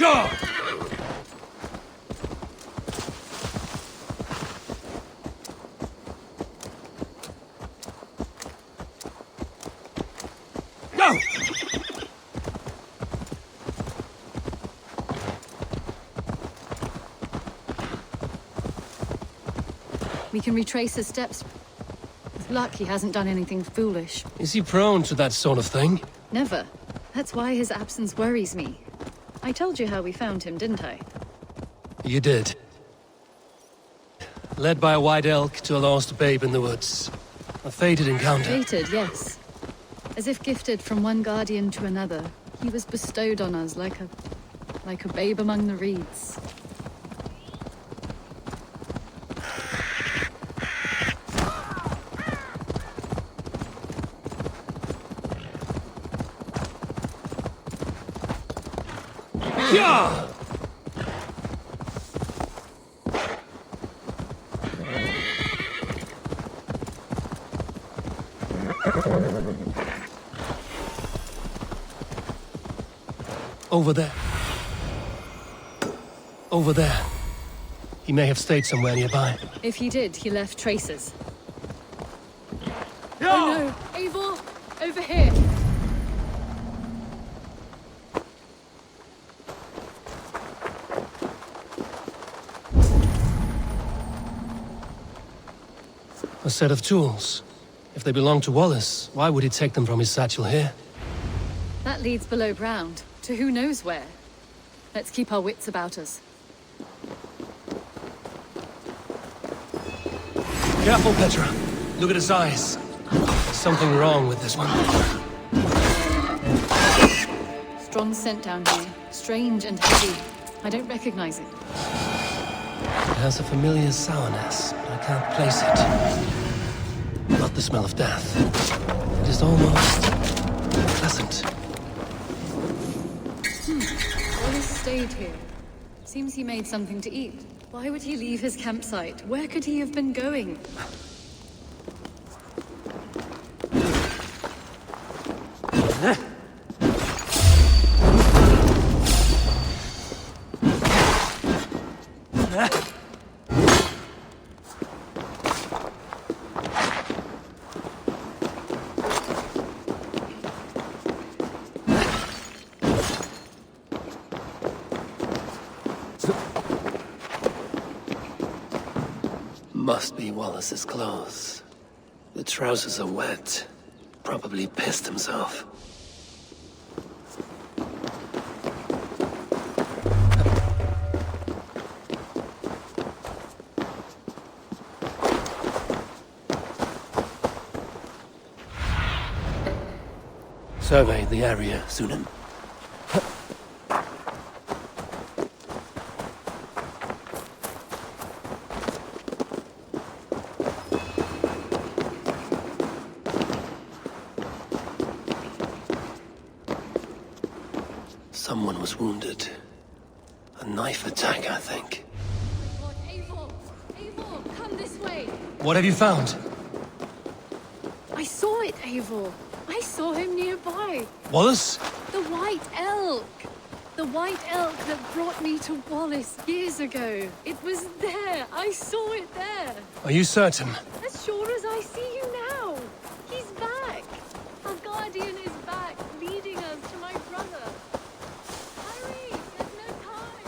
Go! Go! We can retrace his steps. With luck, he hasn't done anything foolish. Is he prone to that sort of thing? Never. That's why his absence worries me. I told you how we found him, didn't I? You did. Led by a white elk to a lost babe in the woods. A fated encounter. Fated, yes. As if gifted from one guardian to another, he was bestowed on us like a babe among the reeds. Yeah! Over there. Over there. He may have stayed somewhere nearby. If he did, he left traces. Yeah! Oh no! Eivor! Over here! A set of tools. If they belong to Wallace, why would he take them from his satchel here? That leads below ground, to who knows where. Let's keep our wits about us. Careful, Petra. Look at his eyes. There's something wrong with this one. Strong scent down here. Strange and heavy. I don't recognize it. It has a familiar sourness, but I can't place it. Not the smell of death. It is almost pleasant. Wallace stayed here. Seems he made something to eat. Why would he leave his campsite? Where could he have been going? Must be Wallace's clothes. The trousers are wet. Probably pissed himself. Survey the area, Sunan. Someone was wounded. A knife attack, I think. Lord Eivor! Eivor, come this way! What have you found? I saw it, Eivor! I saw him nearby! Wallace? The White Elk! The White Elk that brought me to Wallace years ago. It was there! I saw it there! Are you certain? As sure as I see you now! He's back! Our guardian is back, leading us to my brother! Hurry! There's no time!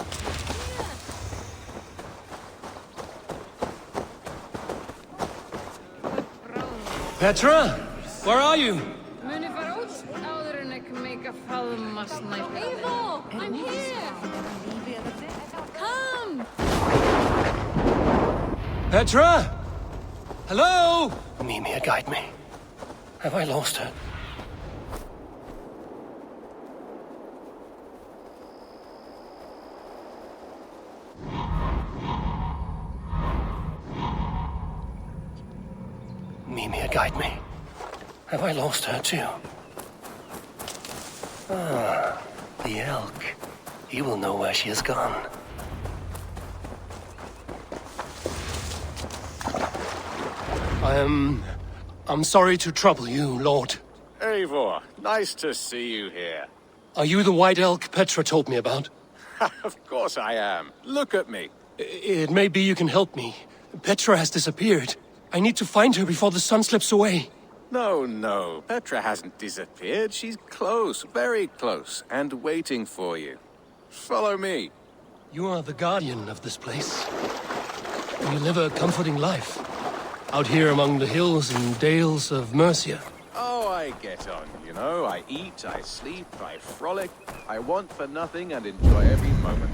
Here! Petra? Where are you? Eivor! I'm here! Come! Petra? Hello? Mimir, guide me. Have I lost her? Mimir, guide me. Have I lost her too? Ah, the elk. He will know where she has gone. I'm sorry to trouble you, Lord. Eivor, nice to see you here. Are you the white elk Petra told me about? Of course I am. Look at me. It may be you can help me. Petra has disappeared. I need to find her before the sun slips away. No. Petra hasn't disappeared. She's close, very close, and waiting for you. Follow me. You are the guardian of this place. You live a comforting life. Out here among the hills and dales of Mercia. Oh, I get on, you know. I eat, I sleep, I frolic. I want for nothing and enjoy every moment.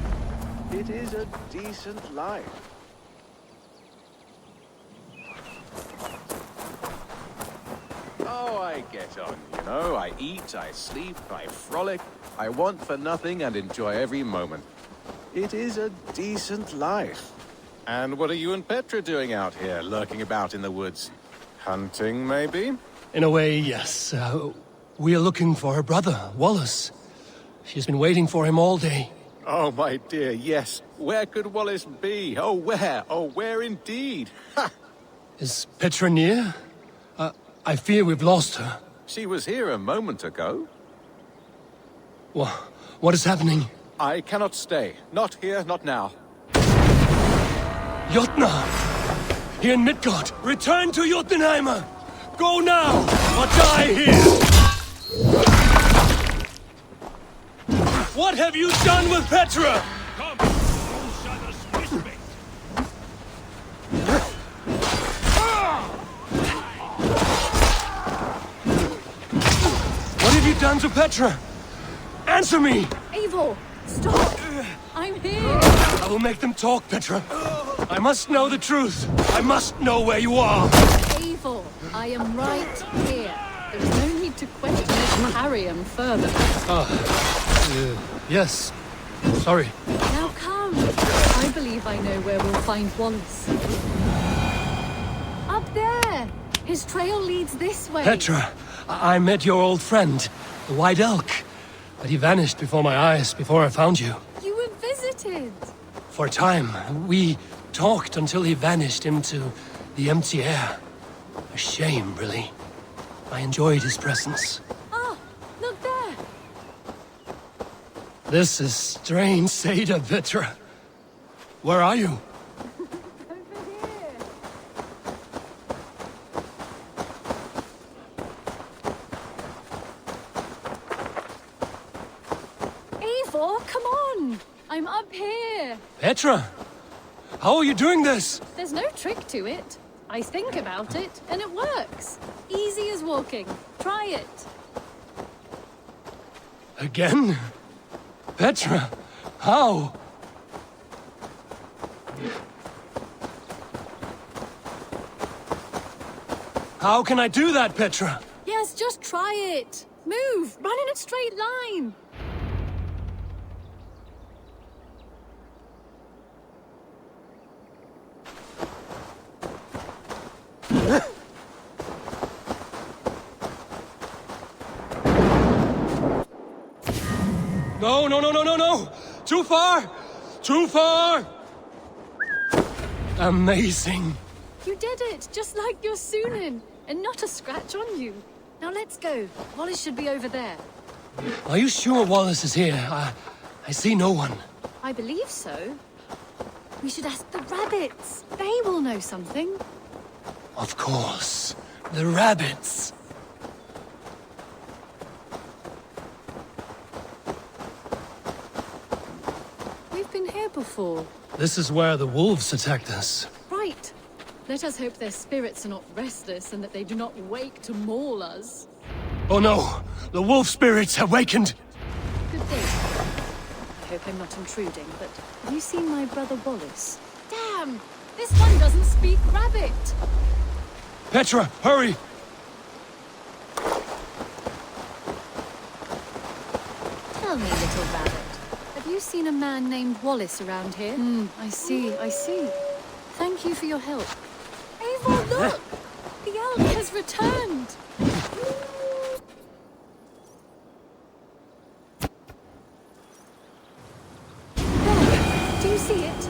It is a decent life. Oh, I get on, you know. I eat, I sleep, I frolic. I want for nothing and enjoy every moment. It is a decent life. And what are you and Petra doing out here, lurking about in the woods? Hunting, maybe? In a way, yes. We are looking for her brother, Wallace. She's been waiting for him all day. Oh, my dear, yes. Where could Wallace be? Oh, where? Oh, where indeed? Ha! Is Petra near? I fear we've lost her. She was here a moment ago. What is happening? I cannot stay. Not here, not now. Jotnar! Here in Midgard! Return to Jotunheimer! Go now, or die here! What have you done with Petra? Come, you shall dismiss me. What have you done to Petra? Answer me! Eivor, stop! I'm here! I will make them talk, Petra. I must know the truth. I must know where you are. Eivor, I am right here. There's no need to question it, carry him further. Yes. Sorry. Now come. I believe I know where we'll find Wallace. Up there! His trail leads this way. Petra, I met your old friend, the White Elk. But he vanished before my eyes, before I found you. You were visited. For a time, we talked until he vanished into the empty air. A shame, really. I enjoyed his presence. Ah, look there. This is strange, Seda, Petra. Where are you? Over here. Eivor, come on. I'm up here. Petra! How are you doing this? There's no trick to it. I think about it, and it works. Easy as walking. Try it. Again? Petra, how? How can I do that, Petra? Yes, just try it. Move. Run in a straight line. No! Too far! Too far! Amazing. You did it, just like your Sunan, and not a scratch on you. Now let's go. Wallace should be over there. Are you sure Wallace is here? I see no one. I believe so. We should ask the rabbits. They will know something. Of course. The rabbits. We've been here before. This is where the wolves attacked us. Right. Let us hope their spirits are not restless and that they do not wake to maul us. Oh no! The wolf spirits have wakened! Good day. I hope I'm not intruding, but have you seen my brother Wallace? Damn! This one doesn't speak rabbit! Petra, hurry! Tell me, little rabbit. Have you seen a man named Wallace around here? I see. Thank you for your help. Eivor, look! The elk has returned! There! Do you see it?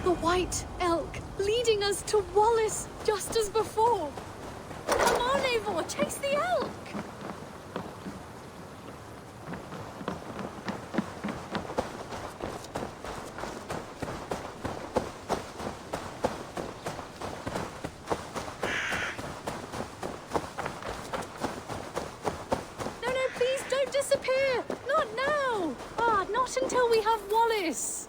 The white elk leading us to Wallace, just as before. Come on, Eivor, chase the elk! this?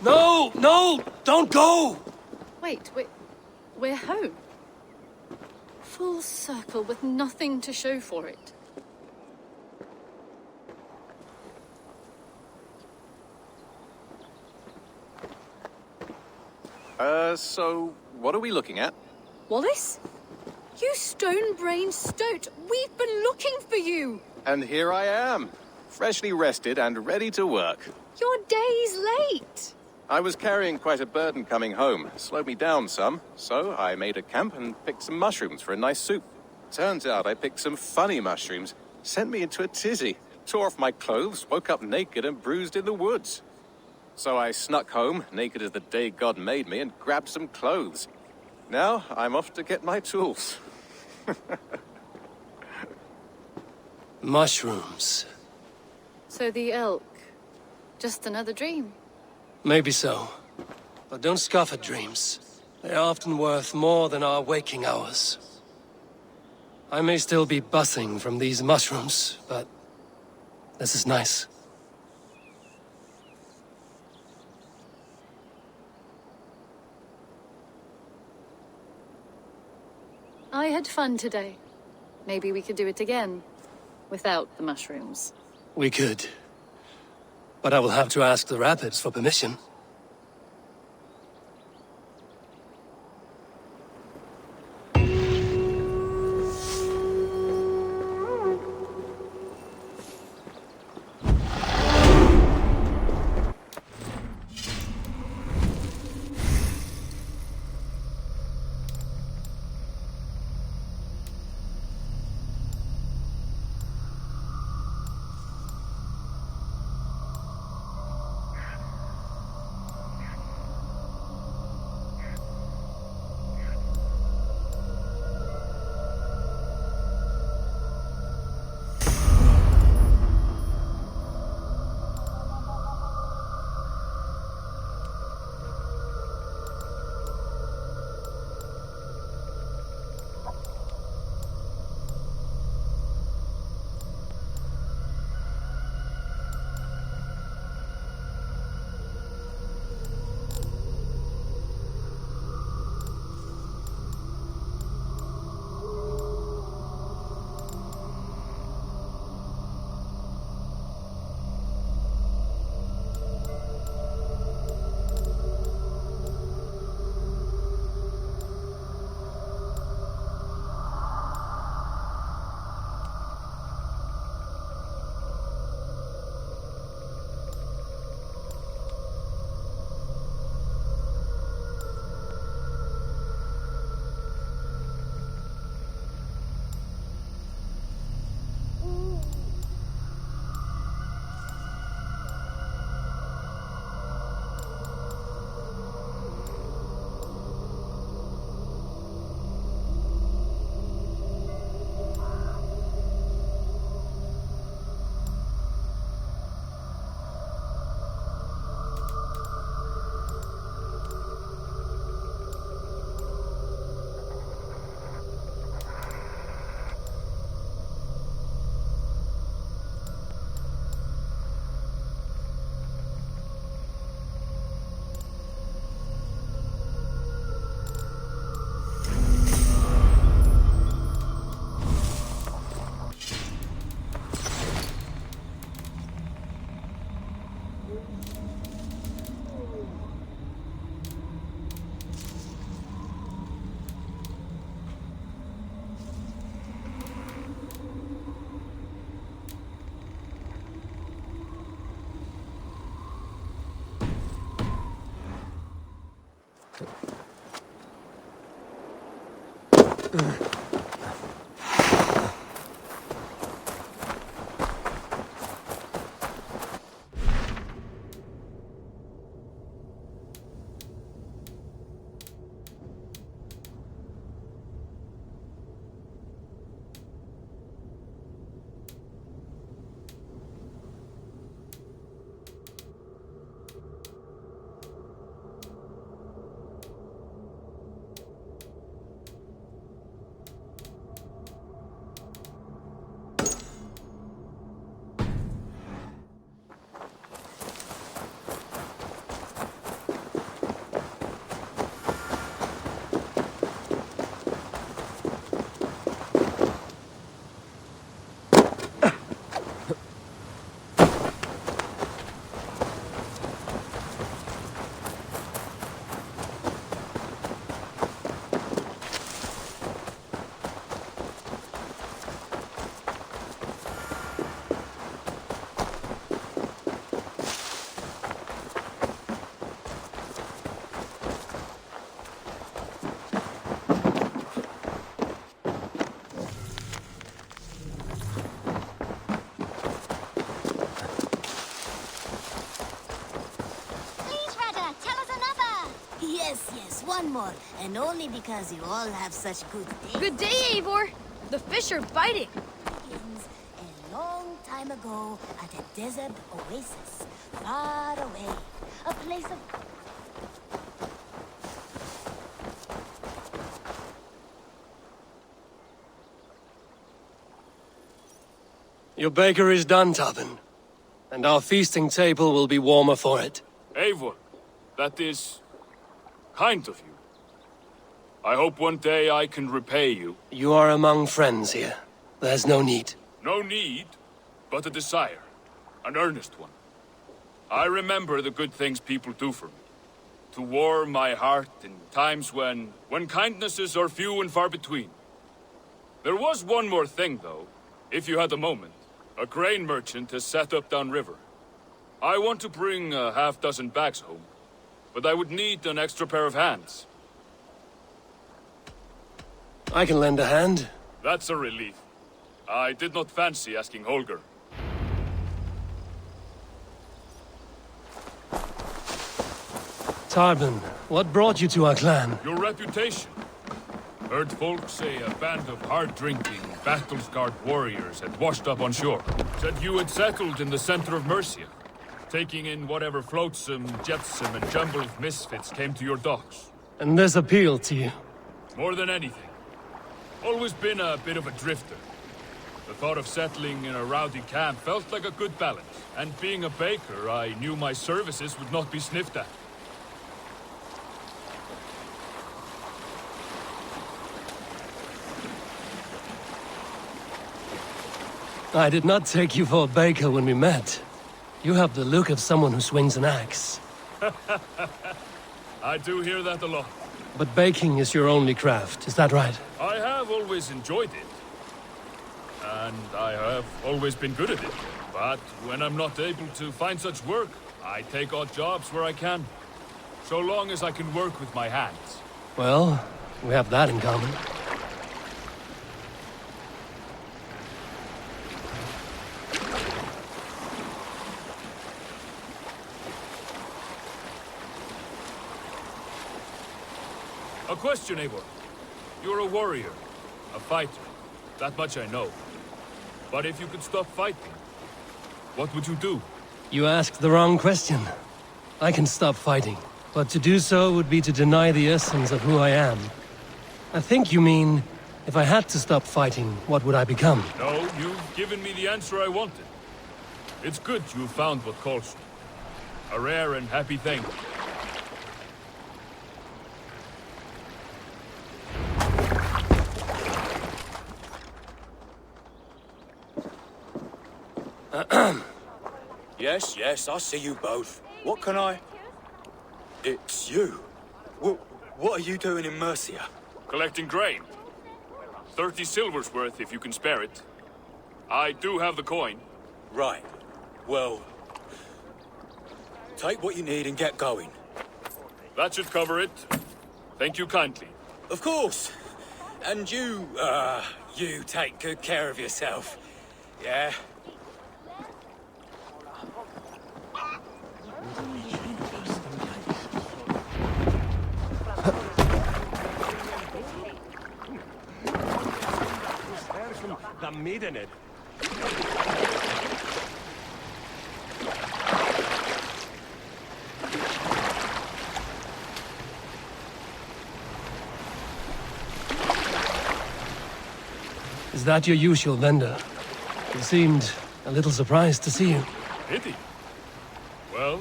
No! No! Don't go! Wait, we're home. Full circle with nothing to show for it. So what are we looking at? Wallace? You stone-brained stoat! We've been looking for you! And here I am, freshly rested and ready to work. You're days late! I was carrying quite a burden coming home. Slowed me down some, so I made a camp and picked some mushrooms for a nice soup. Turns out I picked some funny mushrooms. Sent me into a tizzy. Tore off my clothes, woke up naked and bruised in the woods. So I snuck home, naked as the day God made me, and grabbed some clothes. Now I'm off to get my tools. Mushrooms. So the elk, just another dream. Maybe so. But don't scoff at dreams. They're often worth more than our waking hours. I may still be buzzing from these mushrooms, but this is nice. I had fun today. Maybe we could do it again, without the mushrooms. We could. But I will have to ask the rapids for permission. one more, and only because you all have such good days. Good day, Eivor. The fish are biting. Begins a long time ago at a desert oasis, far away. A place of... Your baker is done, Tobin. And our feasting table will be warmer for it. Eivor, that is kind of you. I hope one day I can repay you. You are among friends here. There's no need. No need, but a desire. An earnest one. I remember the good things people do for me. To warm my heart in times when kindnesses are few and far between. There was one more thing, though, if you had a moment. A grain merchant has set up downriver. I want to bring a half-dozen bags home, but I would need an extra pair of hands. I can lend a hand. That's a relief. I did not fancy asking Holger. Tarbin, what brought you to our clan? Your reputation. Heard folks say a band of hard-drinking, battle-scarred warriors had washed up on shore. Said you had settled in the center of Mercia, taking in whatever flotsam, jetsam, and jumble of misfits came to your docks. And this appealed to you? More than anything. Always been a bit of a drifter. The thought of settling in a rowdy camp felt like a good balance. And being a baker, I knew my services would not be sniffed at. I did not take you for a baker when we met. You have the look of someone who swings an axe. I do hear that a lot. But baking is your only craft, is that right? I have always enjoyed it. And I have always been good at it. But when I'm not able to find such work, I take odd jobs where I can. So long as I can work with my hands. Well, we have that in common. A question, Eivor. You're a warrior, a fighter. That much I know. But if you could stop fighting, what would you do? You asked the wrong question. I can stop fighting, but to do so would be to deny the essence of who I am. I think you mean, if I had to stop fighting, what would I become? No, you've given me the answer I wanted. It's good you found what calls you. A rare and happy thing. Yes, I see you both. What can I... It's you. What are you doing in Mercia? Collecting grain. 30 silver's worth if you can spare it. I do have the coin. Right. Well... take what you need and get going. That should cover it. Thank you kindly. Of course. And you take good care of yourself. Yeah? The maiden. Is that your usual vendor? He seemed a little surprised to see you. Pity. Well,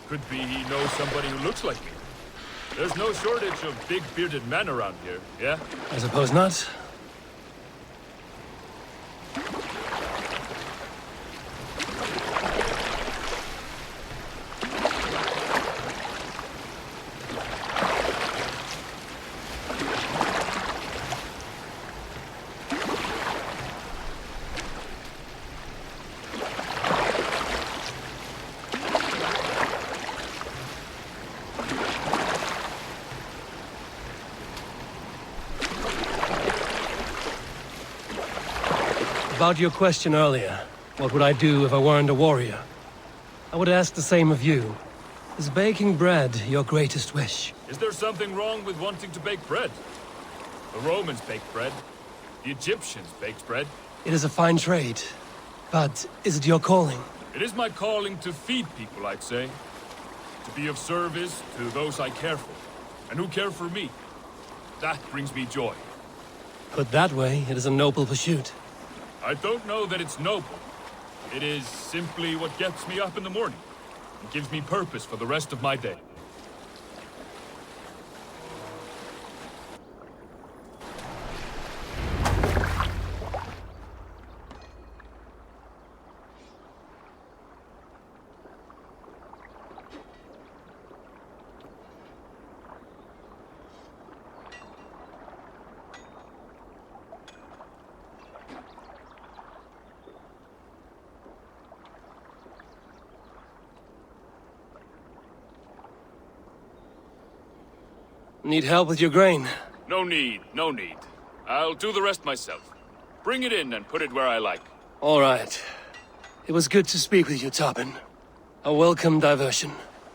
could be he knows somebody who looks like me. There's no shortage of big bearded men around here, yeah? I suppose not. About your question earlier, what would I do if I weren't a warrior? I would ask the same of you. Is baking bread your greatest wish? Is there something wrong with wanting to bake bread? The Romans baked bread. The Egyptians baked bread. It is a fine trade. But is it your calling? It is my calling to feed people, I'd say. To be of service to those I care for, and who care for me. That brings me joy. Put that way, it is a noble pursuit. I don't know that it's noble. It is simply what gets me up in the morning and gives me purpose for the rest of my day. Need help with your grain? No need, no need. I'll do the rest myself. Bring it in and put it where I like. All right. It was good to speak with you, Tobin. A welcome diversion.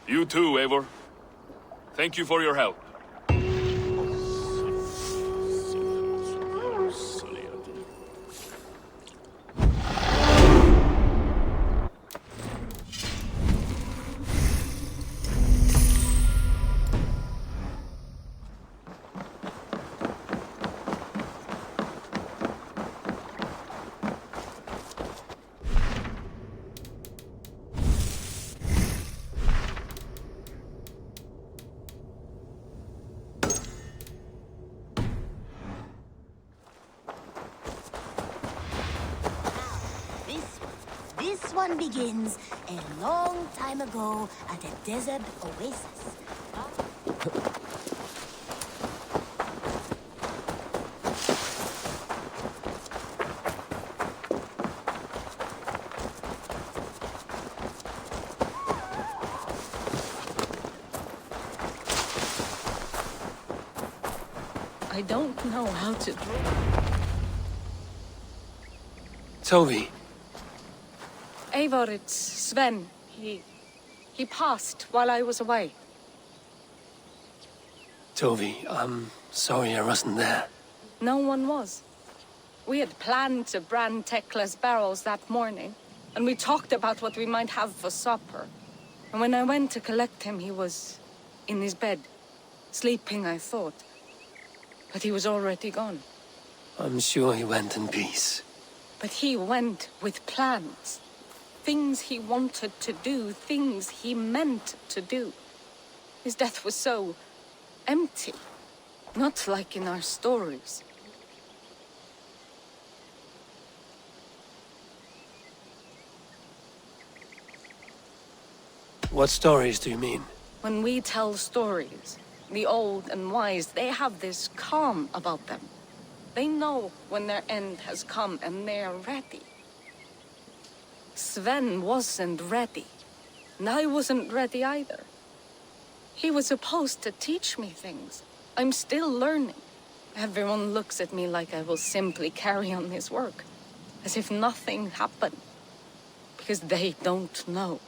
You too, Eivor. Thank you for your help. This one begins a long time ago at a desert oasis. I don't know how to draw. Tovi, Eivor, it's Sven. He passed while I was away. Tovi, I'm sorry I wasn't there. No one was. We had planned to brand Tekla's barrels that morning, and we talked about what we might have for supper. And when I went to collect him, he was in his bed, sleeping, I thought. But he was already gone. I'm sure he went in peace. But he went with plans. Things he wanted to do, things he meant to do. His death was so empty, not like in our stories. What stories do you mean? When we tell stories, the old and wise, they have this calm about them. They know when their end has come and they are ready. Sven wasn't ready, and I wasn't ready either. He was supposed to teach me things. I'm still learning. Everyone looks at me like I will simply carry on his work, as if nothing happened, because they don't know.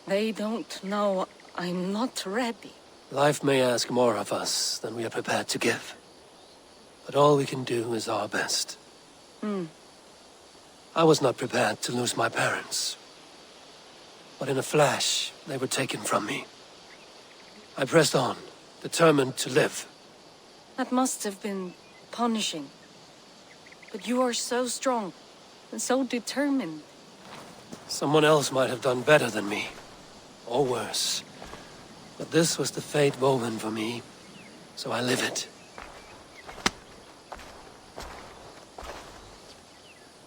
They don't know I'm not ready. Life may ask more of us than we are prepared to give. But all we can do is our best. I was not prepared to lose my parents. But in a flash, they were taken from me. I pressed on, determined to live. That must have been punishing. But you are so strong and so determined. Someone else might have done better than me. Or worse. But this was the fate woven for me, so I live it.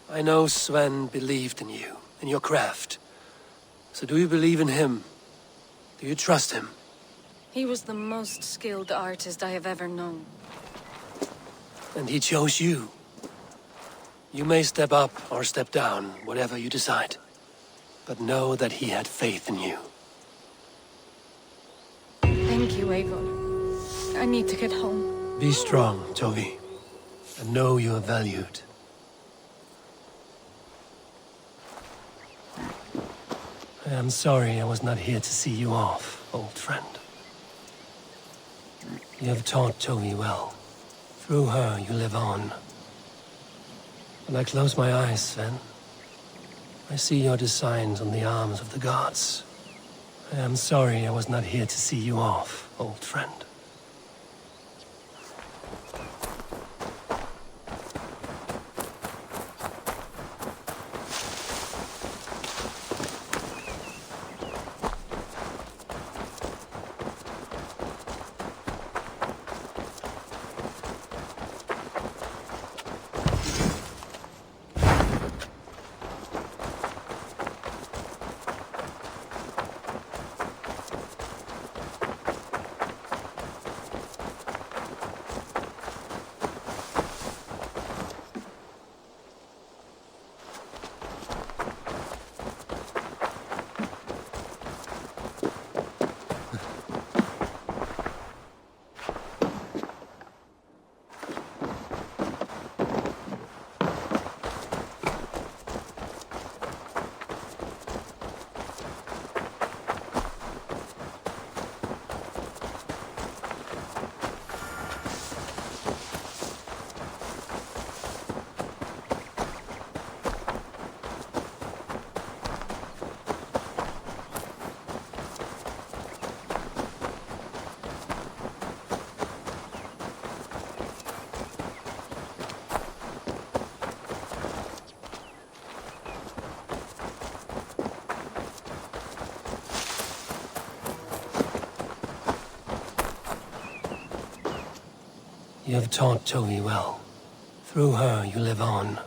I know Sven believed in you, in your craft. So do you believe in him? Do you trust him? He was the most skilled artist I have ever known. And he chose you. You may step up or step down, whatever you decide. But know that he had faith in you. Thank you, Eivor. I need to get home. Be strong, Tovi. And know you are valued. I am sorry I was not here to see you off, old friend. You have taught Toby well. Through her, you live on. When I close my eyes, Sven, I see your designs on the arms of the gods. I am sorry I was not here to see you off, old friend. You have taught Toby well. Through her, you live on.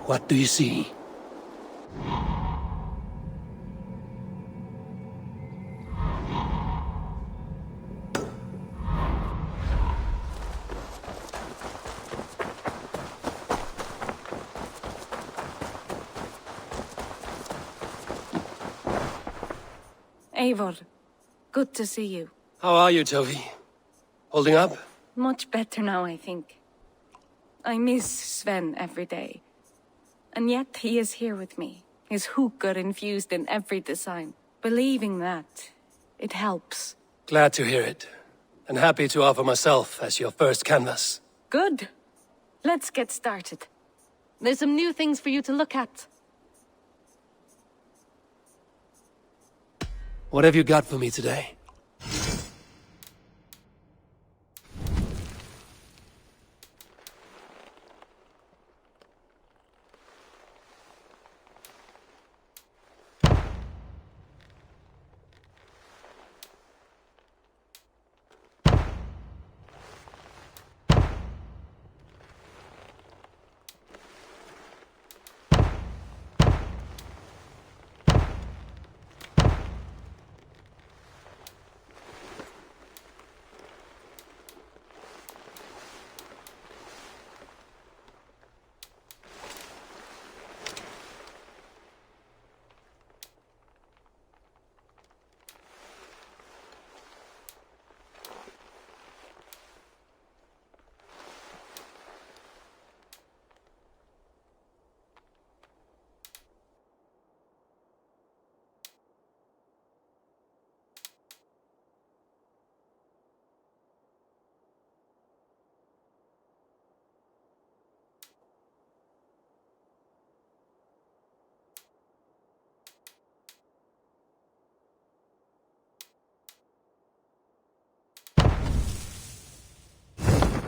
What do you see? Eivor, good to see you. How are you, Toby? Holding up? Much better now, I think. I miss Sven every day. And yet he is here with me, his hooker infused in every design. Believing that, it helps. Glad to hear it. And happy to offer myself as your first canvas. Good. Let's get started. There's some new things for you to look at. What have you got for me today?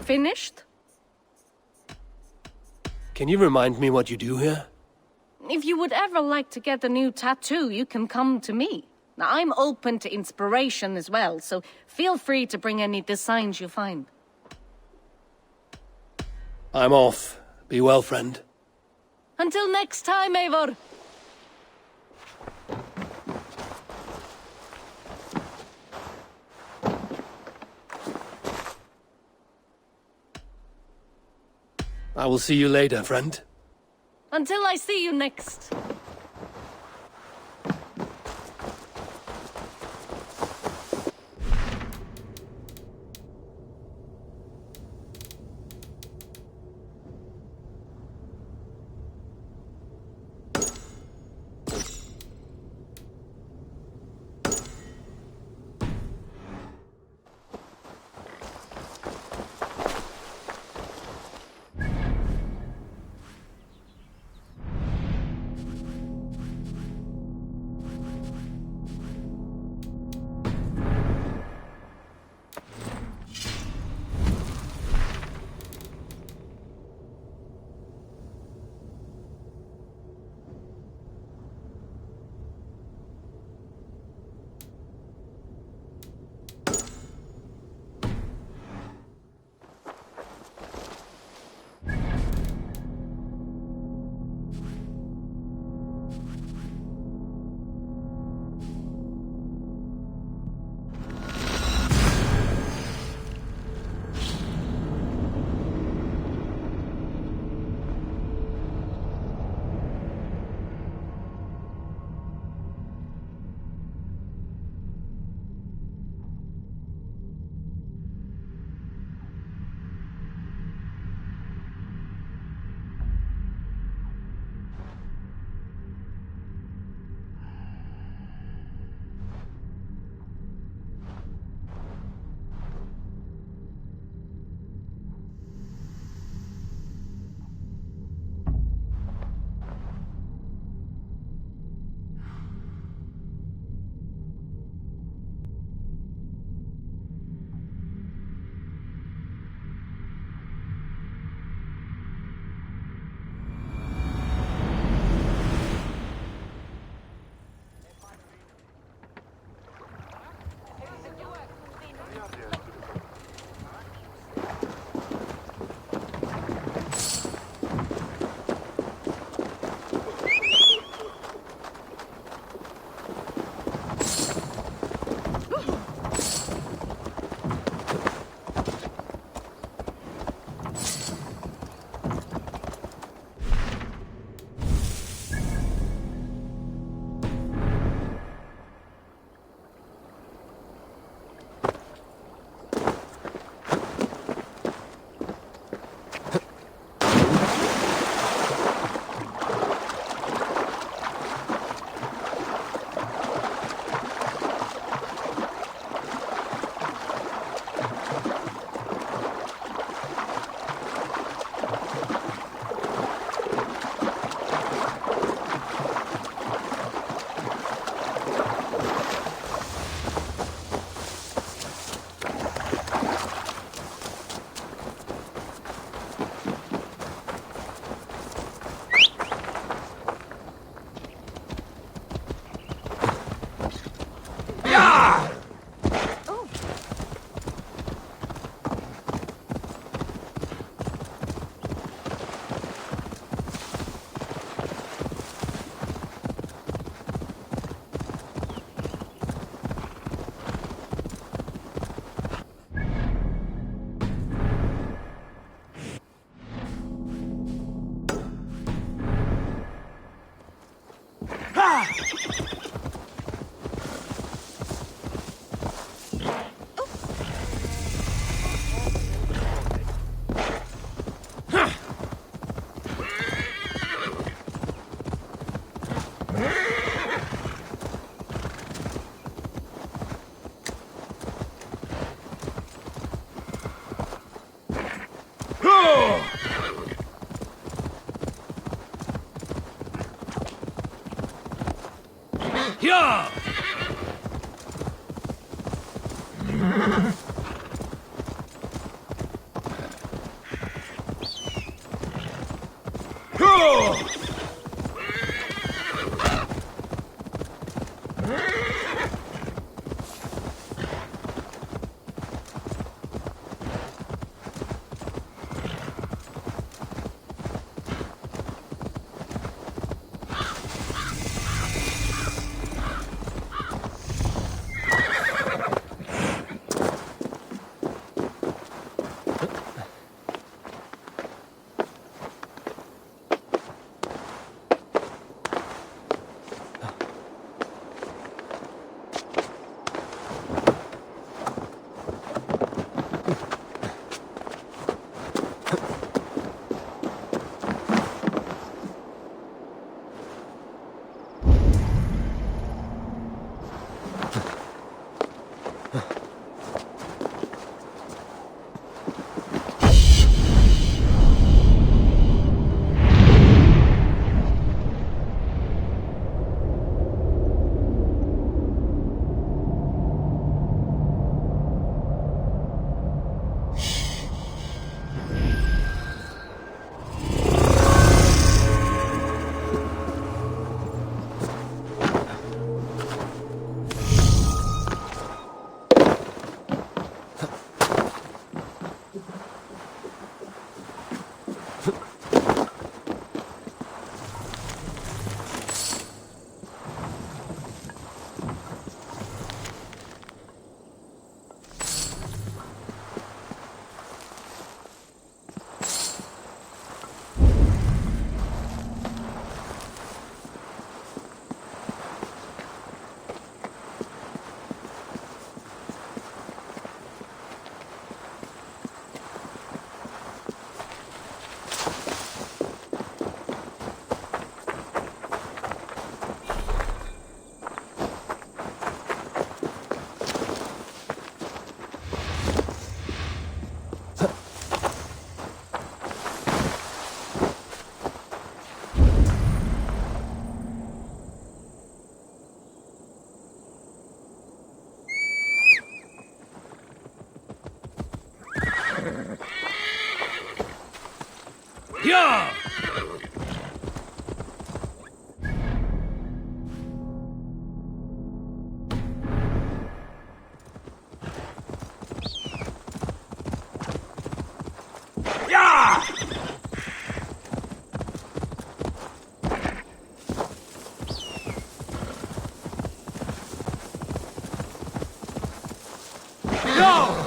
finished? Can you remind me what you do here? If you would ever like to get a new tattoo, you can come to me. Now, I'm open to inspiration as well, so feel free to bring any designs you find. I'm off. Be well, friend. Until next time, Eivor! I will see you later, friend. Until I see you next. Yeah! Yeah! Go!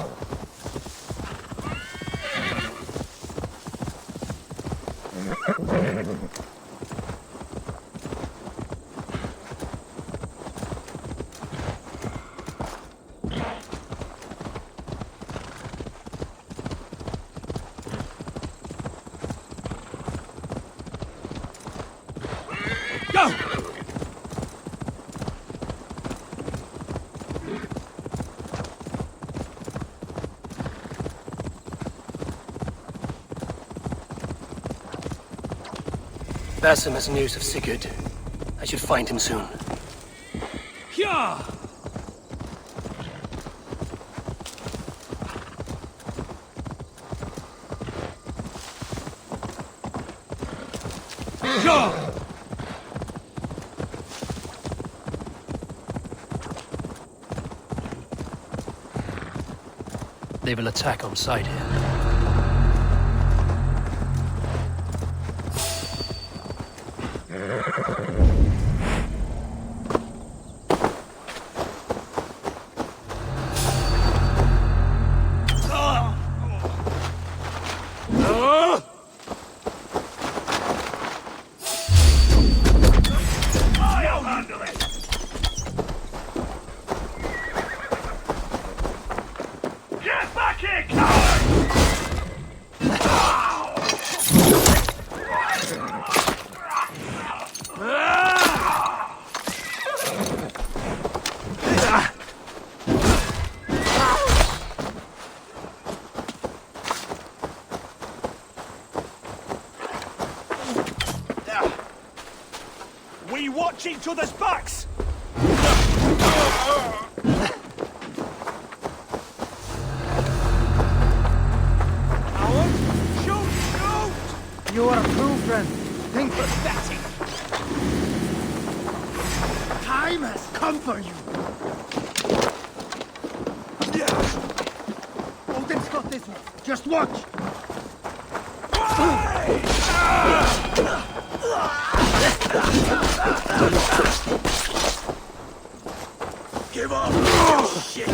Basim has news of Sigurd. I should find him soon. Yeah! Yeah! They will attack on sight here. We watch each other's backs! Howard, shoot! You are a true friend. Think pathetic. Time has come for you. Odin's got this one. Just watch. Give up! Oh, shit!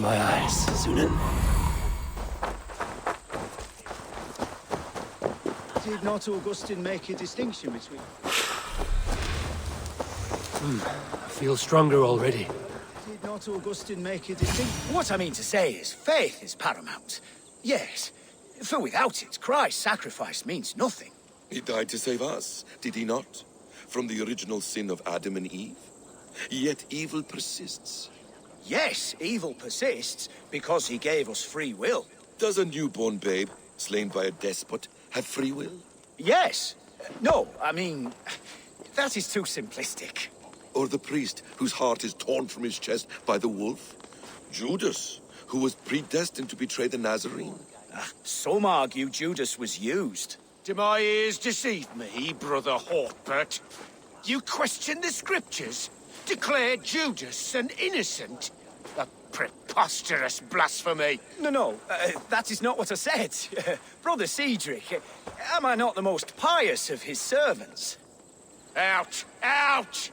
my eyes, Sunan. Did not Augustine make a distinction between... I feel stronger already. Did not Augustine make a distinction... What I mean to say is, faith is paramount. Yes, for without it, Christ's sacrifice means nothing. He died to save us, did he not? From the original sin of Adam and Eve? Yet evil persists. Yes, evil persists because he gave us free will. Does a newborn babe, slain by a despot, have free will? Yes. No, I mean, that is too simplistic. Or the priest whose heart is torn from his chest by the wolf? Judas, who was predestined to betray the Nazarene? Some argue Judas was used. Do my ears deceive me, Brother Hawkbert? You question the scriptures? Declare Judas an innocent? A preposterous blasphemy! No, that is not what I said. Brother Cedric, am I not the most pious of his servants? Out! Out!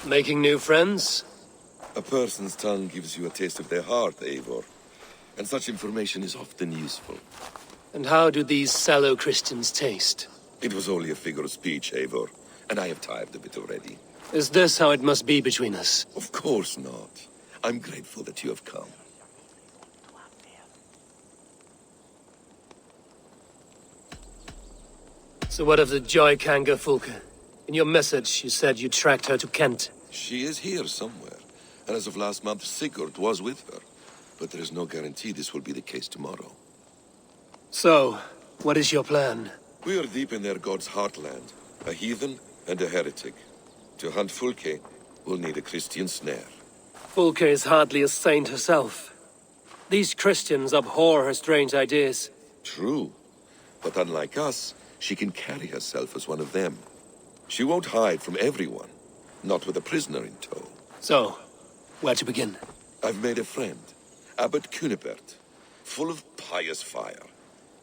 Making new friends? A person's tongue gives you a taste of their heart, Eivor. And such information is often useful. And how do these sallow Christians taste? It was only a figure of speech, Eivor, and I have tired of it already. Is this how it must be between us? Of course not. I'm grateful that you have come. So what of the Joy Kanga Fulka? In your message, you said you tracked her to Kent. She is here somewhere, and as of last month, Sigurd was with her. But there is no guarantee this will be the case tomorrow. So, what is your plan? We are deep in their god's heartland, a heathen and a heretic. To hunt Fulke, we'll need a Christian snare. Fulka is hardly a saint herself. These Christians abhor her strange ideas. True, but unlike us, she can carry herself as one of them. She won't hide from everyone, not with a prisoner in tow. So, where to begin? I've made a friend, Abbot Cunibert, full of pious fire,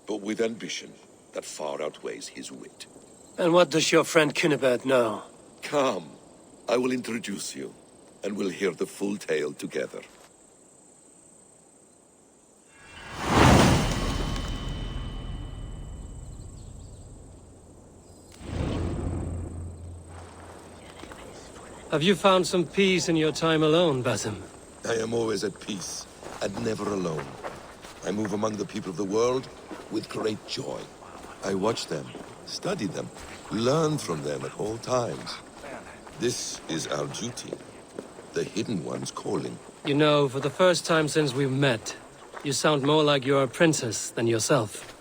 but with ambition that far outweighs his wit. And what does your friend Cunibert know? Come, I will introduce you, and we'll hear the full tale together. Have you found some peace in your time alone, Basim? I am always at peace, and never alone. I move among the people of the world with great joy. I watch them, study them, learn from them at all times. This is our duty, the Hidden One's calling. You know, for the first time since we've met, you sound more like you're a princess than yourself.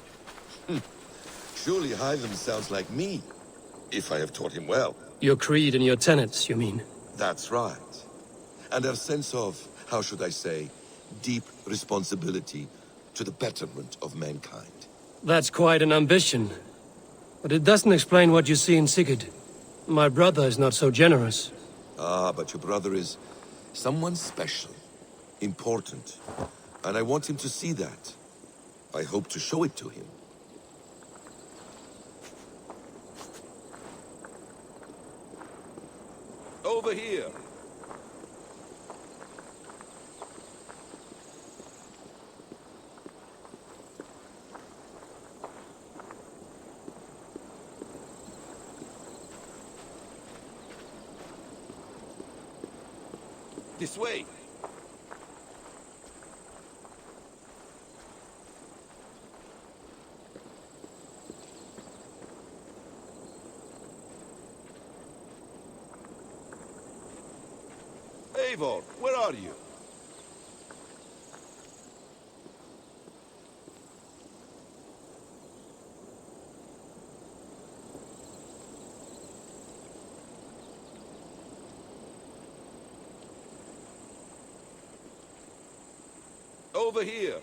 Surely Hytham sounds like me, if I have taught him well. Your creed and your tenets, you mean? That's right. And our sense of, how should I say, deep responsibility to the betterment of mankind. That's quite an ambition. But it doesn't explain what you see in Sigurd. My brother is not so generous. Ah, but your brother is someone special, important. And I want him to see that. I hope to show it to him. Over here. This way. Eivor, where are you? Over here.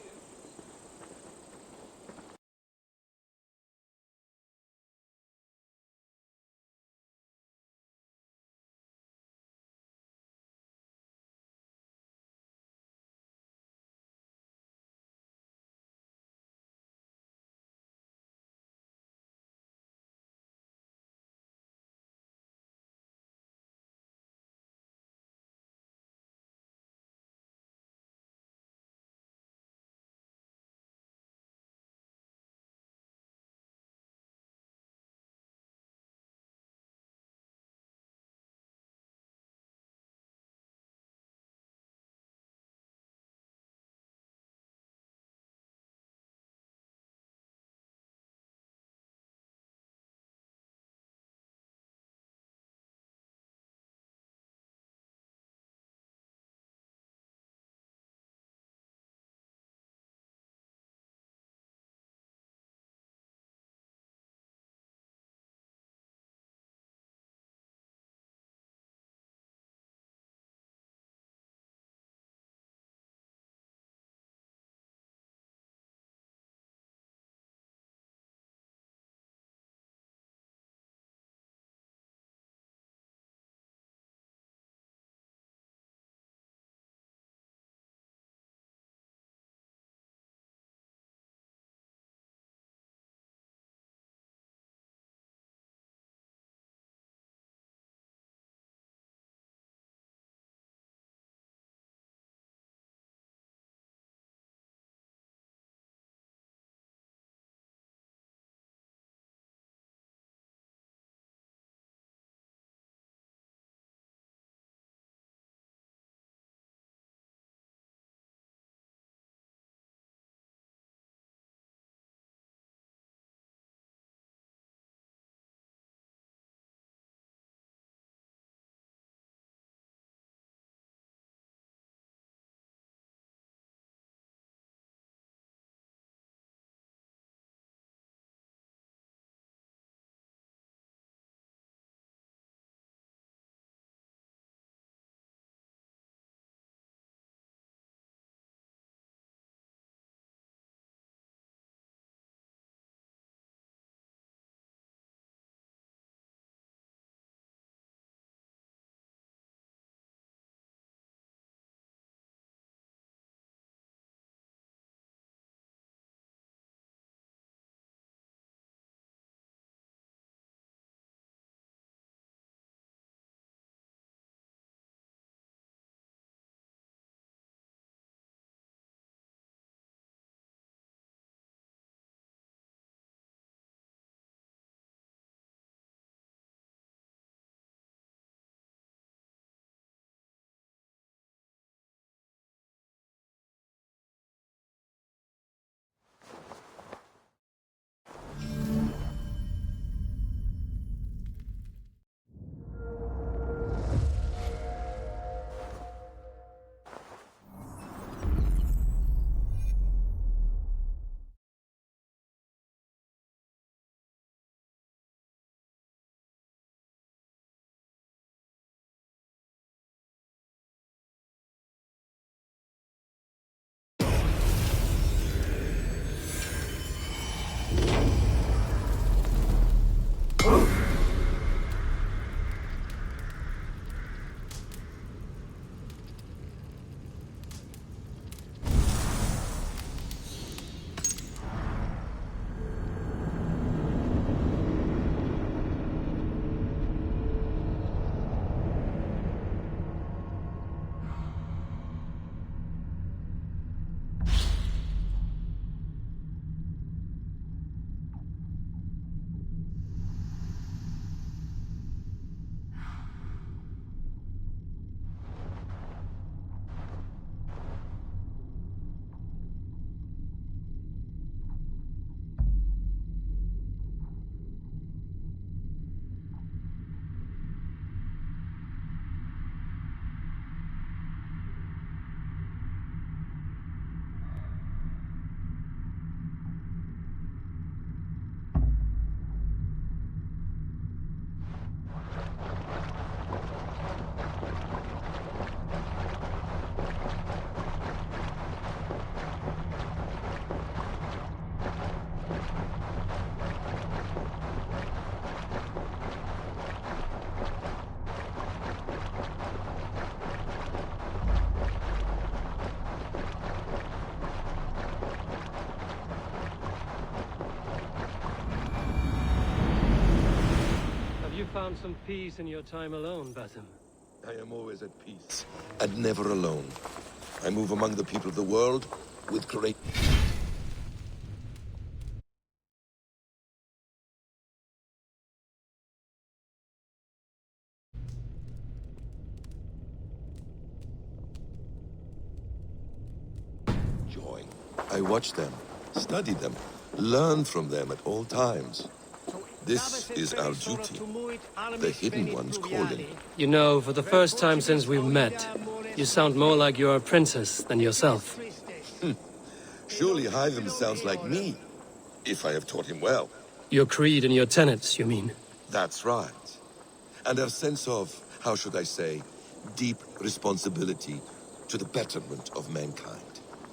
found some peace in your time alone, Basim. I am always at peace, and never alone. I move among the people of the world with great... joy. I watch them, study them, learn from them at all times. This is our duty, the Hidden One's calling. You know, for the first time since we've met, you sound more like you're a princess than yourself. Surely Hytham sounds like me, if I have taught him well. Your creed and your tenets, you mean? That's right. And our sense of, how should I say, deep responsibility to the betterment of mankind.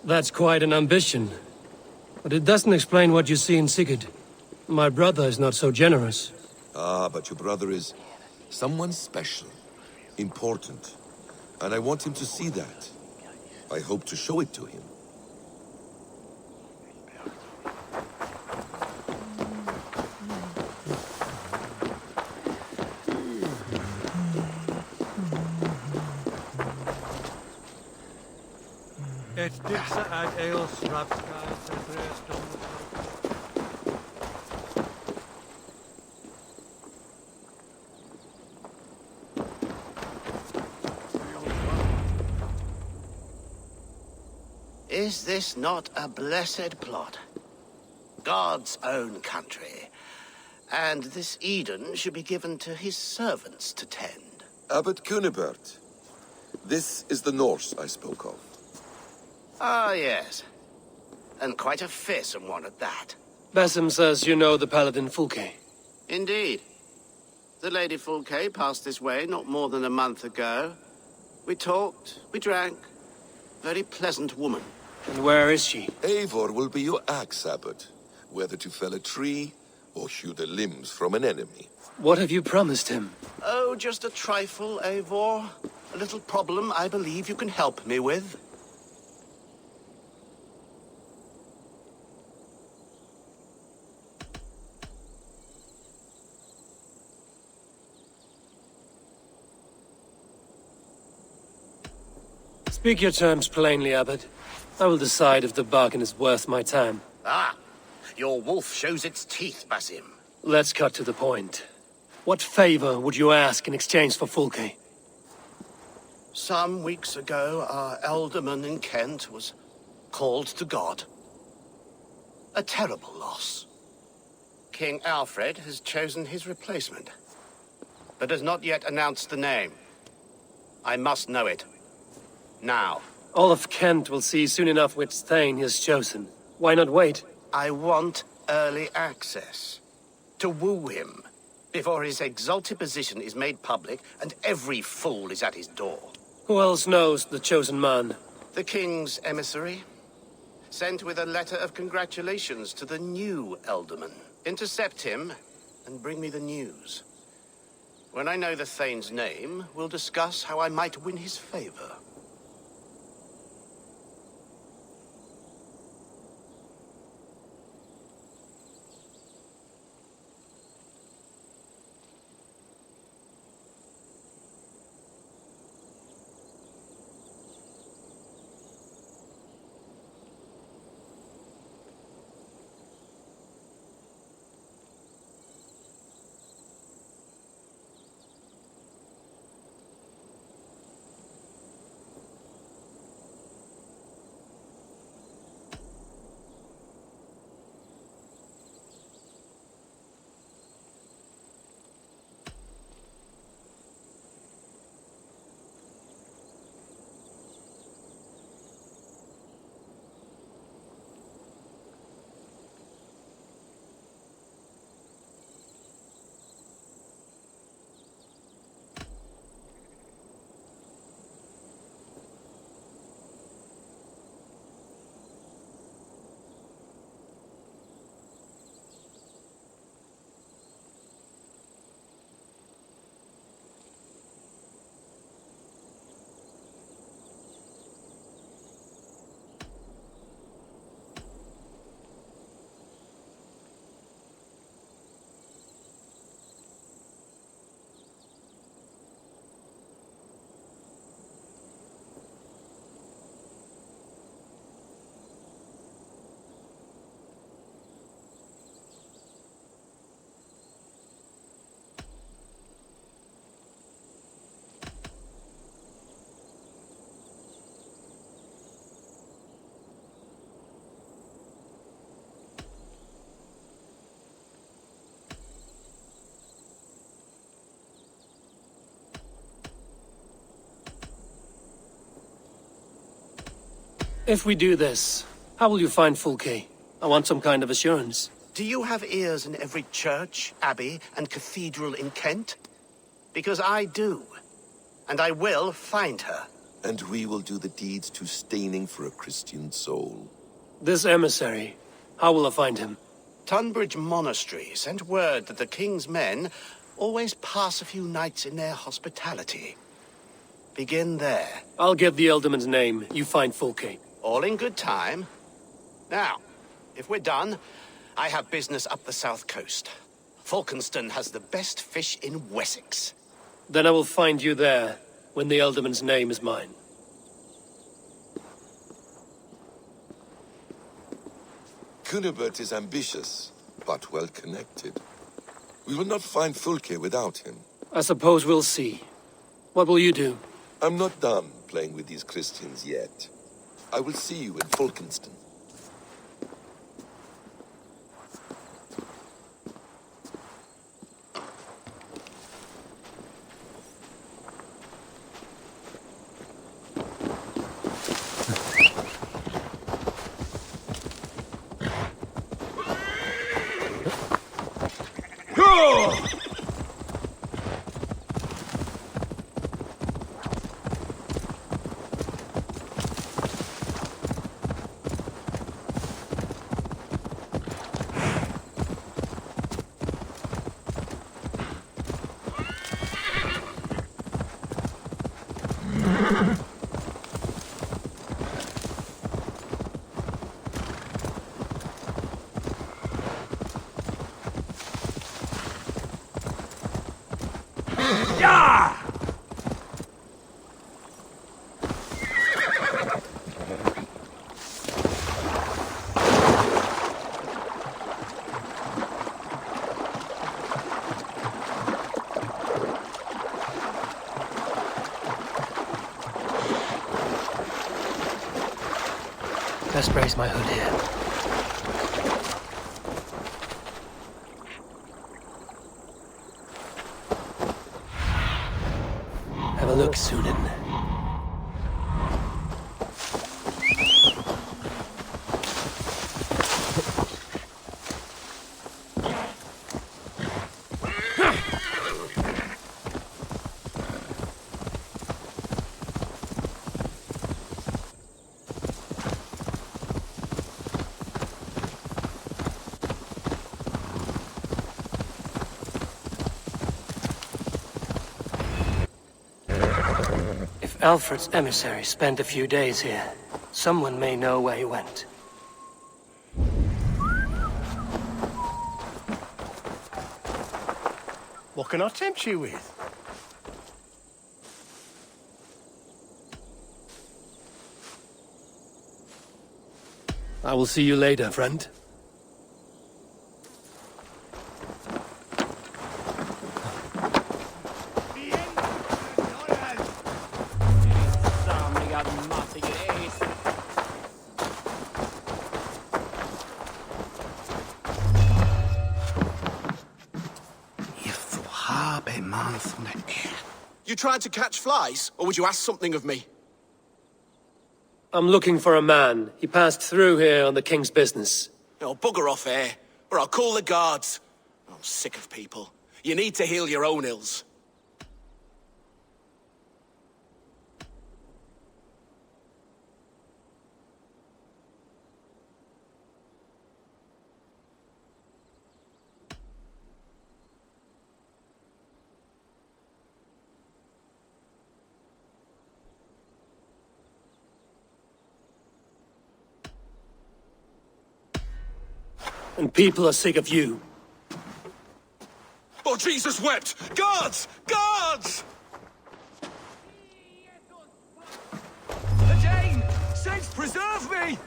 That's quite an ambition. But it doesn't explain what you see in Sigurd. My brother is not so generous. Ah, but your brother is someone special, important. And I want him to see that. I hope to show it to him. Is this not a blessed plot? God's own country. And this Eden should be given to his servants to tend. Abbot Cunibert. This is the Norse I spoke of. Ah, yes. And quite a fearsome one at that. Basim says you know the paladin Fulke. Indeed. The Lady Fulke passed this way not more than a month ago. We talked, we drank. Very pleasant woman. And where is she? Eivor will be your axe, Abbot. Whether to fell a tree or hew the limbs from an enemy. What have you promised him? Oh, just a trifle, Eivor. A little problem I believe you can help me with. Speak your terms plainly, Abbot. I will decide if the bargain is worth my time. Ah, your wolf shows its teeth, Basim. Let's cut to the point. What favor would you ask in exchange for Fulke? Some weeks ago, our alderman in Kent was called to God. A terrible loss. King Alfred has chosen his replacement, but has not yet announced the name. I must know it. Now. All of Kent will see soon enough which Thane he has chosen. Why not wait? I want early access. To woo him, before his exalted position is made public and every fool is at his door. Who else knows the chosen man? The king's emissary, sent with a letter of congratulations to the new alderman. Intercept him and bring me the news. When I know the Thane's name, we'll discuss how I might win his favor. If we do this, how will you find Fulke? I want some kind of assurance. Do you have ears in every church, abbey, and cathedral in Kent? Because I do. And I will find her. And we will do the deeds too staining for a Christian soul. This emissary, how will I find him? Tunbridge Monastery sent word that the king's men always pass a few nights in their hospitality. Begin there. I'll get the Ealdorman's name. You find Fulke. All in good time. Now, if we're done, I have business up the south coast. Falkenston has the best fish in Wessex. Then I will find you there, when the Ealdorman's name is mine. Cunibert is ambitious, but well-connected. We will not find Fulke without him. I suppose we'll see. What will you do? I'm not done playing with these Christians yet. I will see you in Falkenston. Best raise my hood here. Have a look, Sunan. Alfred's emissary spent a few days here. Someone may know where he went. What can I tempt you with? I will see you later, friend. You trying to catch flies, or would you ask something of me? I'm looking for a man. He passed through here on the king's business. Oh, bugger off here, or I'll call the guards. I'm sick of people. You need to heal your own ills. And people are sick of you. Oh, Jesus wept! Guards! Guards! Jane! Saints preserve me!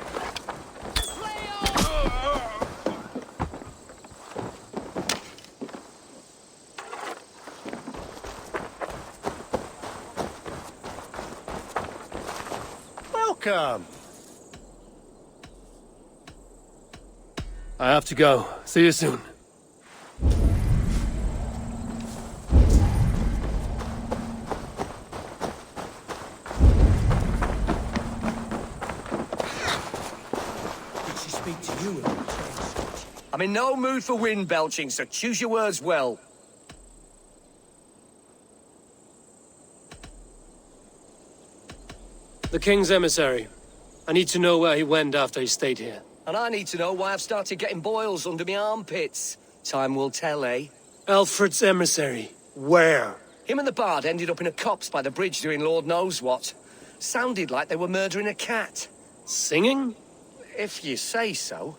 Welcome. I have to go. See you soon. I'm in no mood for wind belching, so choose your words well. The King's emissary. I need to know where he went after he stayed here. And I need to know why I've started getting boils under my armpits. Time will tell, eh? Alfred's emissary. Where? Him and the bard ended up in a copse by the bridge doing Lord knows what. Sounded like they were murdering a cat. Singing? If you say so.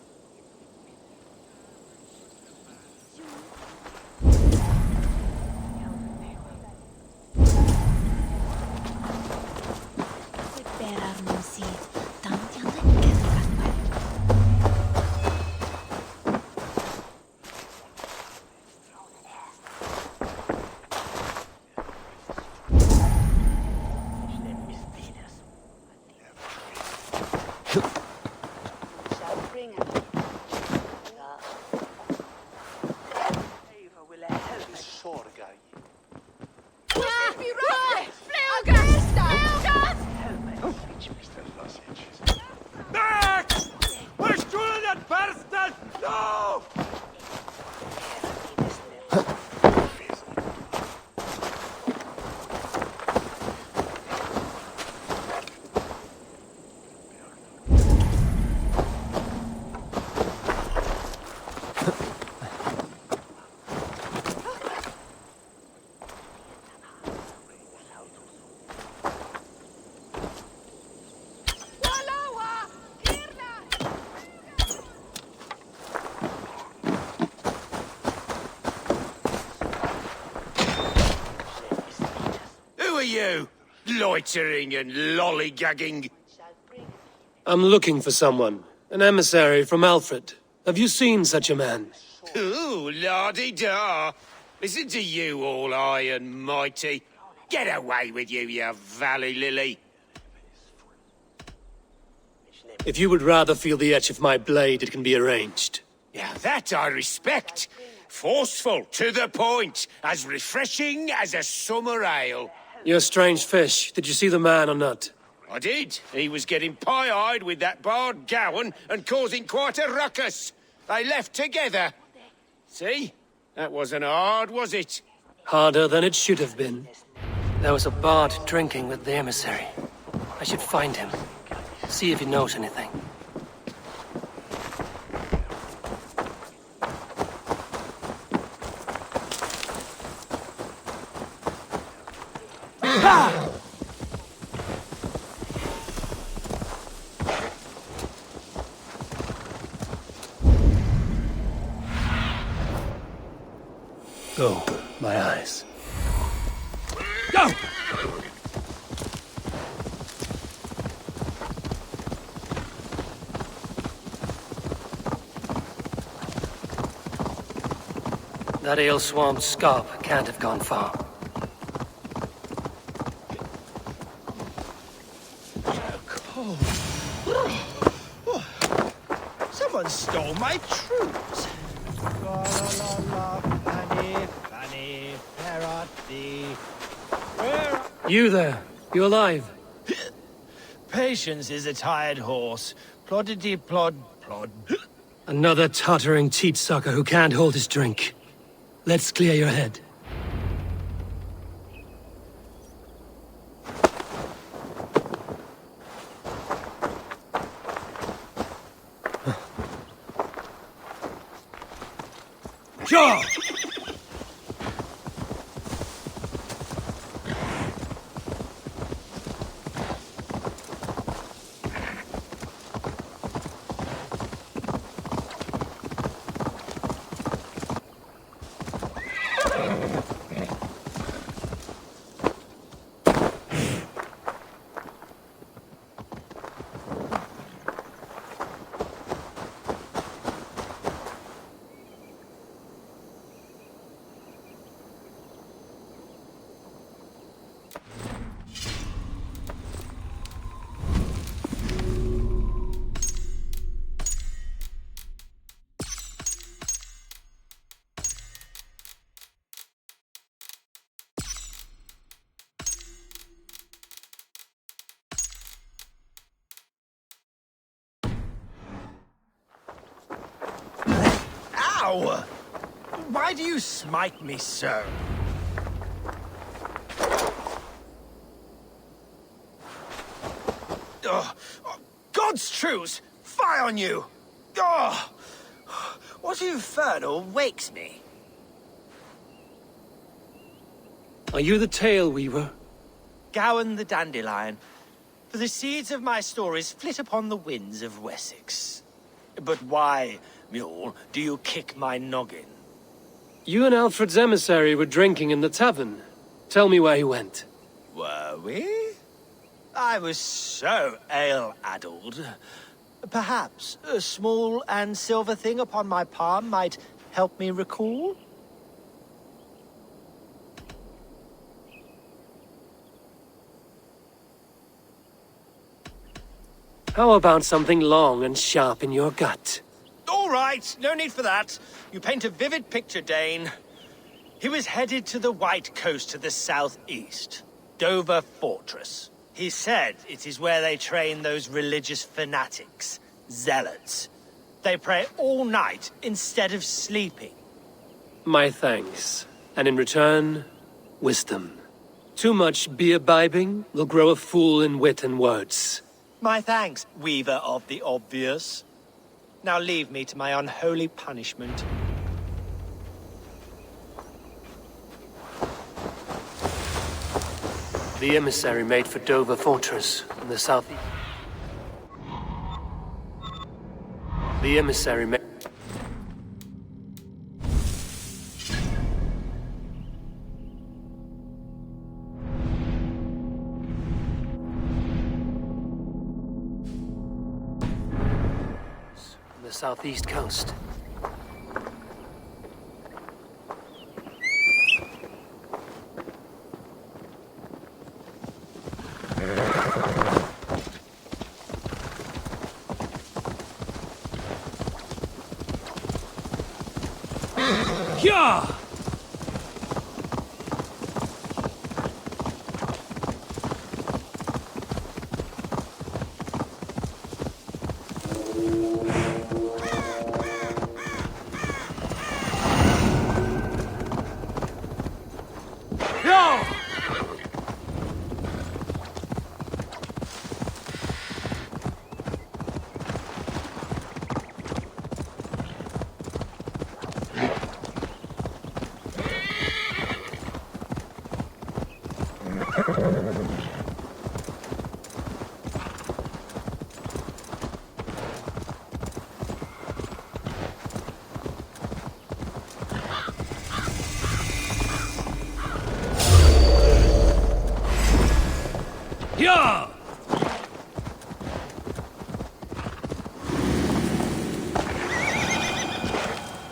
You, loitering and lollygagging. I'm looking for someone. An emissary from Alfred. Have you seen such a man? Ooh, la-di-da. Listen to you, all high and mighty. Get away with you, you valley lily. If you would rather feel the edge of my blade, it can be arranged. Yeah, that I respect. Forceful, to the point, as refreshing as a summer ale. You're a strange fish. Did you see the man or not? I did. He was getting pie-eyed with that bard Gowan and causing quite a ruckus. They left together. See? That wasn't hard, was it? Harder than it should have been. There was a bard drinking with the emissary. I should find him. See if he knows anything. Go, my eyes. Go! That ale-swamped scarp can't have gone far. Someone stole my troops. La la la, Fanny, Fanny, where art thee? Where? You there? You alive? Patience is a tired horse. Ploddity plod plod. Another tottering teat-sucker who can't hold his drink. Let's clear your head. Sure! Ow! Why do you smite me so? Oh, God's truce! Fie on you! Oh, what infernal wakes me? Are you the Tale Weaver? Gowan the Dandelion. For the seeds of my stories flit upon the winds of Wessex. But why, mule, do you kick my noggin? You and Alfred's emissary were drinking in the tavern. Tell me where he went. Were we? I was so ale-addled. Perhaps a small and silver thing upon my palm might help me recall? How about something long and sharp in your gut? All right, no need for that. You paint a vivid picture, Dane. He was headed to the White Coast to the southeast, Dover Fortress. He said it is where they train those religious fanatics, zealots. They pray all night instead of sleeping. My thanks. And in return, wisdom. Too much beer-bibbing will grow a fool in wit and words. My thanks, Weaver of the Obvious. Now leave me to my unholy punishment. The emissary made for Dover Fortress in the southeast. The emissary made... the southeast coast. Yeah! Yeah!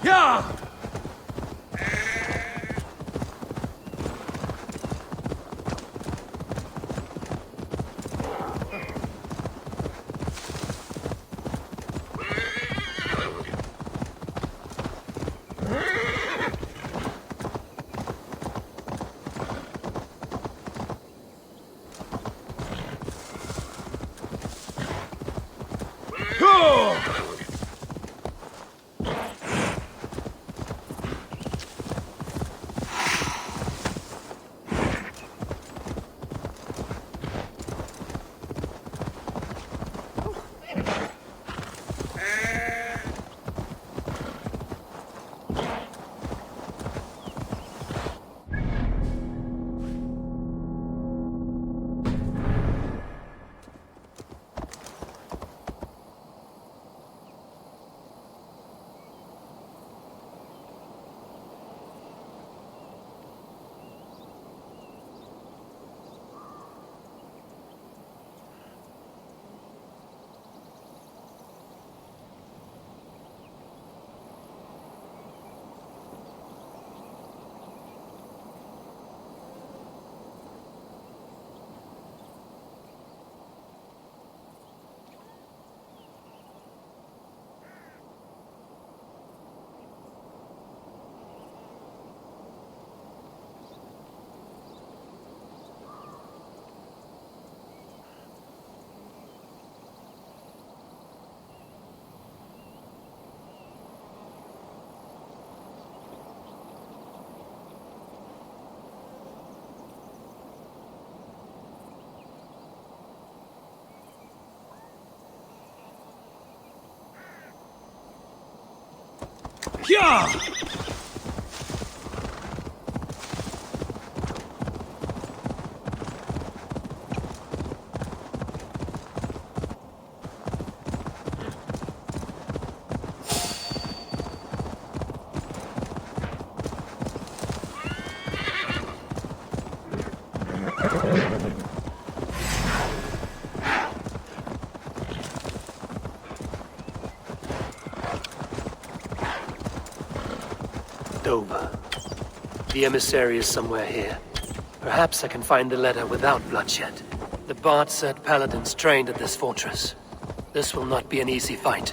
Yeah! Dover. The emissary is somewhere here. Perhaps I can find the letter without bloodshed. The Bard said paladins trained at this fortress. This will not be an easy fight.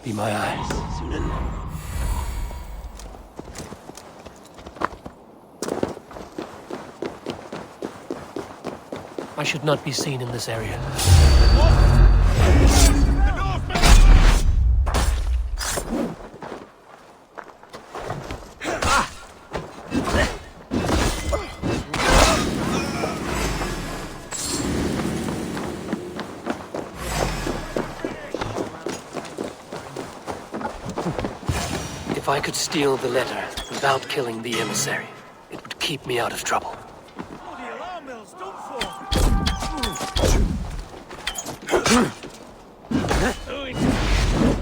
Be my eyes, Sunan. I should not be seen in this area. If I could steal the letter without killing the emissary, it would keep me out of trouble.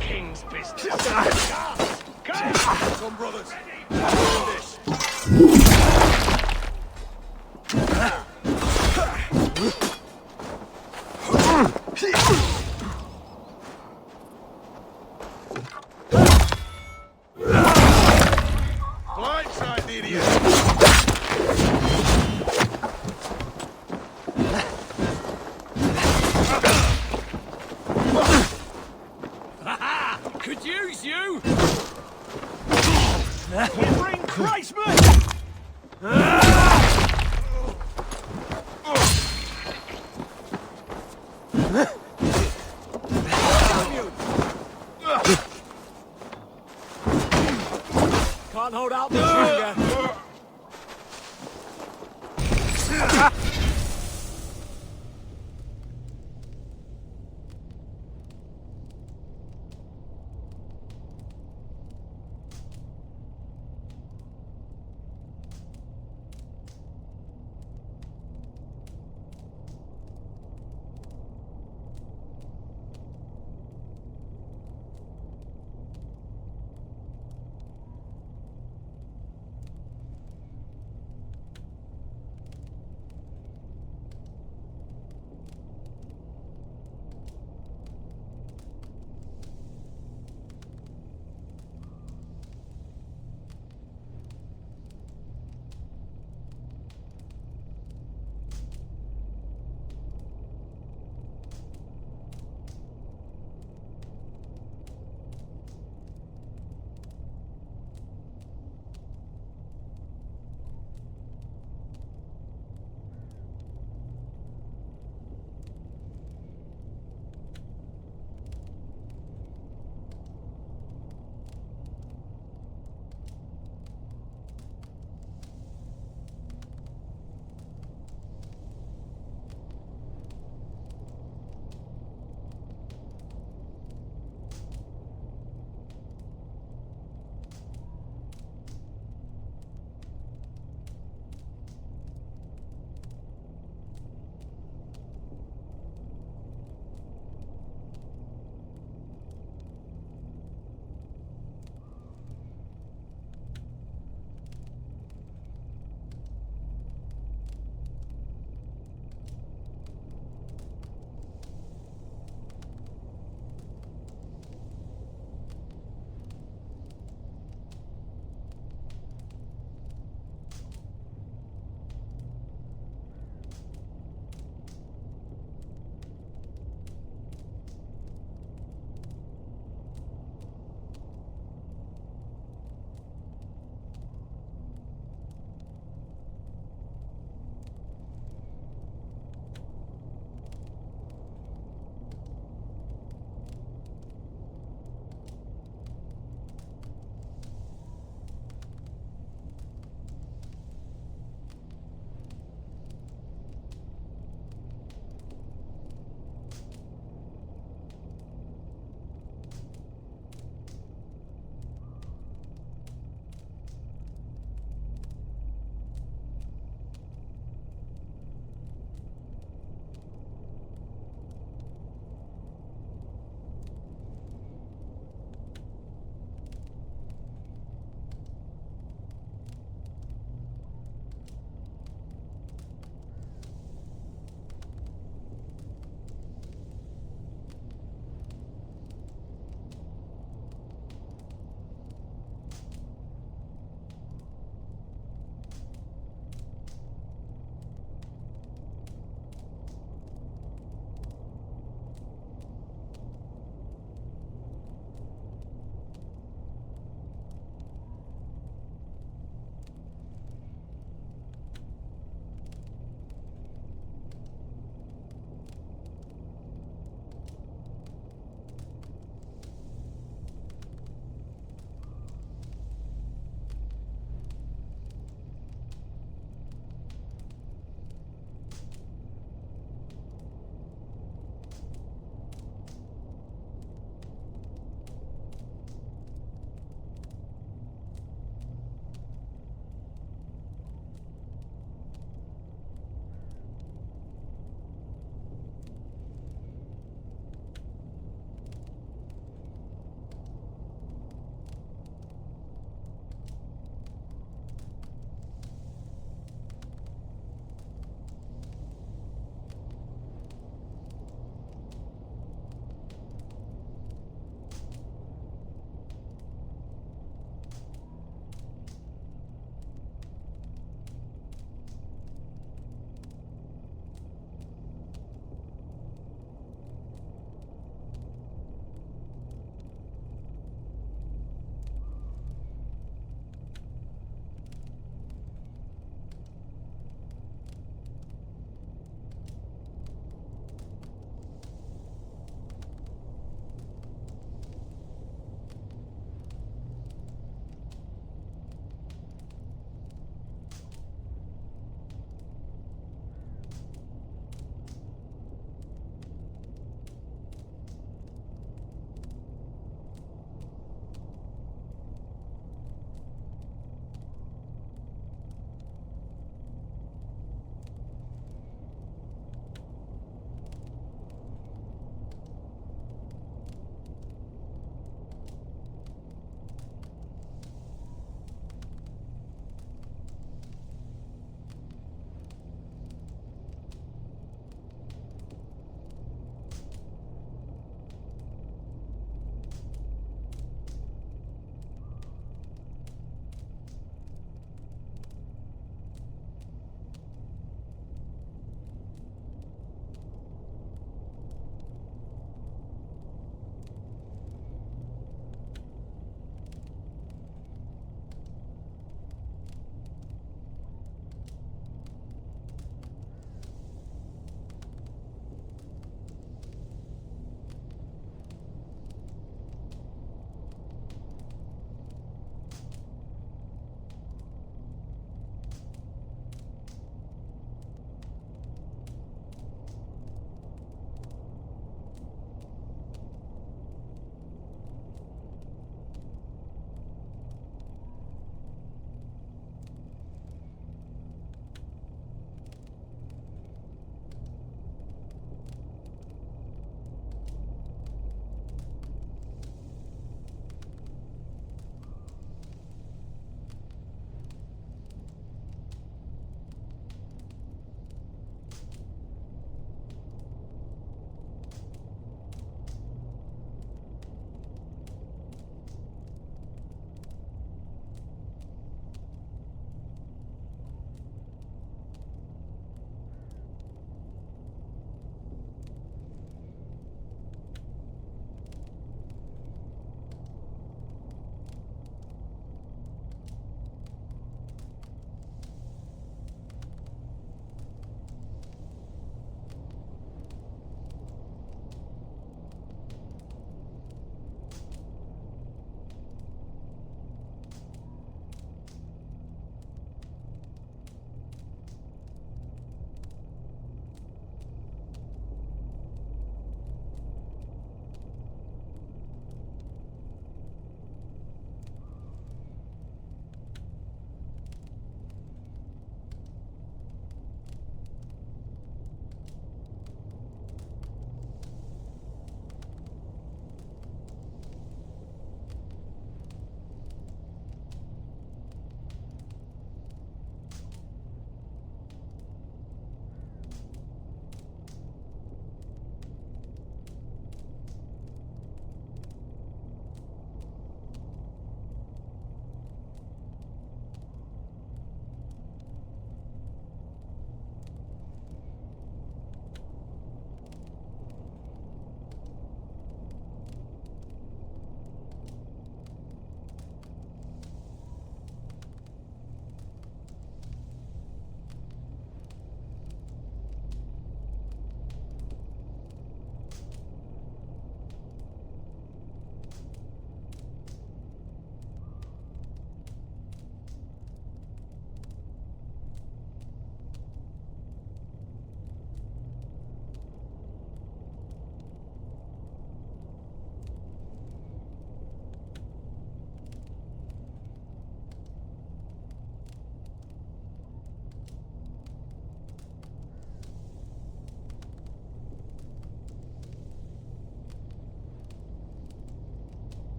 King's business. Come, brothers. Blindside the idiot! Could use you. Quivering Christmas. Can't hold out much longer.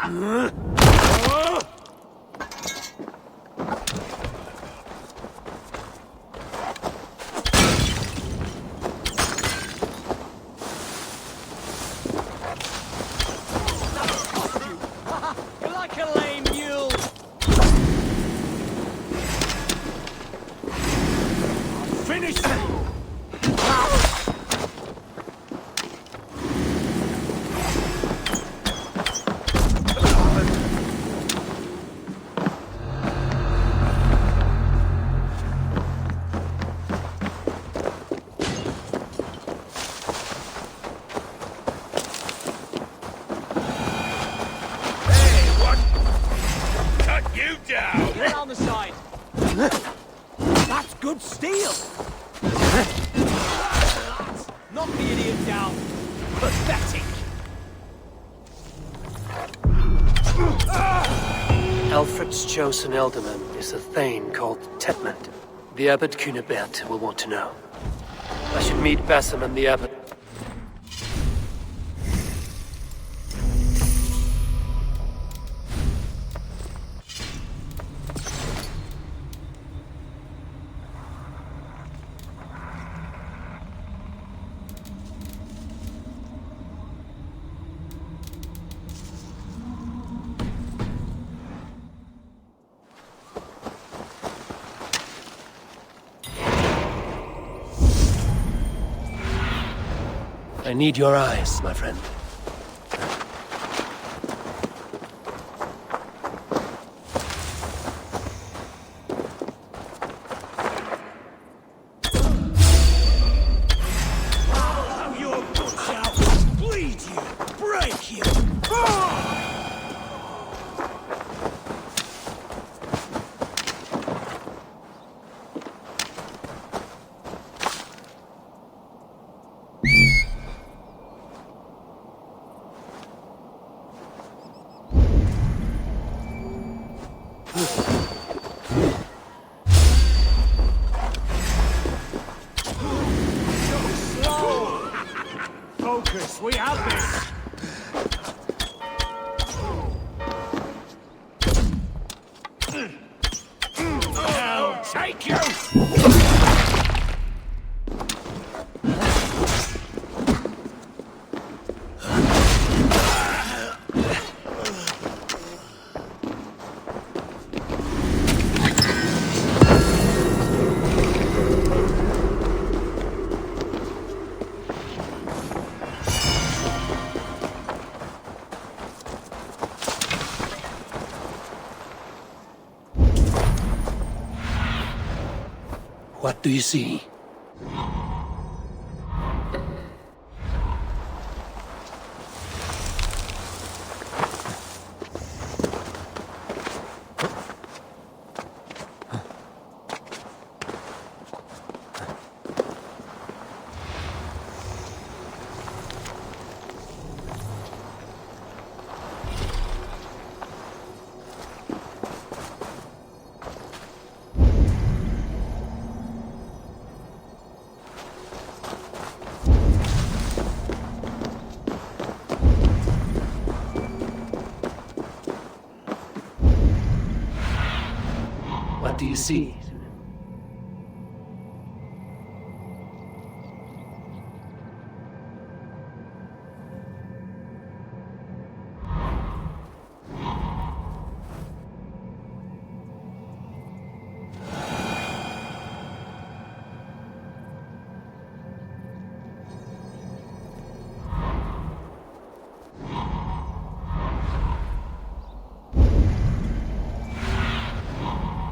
You're like a lame mule. Finish them! Get on the side. That's good steel! Knock the idiot down. Pathetic. Alfred's chosen ealdorman is a thane called Tetmund. The Abbot Cunibert will want to know. I should meet Basim and the Abbot. I need your eyes, my friend. Have your guts out! Bleed you! Break you! Focus, we have this! I'll take you! What do you see? What do you see?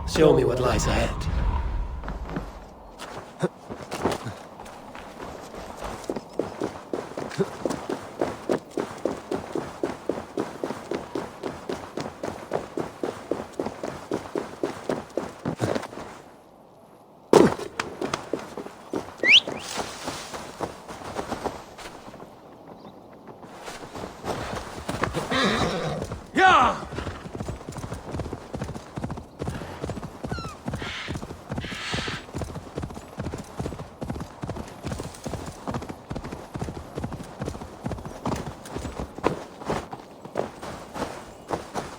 Show me what lies ahead.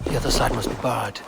The other side must be barred.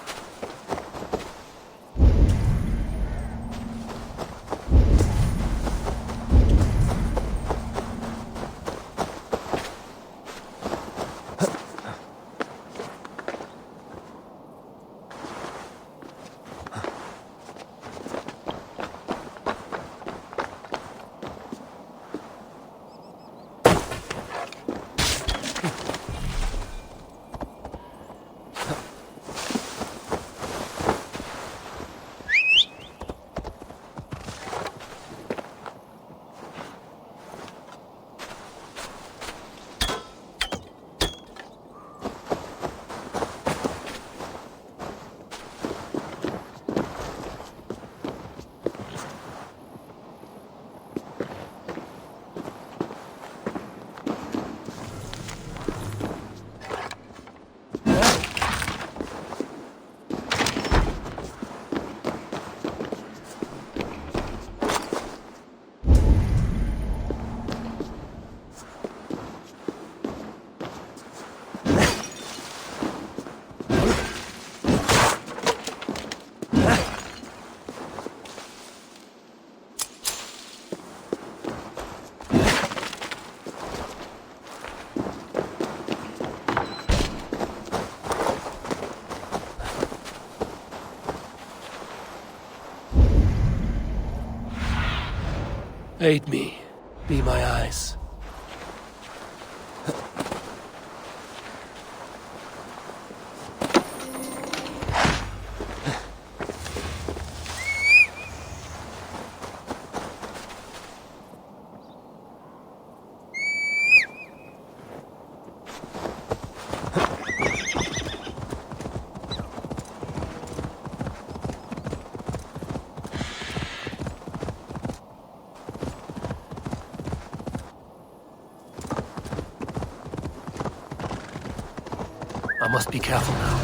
Aid me. Be my eyes. I must be careful now.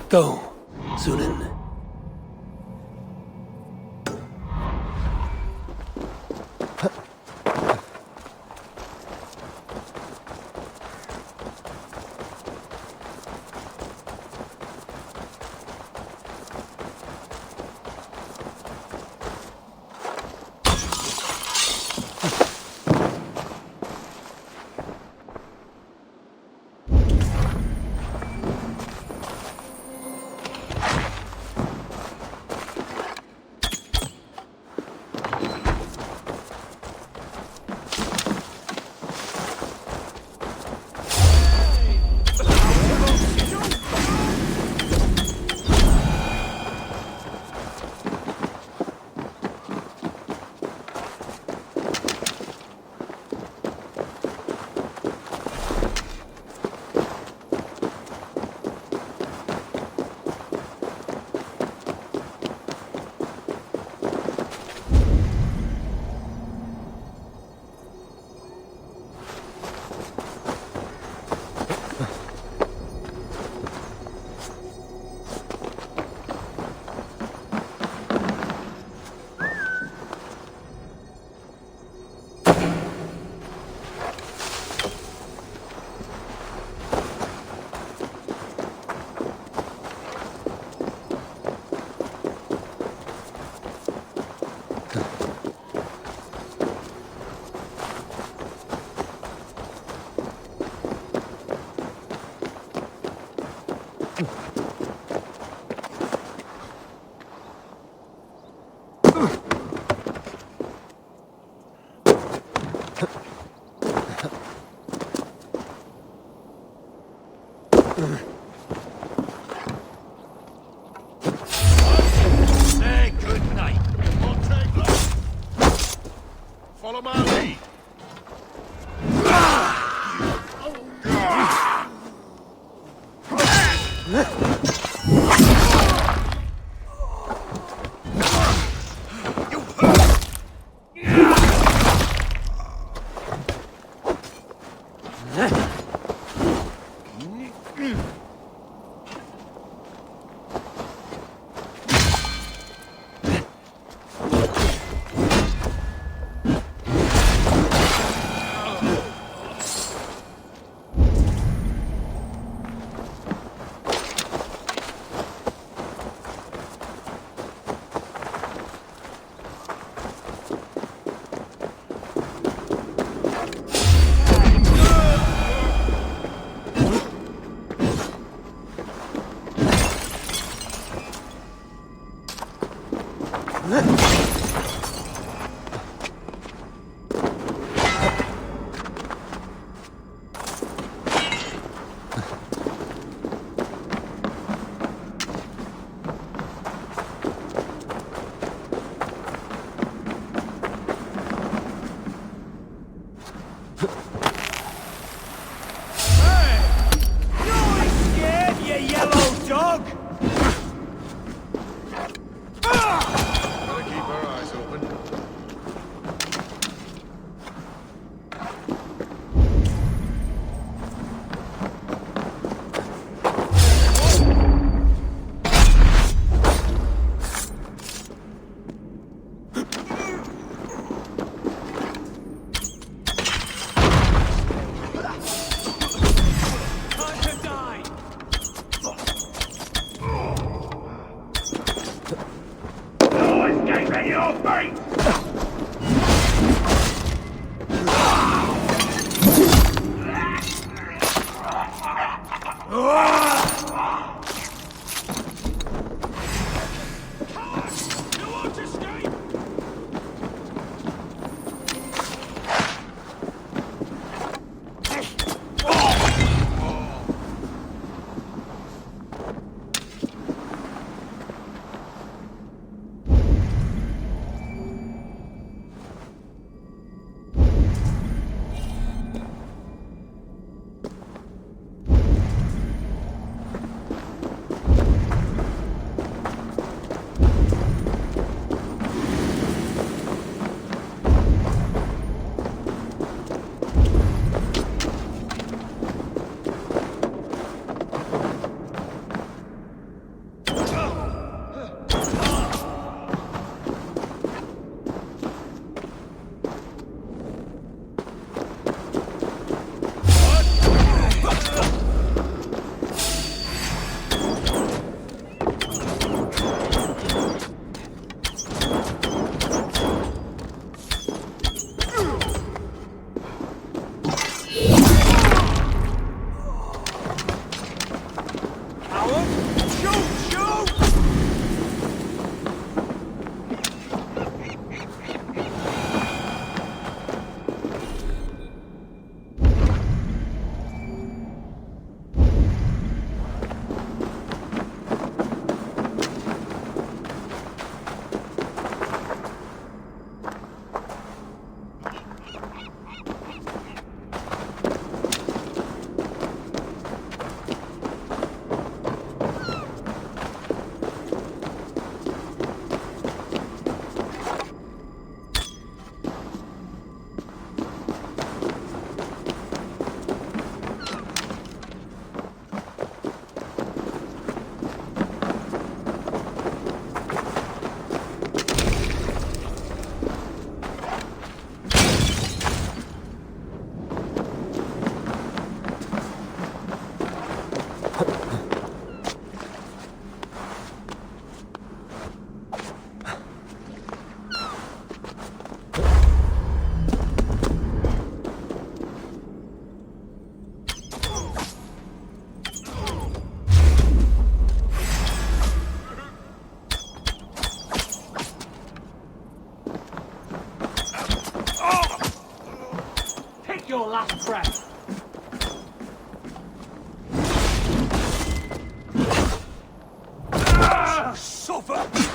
Go, Sunan. Say good night. We'll take that. Follow my lead. your last breath. Suffer!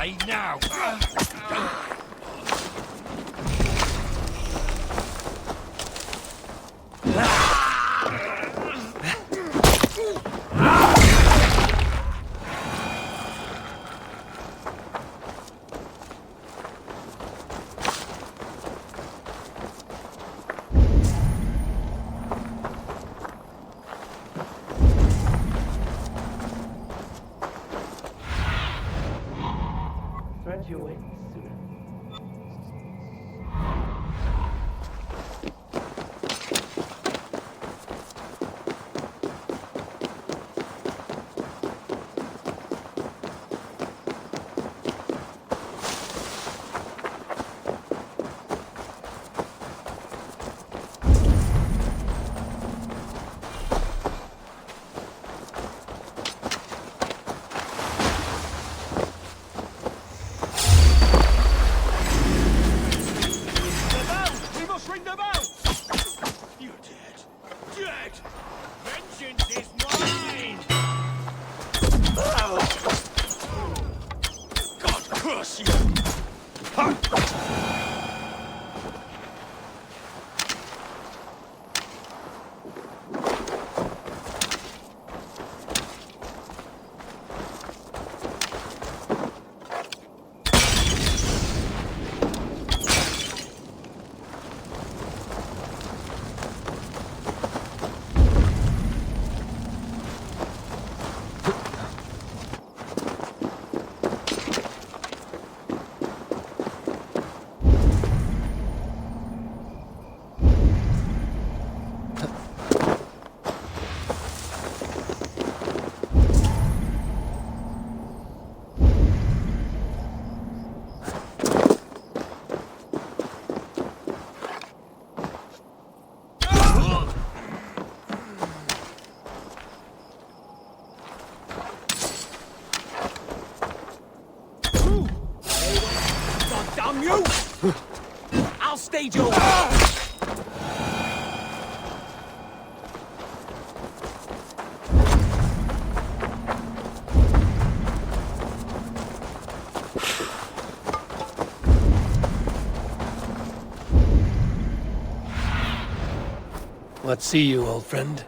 Die now! Stretch your wings. Damn you! I'll stage your... What see you, old friend?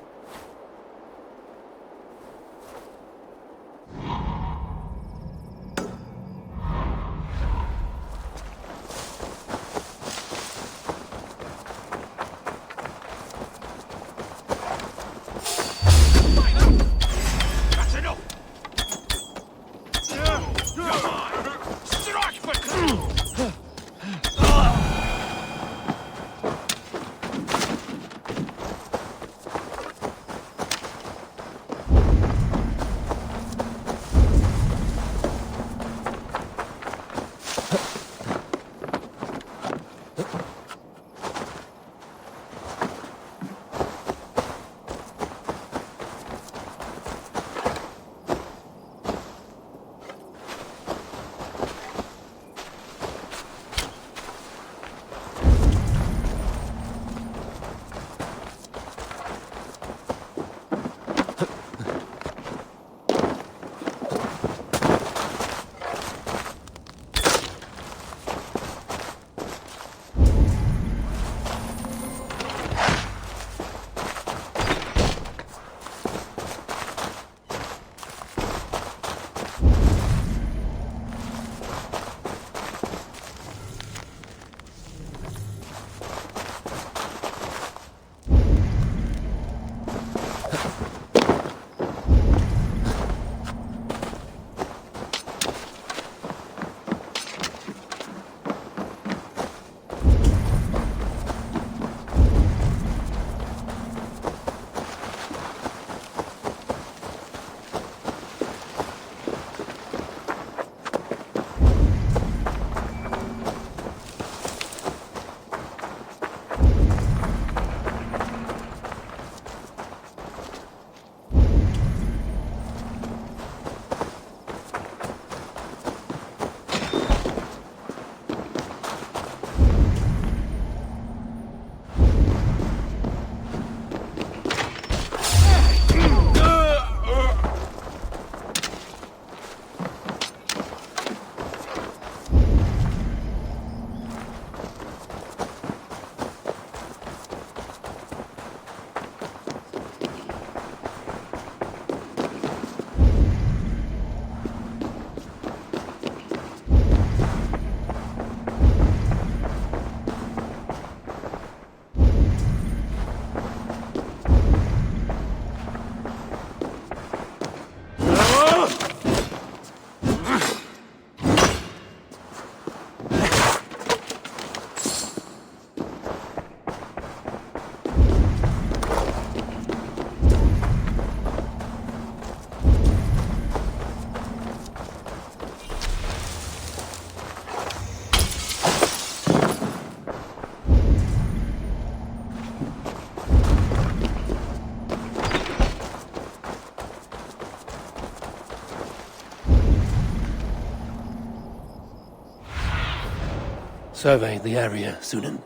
survey the area, Sunan.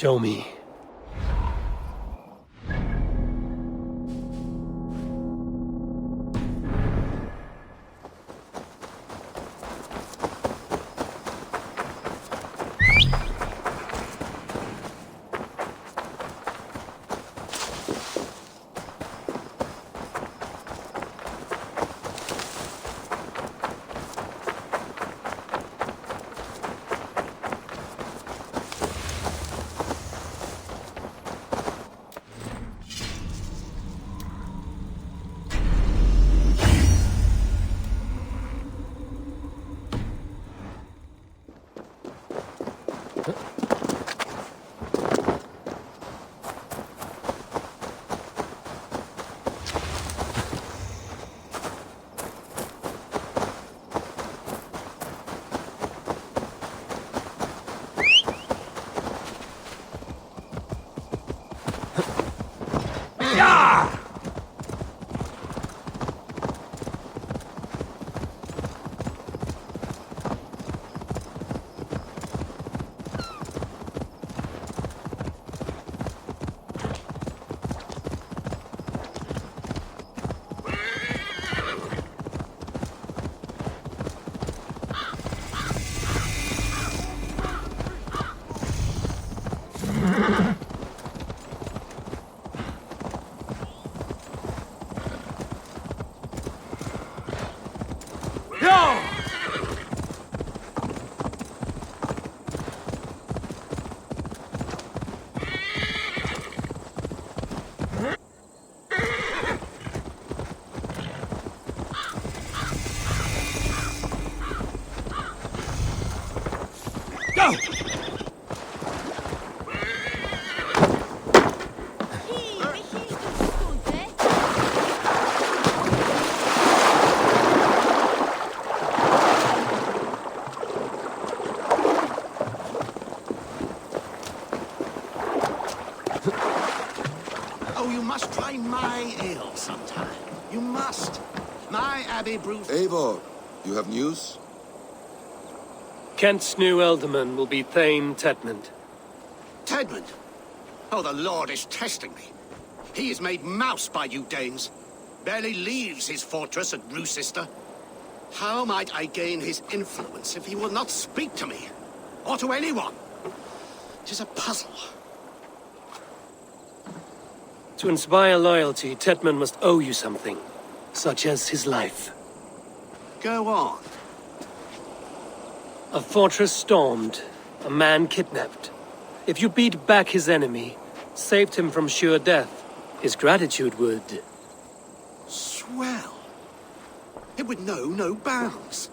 Show me. Oh, you must try my ale sometime. You must. My abbey brews... Eivor, you have news? Kent's new ealdorman will be Thane Tedmund. Tedmund? Oh, the Lord is testing me. He is made mouse by you Danes. Barely leaves his fortress at Rochester. How might I gain his influence if he will not speak to me? Or to anyone? 'Tis a puzzle. To inspire loyalty, Tedmund must owe you something, such as his life. Go on. A fortress stormed, a man kidnapped. If you beat back his enemy, saved him from sure death, his gratitude would... Swell. It would know no bounds.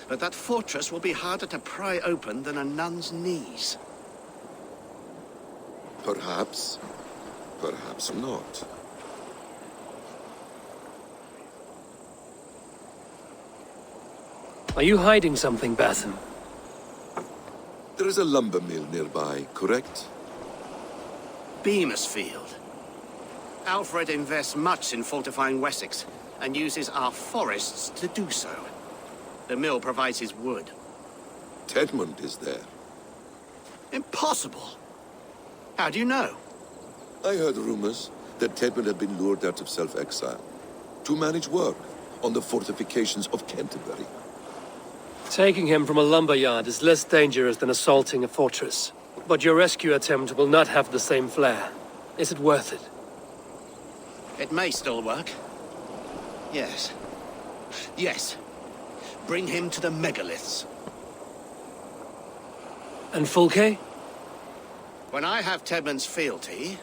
But that fortress will be harder to pry open than a nun's knees. Perhaps. Perhaps not. Are you hiding something, Batham? There is a lumber mill nearby, correct? Beamisfield. Alfred invests much in fortifying Wessex, and uses our forests to do so. The mill provides his wood. Tedmund is there. Impossible! How do you know? I heard rumors that Tedmund had been lured out of self-exile to manage work on the fortifications of Canterbury. Taking him from a lumberyard is less dangerous than assaulting a fortress. But your rescue attempt will not have the same flair. Is it worth it? It may still work. Yes. Yes. Bring him to the megaliths. And Fulke? When I have Tedmund's fealty,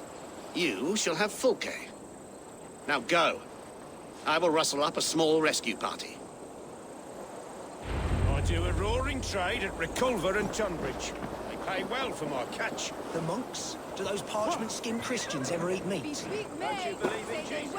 you shall have Fulke. Now go. I will rustle up a small rescue party. I do a roaring trade at Reculver and Tunbridge. They pay well for my catch. The monks? Do those parchment-skinned Christians ever eat meat? Don't you believe in Jesus?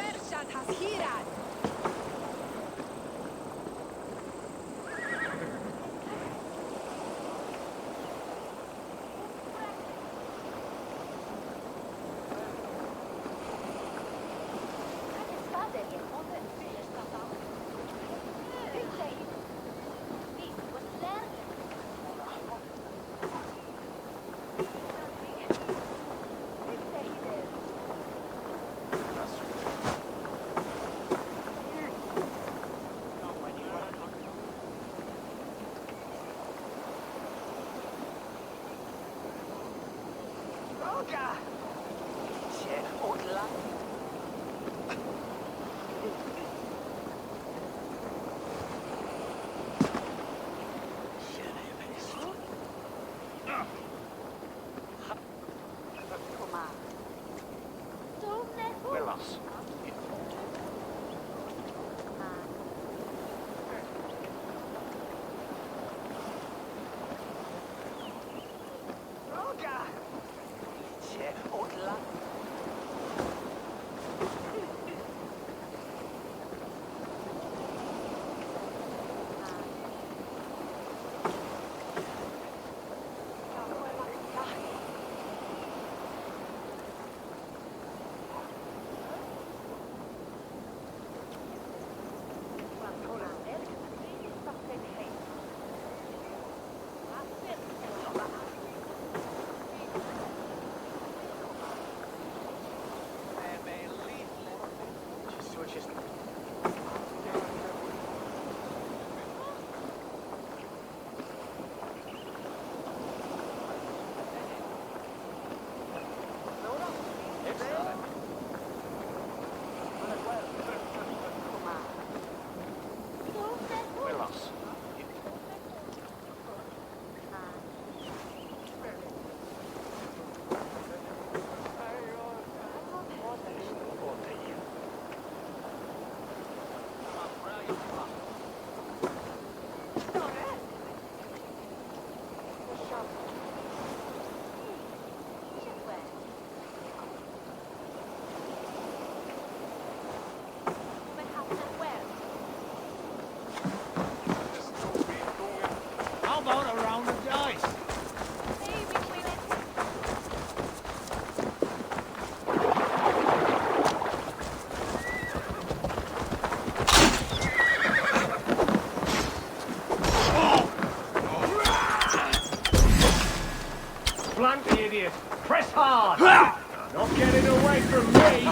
idiot. Press hard. Not getting away from me!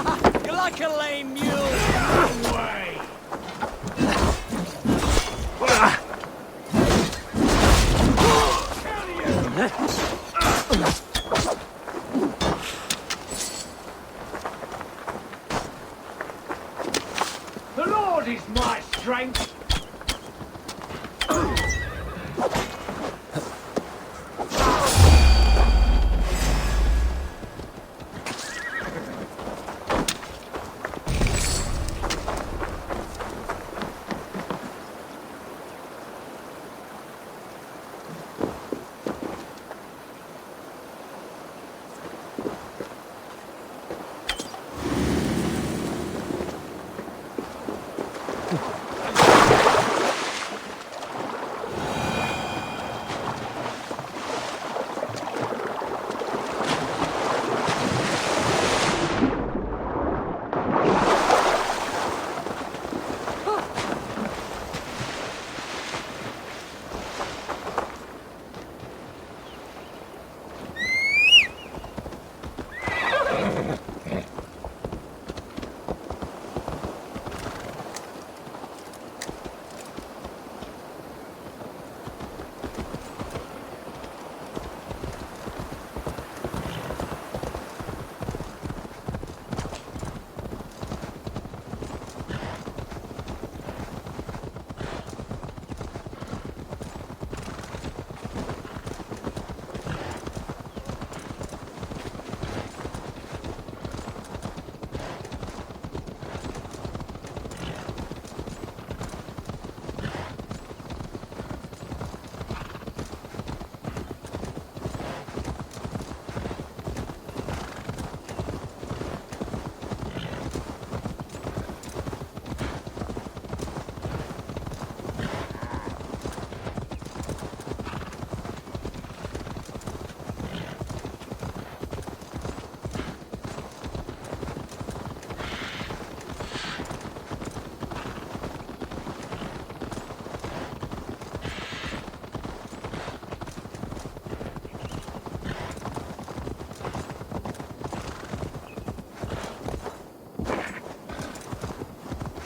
You're like a lame mule. Away! The Lord is my strength.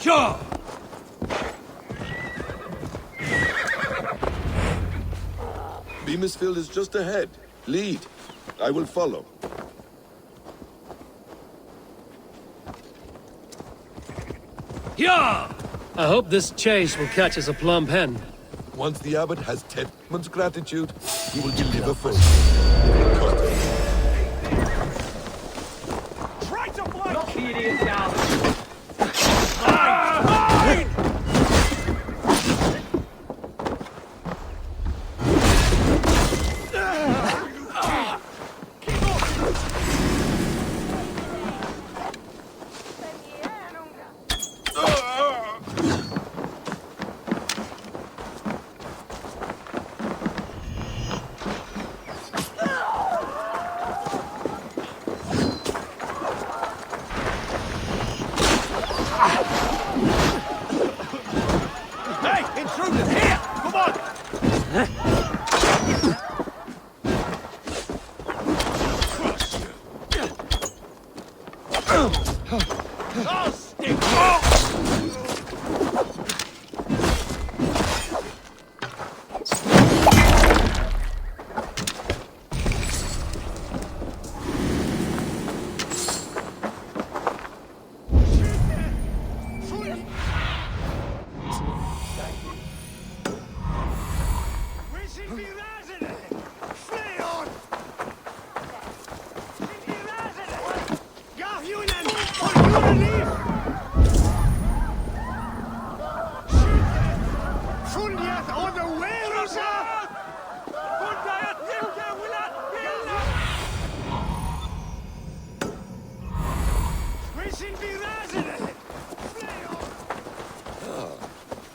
Sure! Beamisfield is just ahead. Lead. I will follow. Yeah! I hope this chase will catch us a plump hen. Once the abbot has 10 months' gratitude, he will deliver first. Try to fly! Knock the idiot down.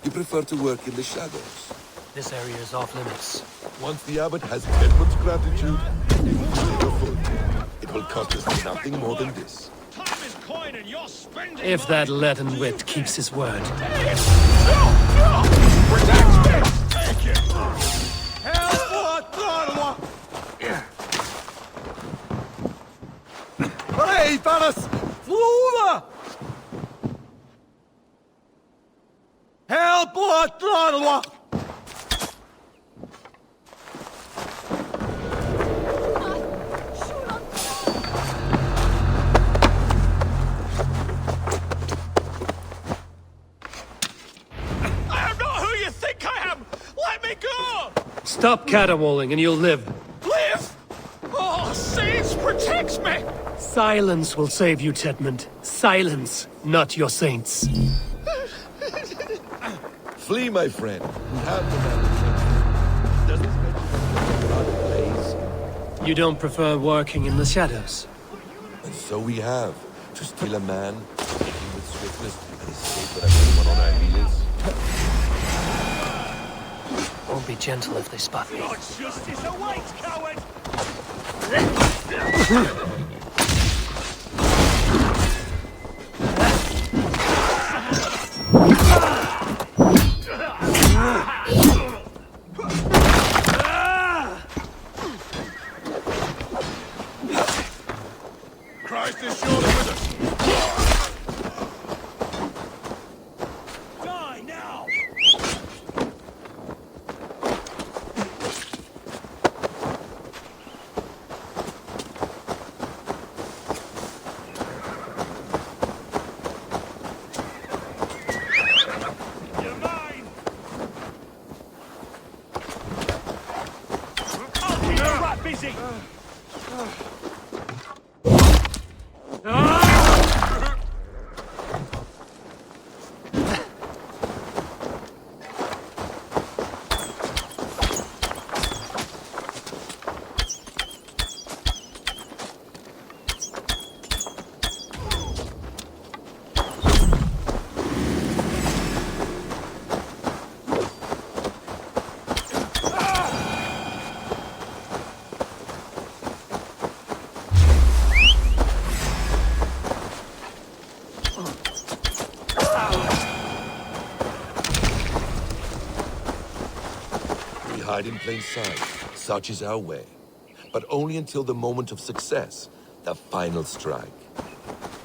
You prefer to work in the shadows. This area is off limits. Once the abbot has 10 months' gratitude, he will deliver full. It will cost us nothing more than this. If that leaden wit keeps his word. fellas! Flora! Help! What? Stop caterwauling and you'll live. Live? Oh, Saints protects me! Silence will save you, Tedmund. Silence, not your saints. Flee, my friend. We have the man. Does this make you out of place? You don't prefer working in the shadows? And so we have. To steal a man, take him with swiftness, and escape without anyone on our heels. Won't be gentle if they spot me. Your justice awaits, coward! Christ is surely with us. Die now! You're mine! I'll keep you right busy! Hide in plain sight. Such is our way. But only until the moment of success, the final strike.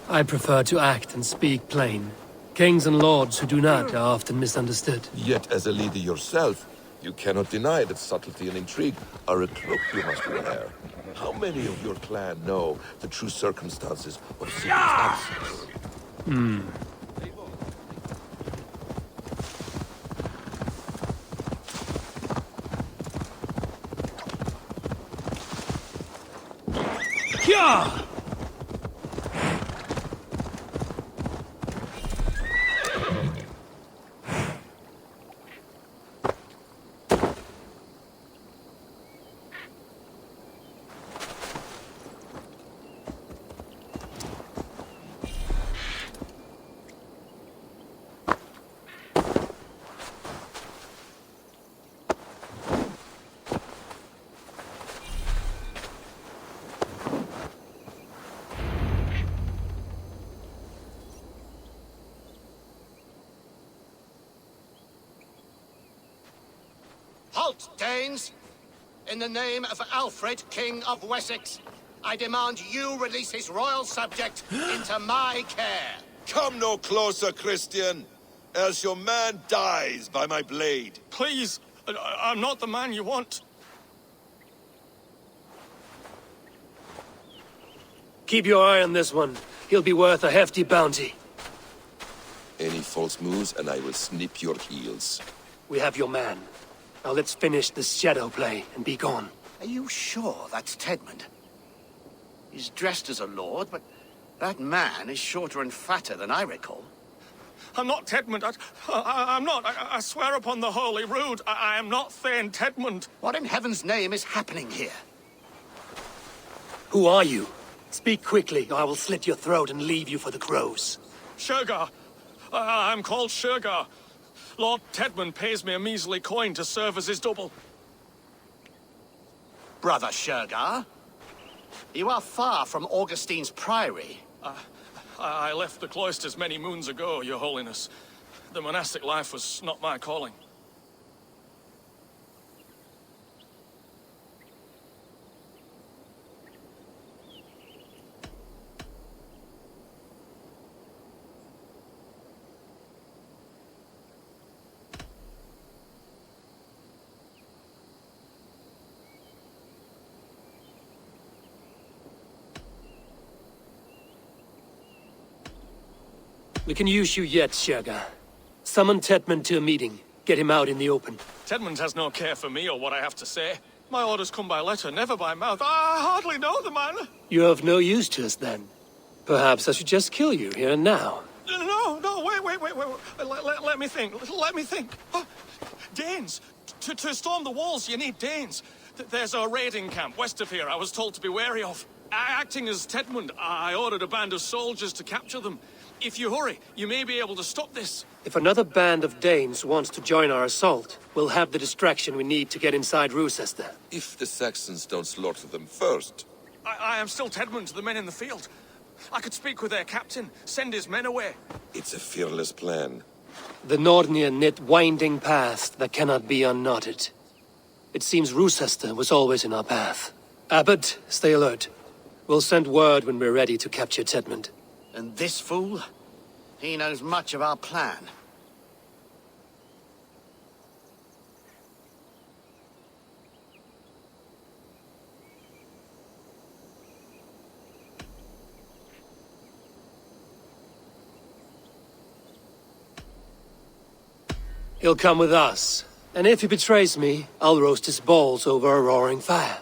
I prefer to act and speak plain. Kings and lords who do not are often misunderstood. Yet, as a leader yourself, you cannot deny that subtlety and intrigue are a cloak you must wear. How many of your clan know the true circumstances of Sigurd's absence? Yeah! Halt, Danes! In the name of Alfred, King of Wessex, I demand you release his royal subject into my care. Come no closer, Christian, else your man dies by my blade. Please, I'm not the man you want. Keep your eye on this one. He'll be worth a hefty bounty. Any false moves, and I will snip your heels. We have your man. Now let's finish this shadow play and be gone. Are you sure that's Tedmund? He's dressed as a lord, but that man is shorter and fatter than I recall. I'm not Tedmund. I'm not. I swear upon the Holy Rood, I am not Thane Tedmund. What in heaven's name is happening here? Who are you? Speak quickly, or I will slit your throat and leave you for the crows. Shergar. I'm called Shergar. Lord Tedmund pays me a measly coin to serve as his double. Brother Shergar, you are far from Augustine's priory. I left the cloisters many moons ago, Your Holiness. The monastic life was not my calling. We can use you yet, Shergar. Summon Tedmund to a meeting. Get him out in the open. Tedmund has no care for me or what I have to say. My orders come by letter, never by mouth. I hardly know the man. You're of no use to us, then. Perhaps I should just kill you here and now. No, wait. Let me think. Let me think. Oh, Danes. To storm the walls, you need Danes. There's a raiding camp west of here I was told to be wary of. Acting as Tedmund, I ordered a band of soldiers to capture them. If you hurry, you may be able to stop this. If another band of Danes wants to join our assault, we'll have the distraction we need to get inside Rochester. If the Saxons don't slaughter them first. I am still Tedmund to the men in the field. I could speak with their captain, send his men away. It's a fearless plan. The Nordnir knit winding paths that cannot be unknotted. It seems Rochester was always in our path. Abbot, stay alert. We'll send word when we're ready to capture Tedmund. And this fool? He knows much of our plan. He'll come with us. And if he betrays me, I'll roast his balls over a roaring fire.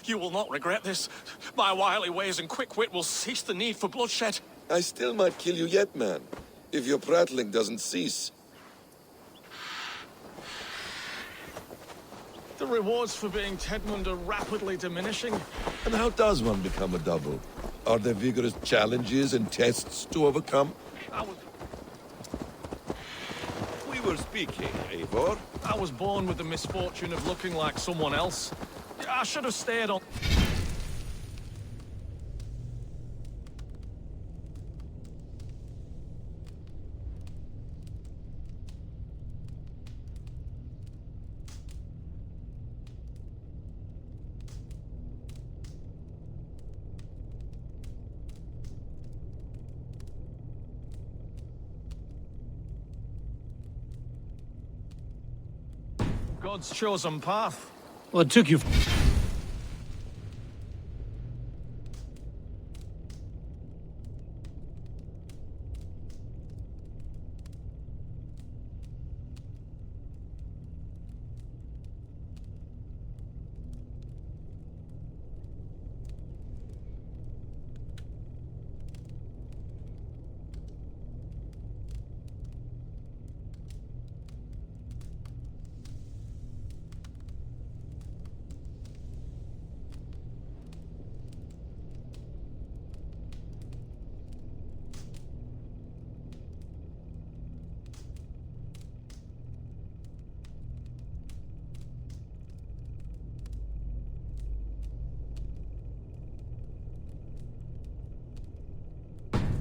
You will not regret this. My wily ways and quick wit will cease the need for bloodshed. I still might kill you yet, man, if your prattling doesn't cease. The rewards for being Tedmund are rapidly diminishing. And how does one become a double? Are there vigorous challenges and tests to overcome? We were speaking, Eivor. I was born with the misfortune of looking like someone else. I should have stayed on... God's chosen path. What took you...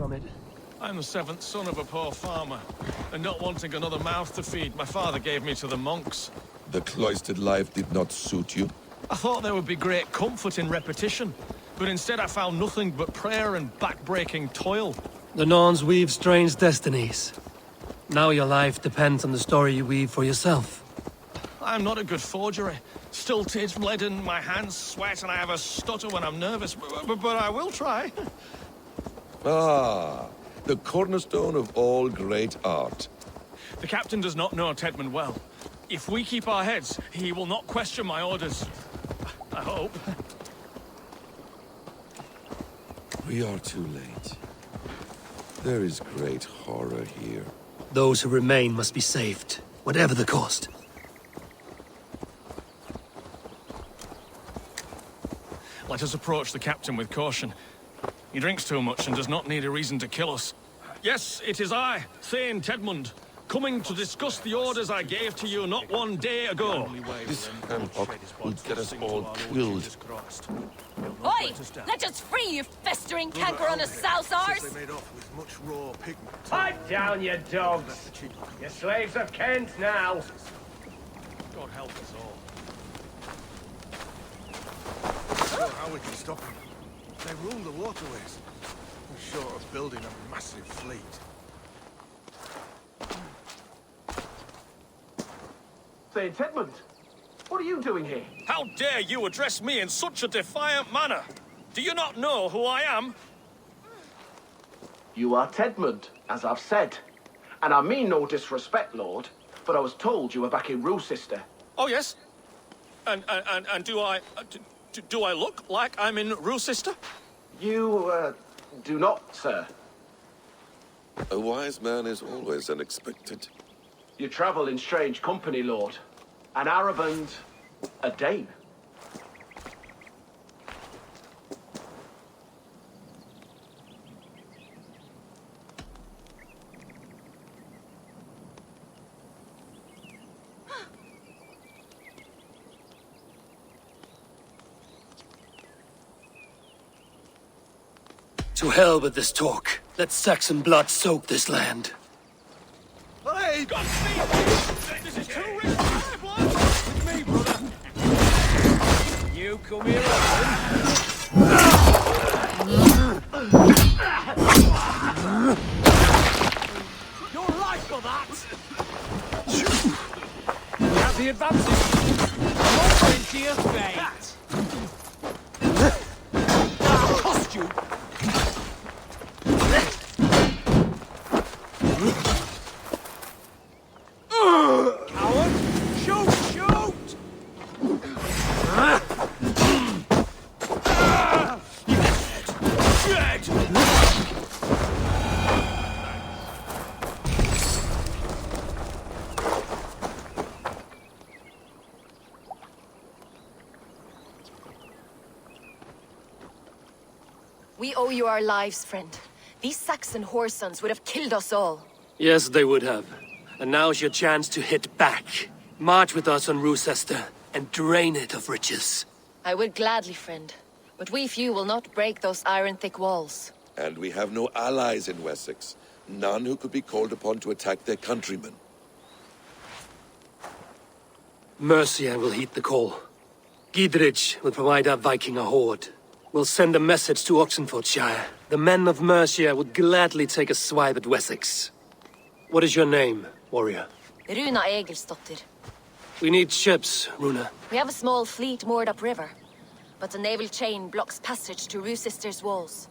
from it? I'm the seventh son of a poor farmer, and not wanting another mouth to feed, my father gave me to the monks. The cloistered life did not suit you? I thought there would be great comfort in repetition, but instead I found nothing but prayer and back-breaking toil. The Norns weave strange destinies. Now your life depends on the story you weave for yourself. I'm not a good forger. Stilted, leaden, my hands sweat, and I have a stutter when I'm nervous, but I will try. Ah, the cornerstone of all great art. The captain does not know Tedmund well. If we keep our heads, he will not question my orders. I hope. We are too late. There is great horror here. Those who remain must be saved, whatever the cost. Let us approach the captain with caution. He drinks too much and does not need a reason to kill us. Yes, it is I, Thane Tedmund, coming to discuss the orders I gave to you not one day ago. This hemlock will get us all killed. Oi! Let us free, you festering canker on a souse arse! Pipe down, you dogs! You're slaves of Kent now! God help us all. How we can stop them? They rule the waterways. We're short of building a massive fleet. Say, Tedmund, what are you doing here? How dare you address me in such a defiant manner? Do you not know who I am? You are Tedmund, as I've said. And I mean no disrespect, Lord, but I was told you were back in Rochester. Oh, yes. And do I look like I'm in Rochester? You, do not, sir. A wise man is always unexpected. You travel in strange company, Lord. An Arab and a Dane. To hell with this talk. Let Saxon blood soak this land. Hey, got me! This is too rich for my blood! With me, brother! You come here often? Your life for that! You have the advantage. More into your fate. Cost you! Coward! Shoot! Shoot! We owe you our lives, friend. These Saxon whoresons would have killed us all. Yes, they would have. And now's your chance to hit back. March with us on Rochester and drain it of riches. I would gladly, friend. But we few will not break those iron-thick walls. And we have no allies in Wessex. None who could be called upon to attack their countrymen. Mercia will heed the call. Gidrich will provide our Viking a horde. We'll send a message to Oxenfordshire. The men of Mercia would gladly take a swipe at Wessex. What is your name, warrior? Runa Egilsdottir. We need ships, Runa. We have a small fleet moored upriver, but a naval chain blocks passage to Rochester's walls.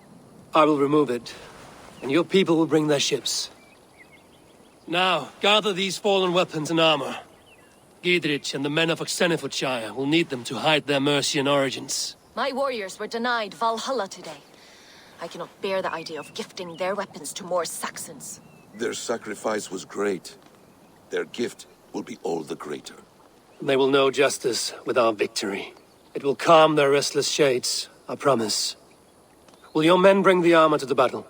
I will remove it, and your people will bring their ships. Now, gather these fallen weapons and armor. Gidrich and the men of Oxenfordshire will need them to hide their Mercian origins. My warriors were denied Valhalla today. I cannot bear the idea of gifting their weapons to more Saxons. Their sacrifice was great. Their gift will be all the greater. They will know justice with our victory. It will calm their restless shades, I promise. Will your men bring the armor to the battle?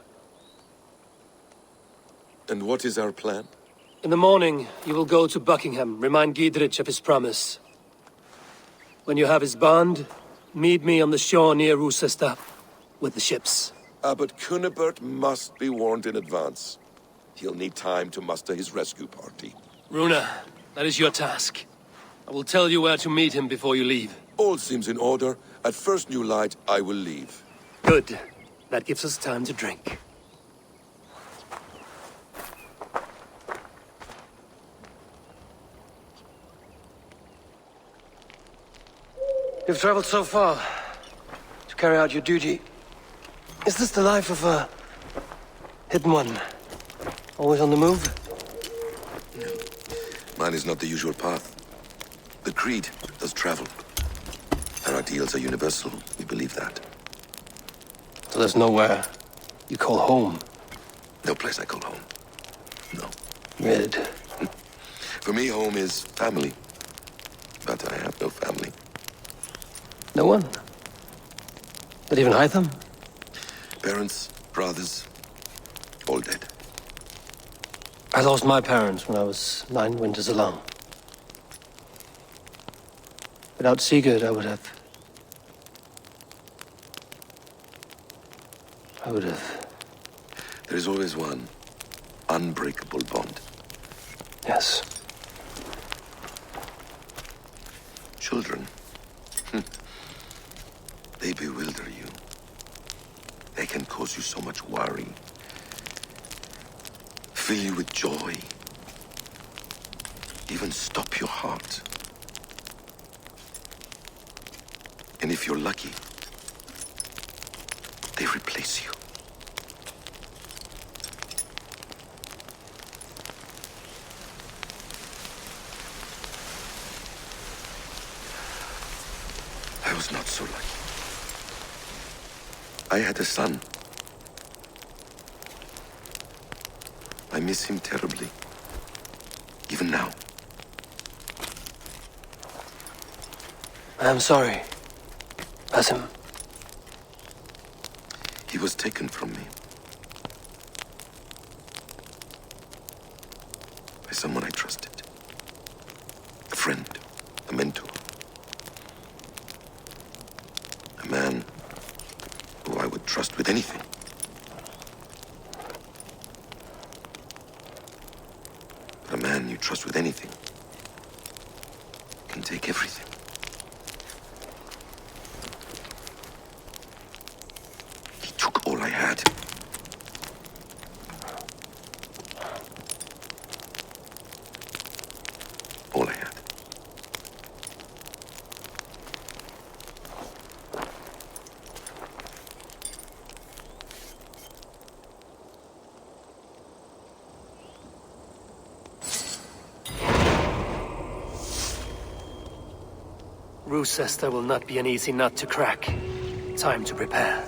And what is our plan? In the morning, you will go to Buckingham, remind Gidrich of his promise. When you have his bond, meet me on the shore near Rochester with the ships. But Cunibert must be warned in advance. He'll need time to muster his rescue party. Runa, that is your task. I will tell you where to meet him before you leave. All seems in order. At first new light, I will leave. Good. That gives us time to drink. You've traveled so far to carry out your duty. Is this the life of a hidden one? Always on the move? Mine is not the usual path. The Creed does travel. Our ideals are universal. We believe that. So there's nowhere you call home? No place I call home. No. Red. For me, home is family. But I have no family. No one? Not even Hytham? Parents, brothers, all dead. I lost my parents when I was 9 winters alone. Without Sigurd, I would have... There is always one unbreakable bond. Yes. Children. They bewilder you. They can cause you so much worry. Fill you with joy. Even stop your heart. And if you're lucky, they replace you. I was not so lucky. I had a son. I miss him terribly. Even now. I'm sorry, Basim. He was taken from me. By someone I trusted. A friend, a mentor. A man who I would trust with anything. But a man you trust with anything can take everything. He took all I had. All I had. Rue says there will not be an easy nut to crack. Time to prepare.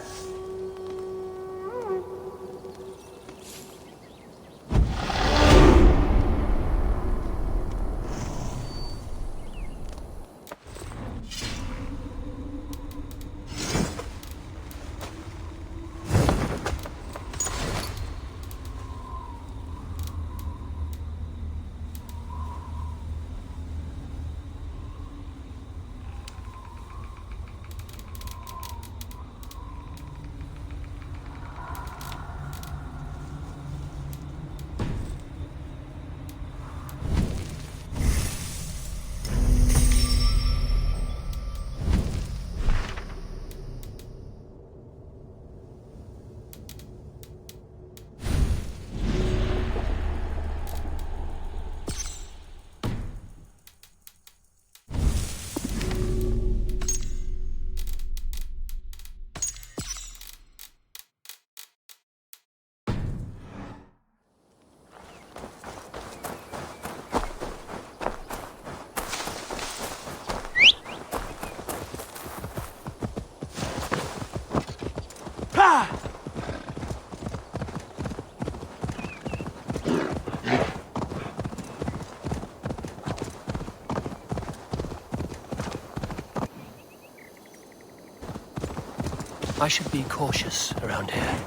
I should be cautious around here.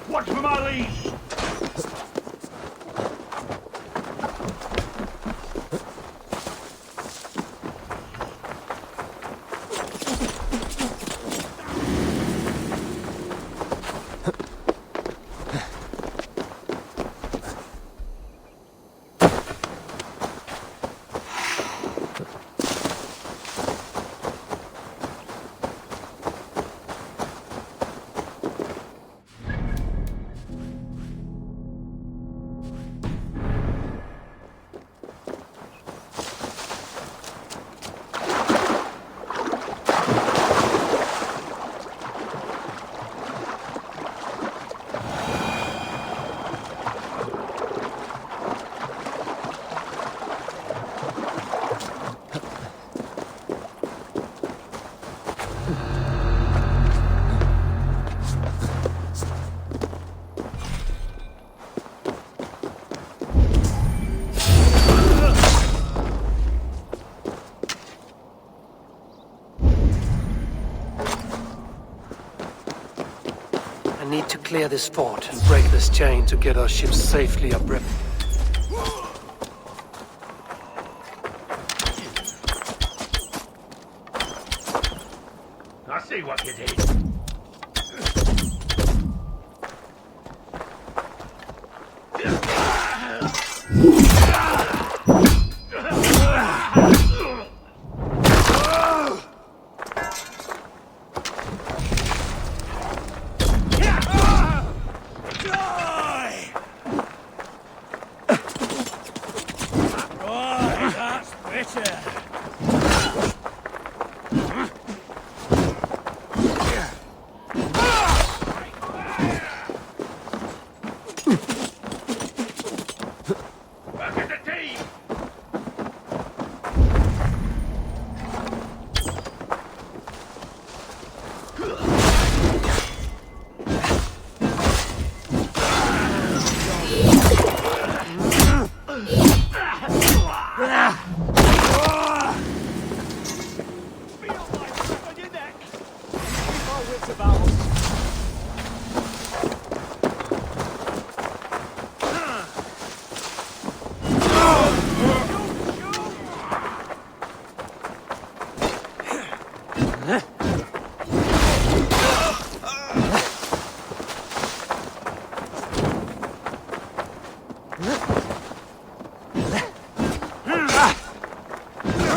Watch for my lead! need to clear this fort and break this chain to get our ships safely upriver. I see what you did.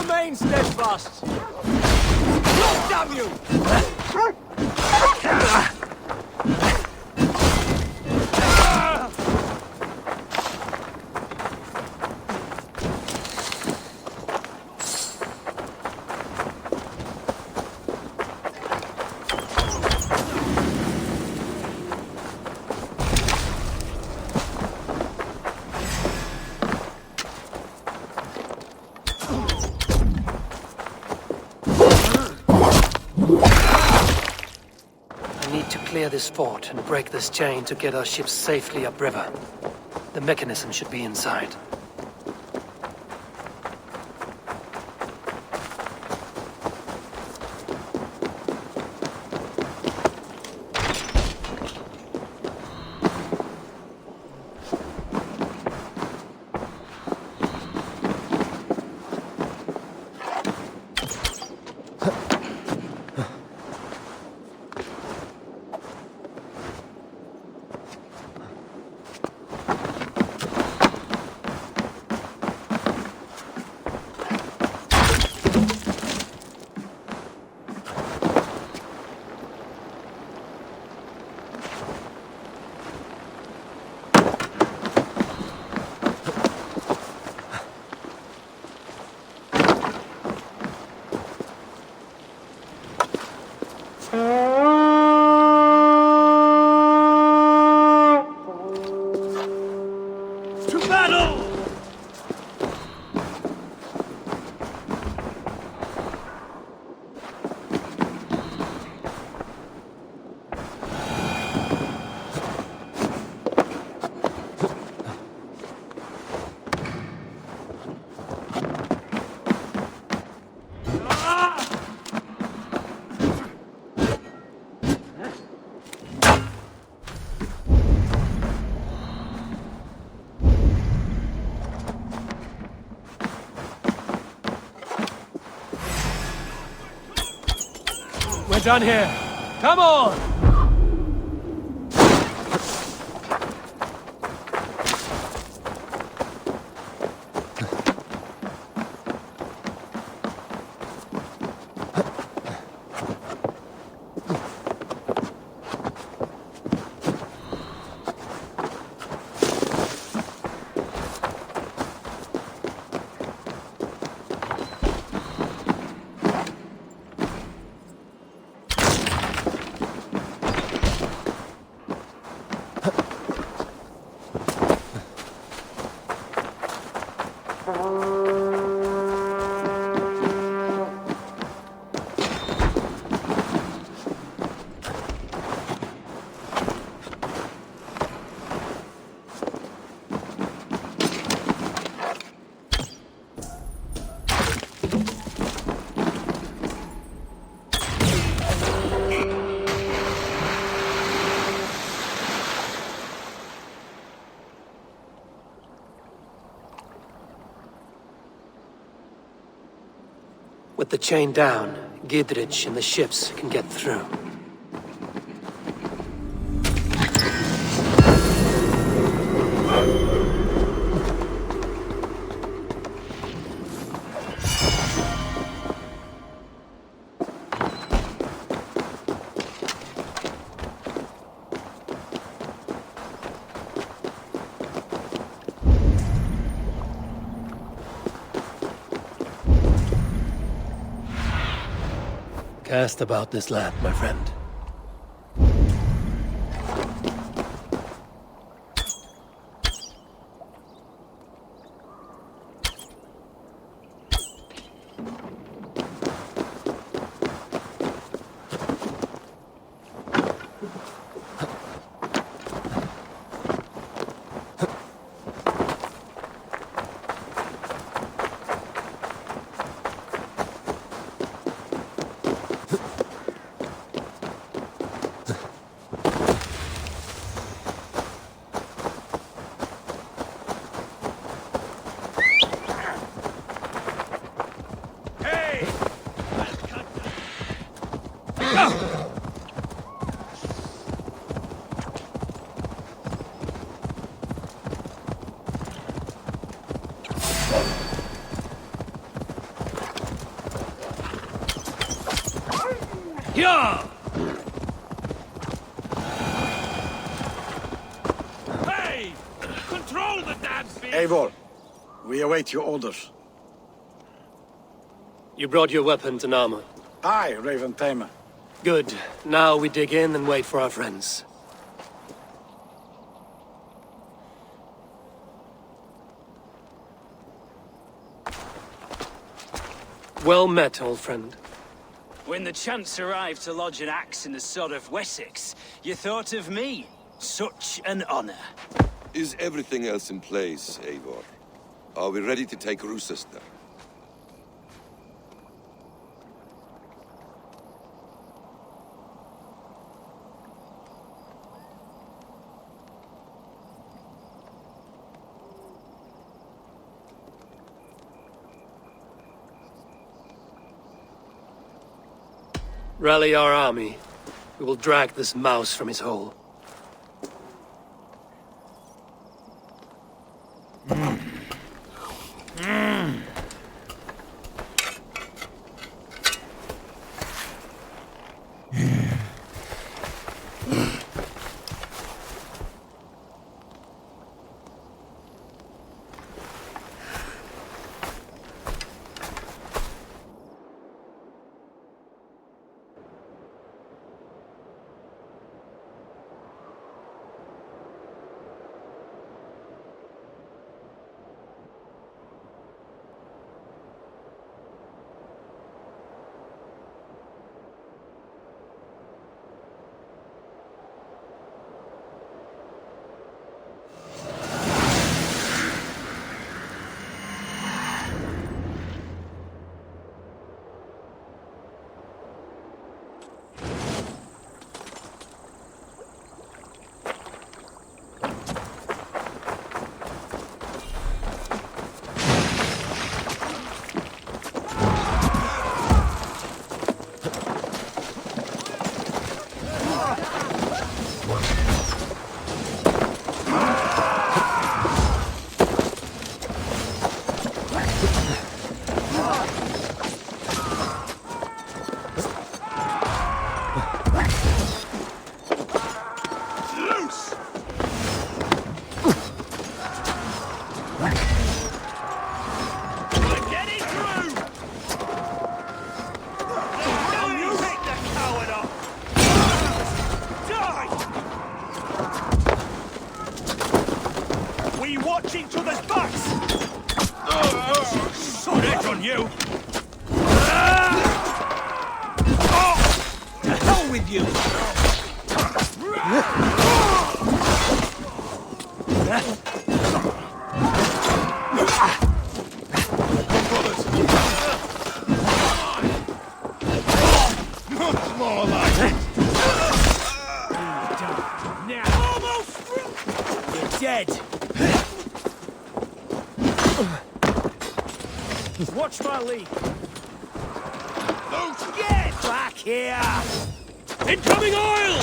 Remain steadfast! God damn you! Clear this fort and break this chain to get our ships safely upriver. The mechanism should be inside. We're done here. Come on! put the chain down, Gidrich and the ships can get through. Cast about this land, my friend. Yeah! Hey! Control the damn beast! Eivor, we await your orders. You brought your weapons and armor. Aye, Raven Tamer. Good. Now we dig in and wait for our friends. Well met, old friend. When the chance arrived to lodge an axe in the sod of Wessex, you thought of me. Such an honor. Is everything else in place, Eivor? Are we ready to take Rochester? Rally our army. We will drag this mouse from his hole. Watch my lead. back here! Incoming oil!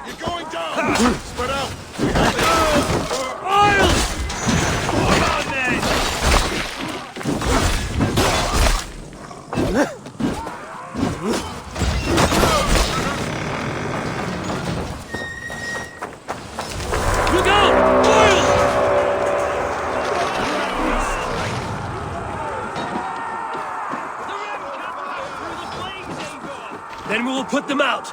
You're going down! Spread out! Oil! Come on then! Look out! Oil! Then we will put them out.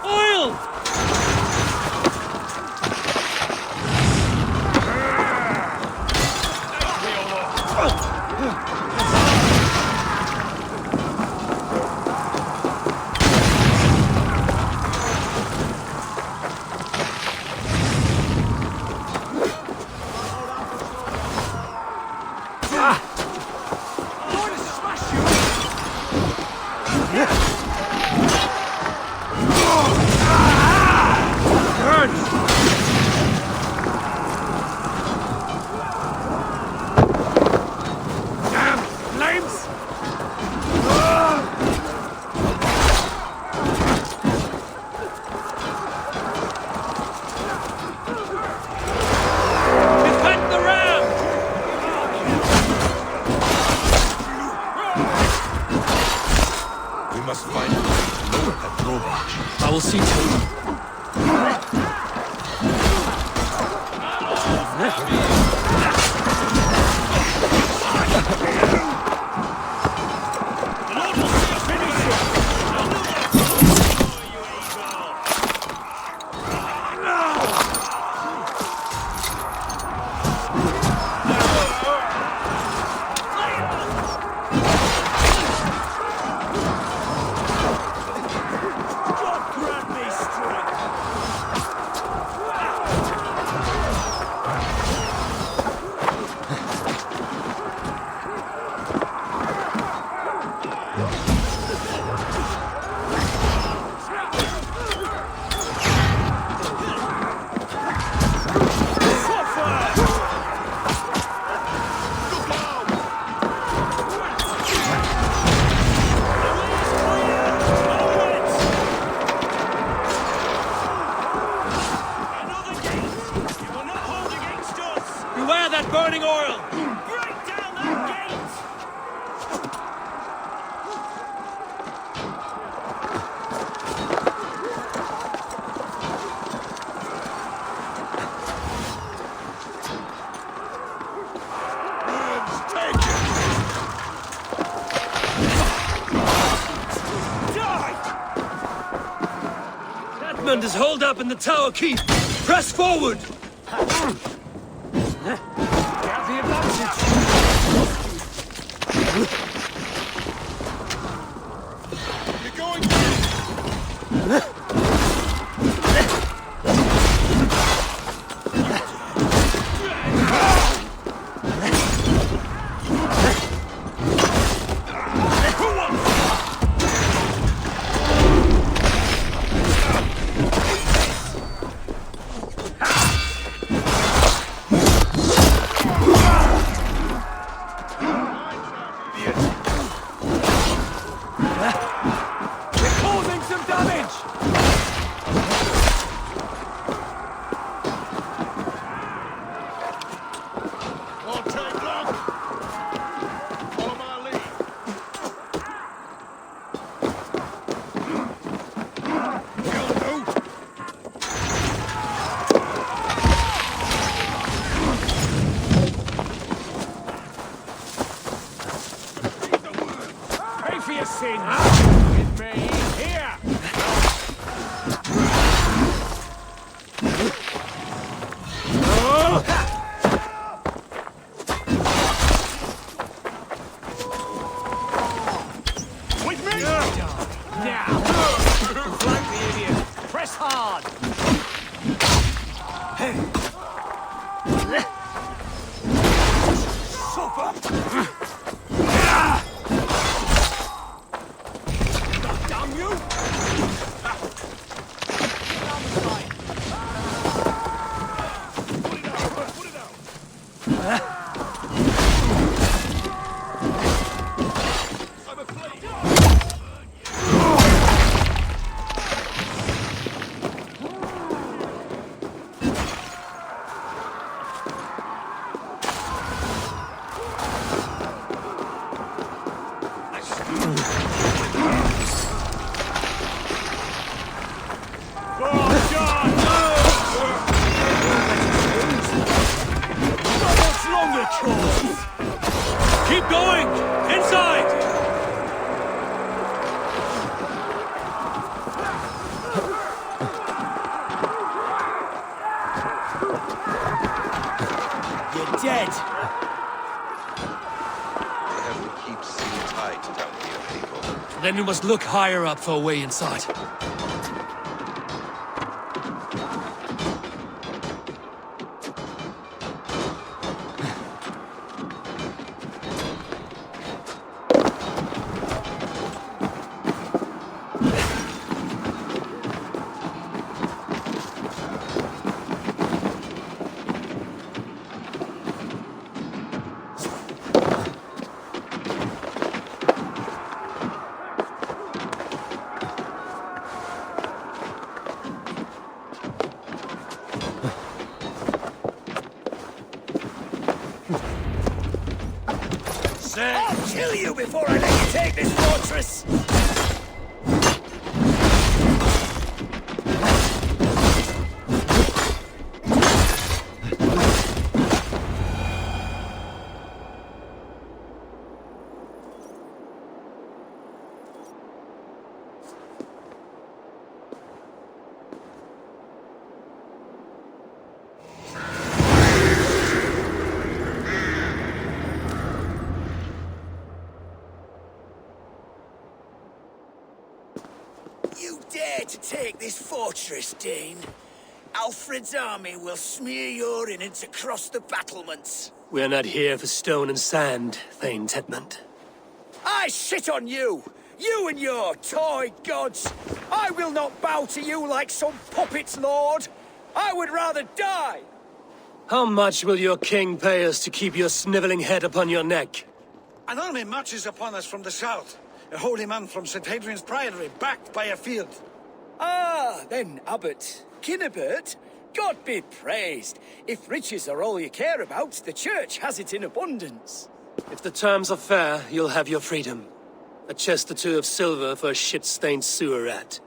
Oil! We must find a way to lower that drawbridge. I will see to it. Beware that burning oil! Break down that gate! Edmund is holed up in the tower keep. Press forward! You're going Causing some damage! Won't take long. Follow my lead. Will do. Pay for your sins! hard! Damn you! Keep going! Inside! You're dead! They have to keep sea tight down here, people. Then we must look higher up for a way inside. I'll kill you before I let you take this fortress! You dare to take this fortress, Dane? Alfred's army will smear your innards across the battlements. We are not here for stone and sand, Thane Tedmund. I shit on you! You and your toy gods! I will not bow to you like some puppet's lord! I would rather die! How much will your king pay us to keep your snivelling head upon your neck? An army marches upon us from the south. A holy man from St. Hadrian's Priory, backed by a field. Ah, then, Abbot Kinnebert, God be praised. If riches are all you care about, the church has it in abundance. If the terms are fair, you'll have your freedom. A chest or two of silver for a shit-stained sewer rat.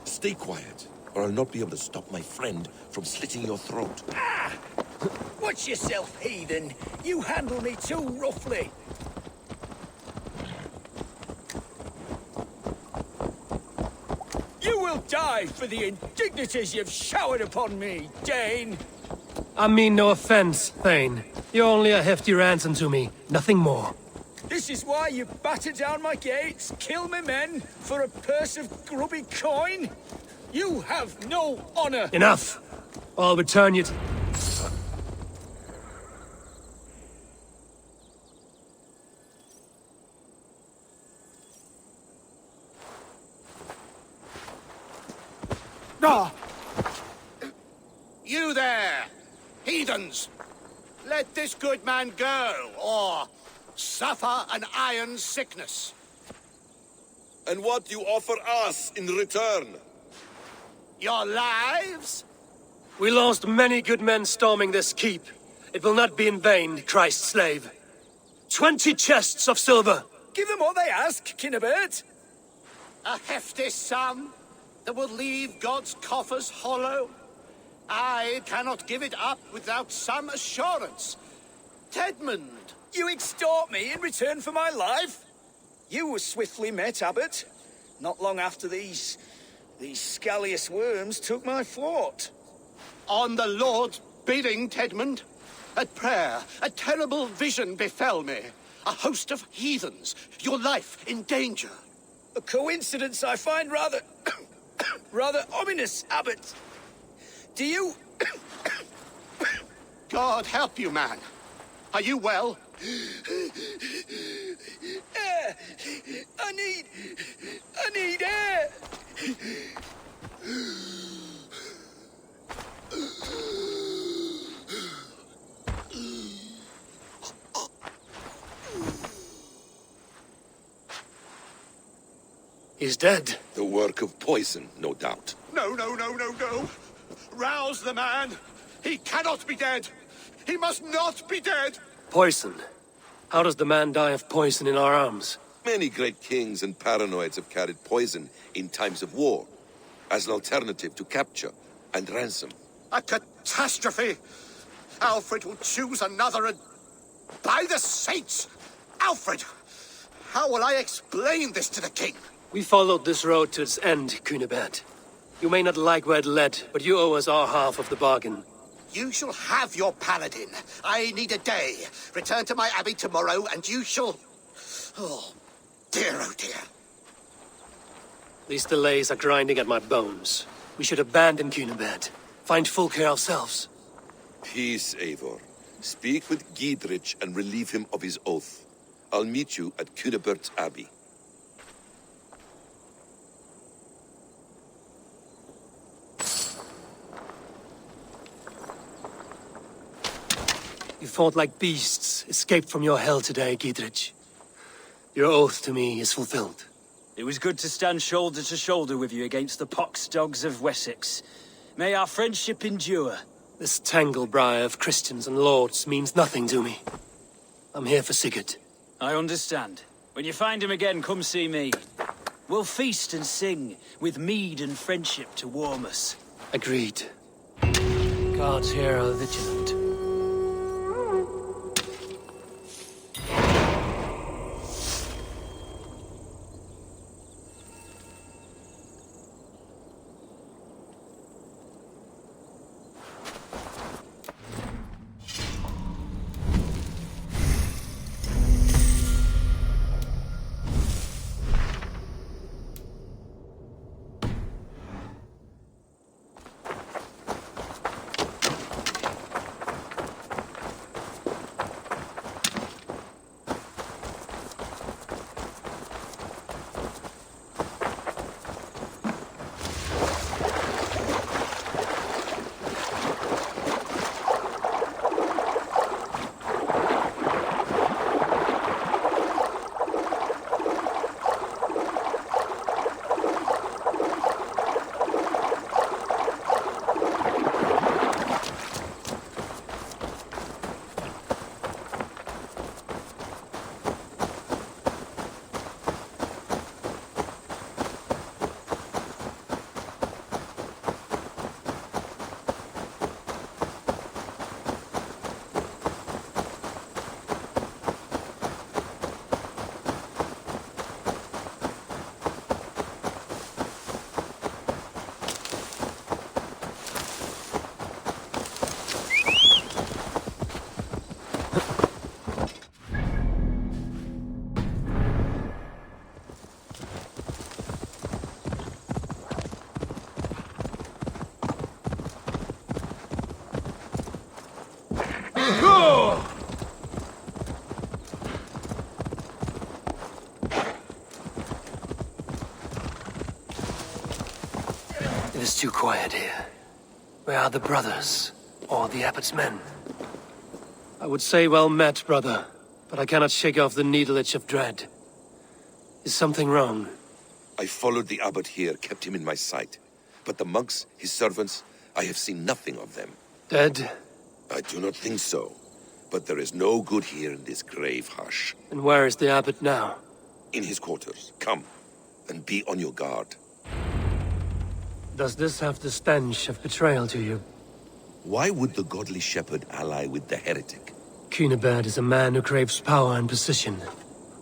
Stay quiet, or I'll not be able to stop my friend from slitting your throat. Ah! Watch yourself, heathen. You handle me too roughly. You will die for the indignities you've showered upon me, Dane. I mean no offense, Thane. You're only a hefty ransom to me, nothing more. This is why you batter down my gates, kill me men, for a purse of grubby coin? You have no honor! Enough! I'll return you to... You there, heathens! Let this good man go, or suffer an iron sickness. And what do you offer us in return? Your lives? We lost many good men storming this keep. It will not be in vain, Christ's slave. 20 chests of silver! Give them what they ask, Kinnebert. A hefty sum that will leave God's coffers hollow. I cannot give it up without some assurance. Tedmund! You extort me in return for my life? You were swiftly met, Abbot. Not long after these scallious worms took my fort. On the Lord's bidding, Tedmund. At prayer, a terrible vision befell me. A host of heathens, your life in danger. A coincidence I find rather... rather ominous, Abbot. Do you... God help you, man. Are you well? Air! I need air! He's dead. The work of poison, no doubt. No. Rouse the man. He cannot be dead. He must not be dead. Poison. How does the man die of poison in our arms? Many great kings and paranoids have carried poison in times of war, as an alternative to capture and ransom. A catastrophe. Alfred will choose another and... By the saints! Alfred! How will I explain this to the king? We followed this road to its end, Cunibert. You may not like where it led, but you owe us our half of the bargain. You shall have your paladin. I need a day. Return to my abbey tomorrow, and you shall... Oh dear. These delays are grinding at my bones. We should abandon Cunibert. Find Fulke ourselves. Peace, Eivor. Speak with Giedrich and relieve him of his oath. I'll meet you at Cunibert's Abbey. You fought like beasts, escaped from your hell today, Giedrich. Your oath to me is fulfilled. It was good to stand shoulder to shoulder with you against the pox dogs of Wessex. May our friendship endure. This tangle-briar of Christians and lords means nothing to me. I'm here for Sigurd. I understand. When you find him again, come see me. We'll feast and sing, with mead and friendship to warm us. Agreed. Guards here are vigilant. It is too quiet here. Where are the brothers? Or the abbot's men? I would say well met, brother, but I cannot shake off the needle itch of dread. Is something wrong? I followed the abbot here, kept him in my sight. But the monks, his servants, I have seen nothing of them. Dead? I do not think so. But there is no good here in this grave hush. And where is the abbot now? In his quarters. Come, and be on your guard. Does this have the stench of betrayal to you? Why would the godly shepherd ally with the heretic? Cunibert is a man who craves power and position.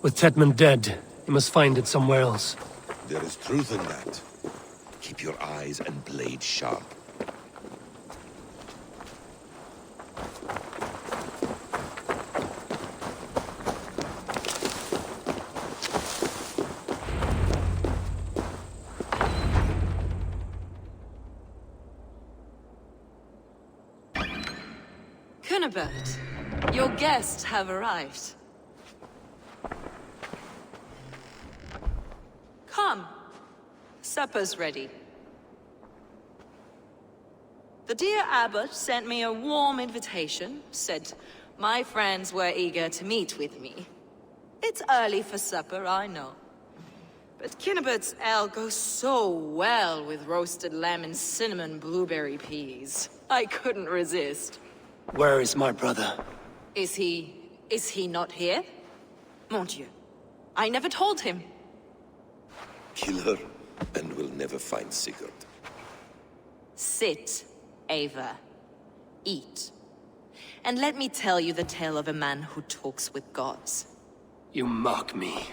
With Tedman dead, he must find it somewhere else. There is truth in that. Keep your eyes and blade sharp. Kinnebert, your guests have arrived. Come. Supper's ready. The dear abbot sent me a warm invitation, said my friends were eager to meet with me. It's early for supper, I know. But Kinnebert's ale goes so well with roasted lamb and cinnamon blueberry peas. I couldn't resist. Where is my brother? Is he not here? Mon Dieu. I never told him. Kill her, and we'll never find Sigurd. Sit, Ava. Eat. And let me tell you the tale of a man who talks with gods. You mock me.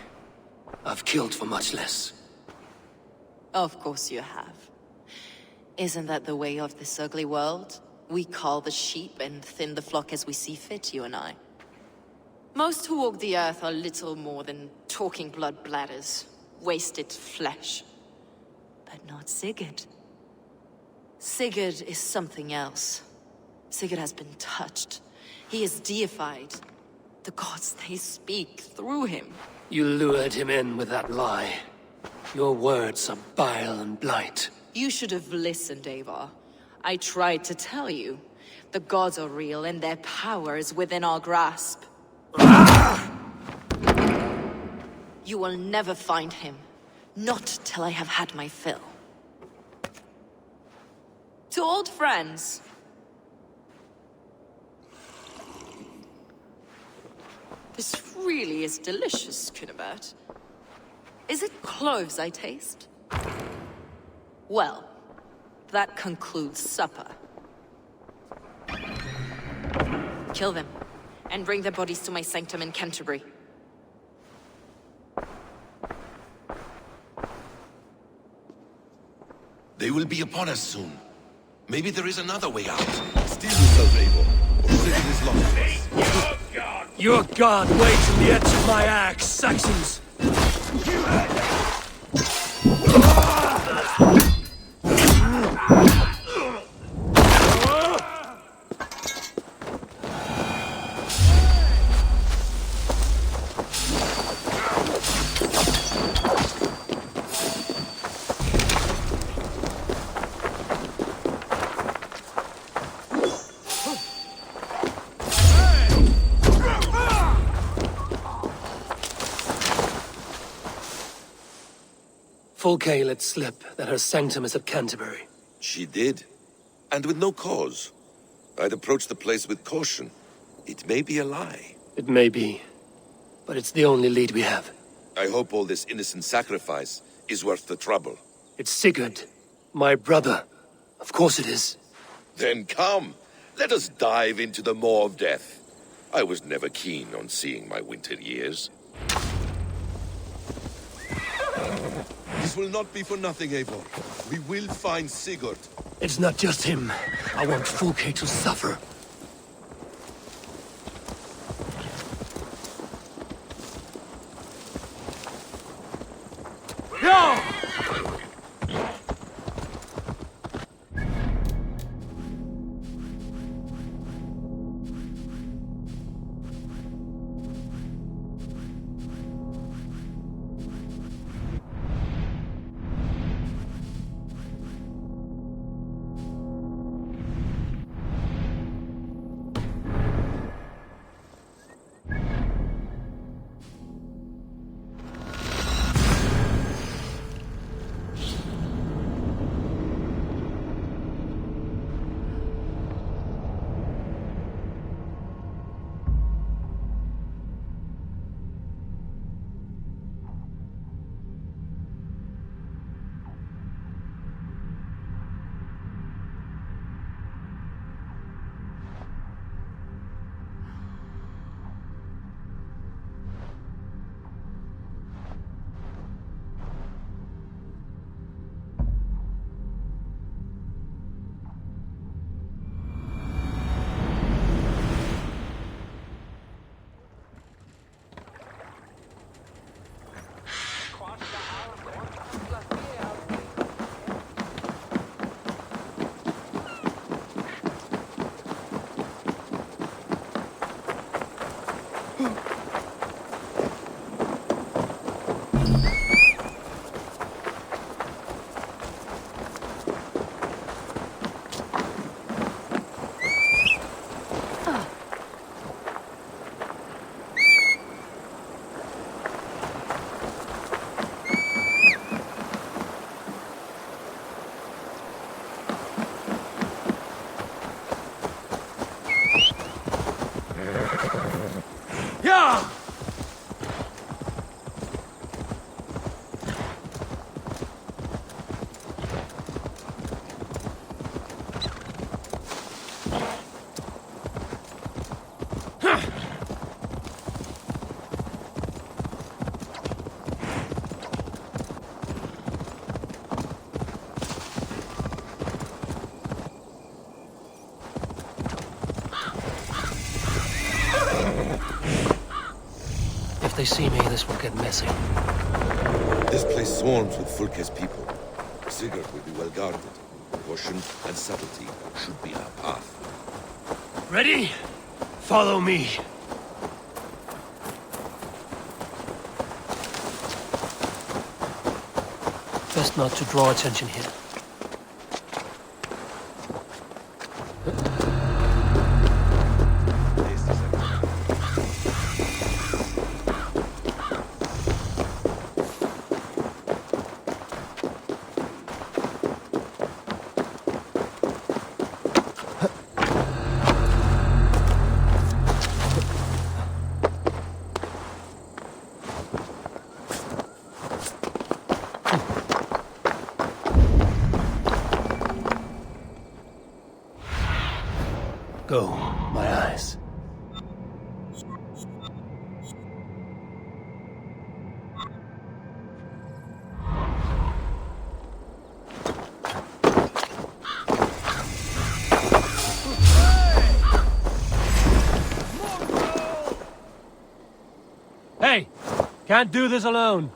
I've killed for much less. Of course you have. Isn't that the way of this ugly world? We cull the sheep and thin the flock as we see fit, you and I. Most who walk the earth are little more than talking blood bladders, wasted flesh. But not Sigurd. Sigurd is something else. Sigurd has been touched. He is deified. The gods, they speak through him. You lured him in with that lie. Your words are bile and blight. You should have listened, Ava. I tried to tell you. The gods are real and their power is within our grasp. You will never find him. Not till I have had my fill. To old friends. This really is delicious, Kinnebert. Is it cloves I taste? Well, that concludes supper. Kill them, and bring their bodies to my sanctum in Canterbury. They will be upon us soon. Maybe there is another way out. Steel yourself, Eivor, or Sigurd is lost to us. Your god waits on the edge of my axe, Saxons! Fulke let slip that her sanctum is at Canterbury. She did, and with no cause. I'd approach the place with caution. It may be a lie. It may be, but it's the only lead we have. I hope all this innocent sacrifice is worth the trouble. It's Sigurd, my brother. Of course it is. Then come, let us dive into the maw of death. I was never keen on seeing my winter years. This will not be for nothing, Eivor. We will find Sigurd. It's not just him. I want Fulke to suffer. No! they see me, this will get messy. This place swarms with Fulke's people. Sigurd will be well guarded. Caution and subtlety should be our path. Ready? Follow me. Best not to draw attention here. Go, my eyes. Hey! Can't do this alone.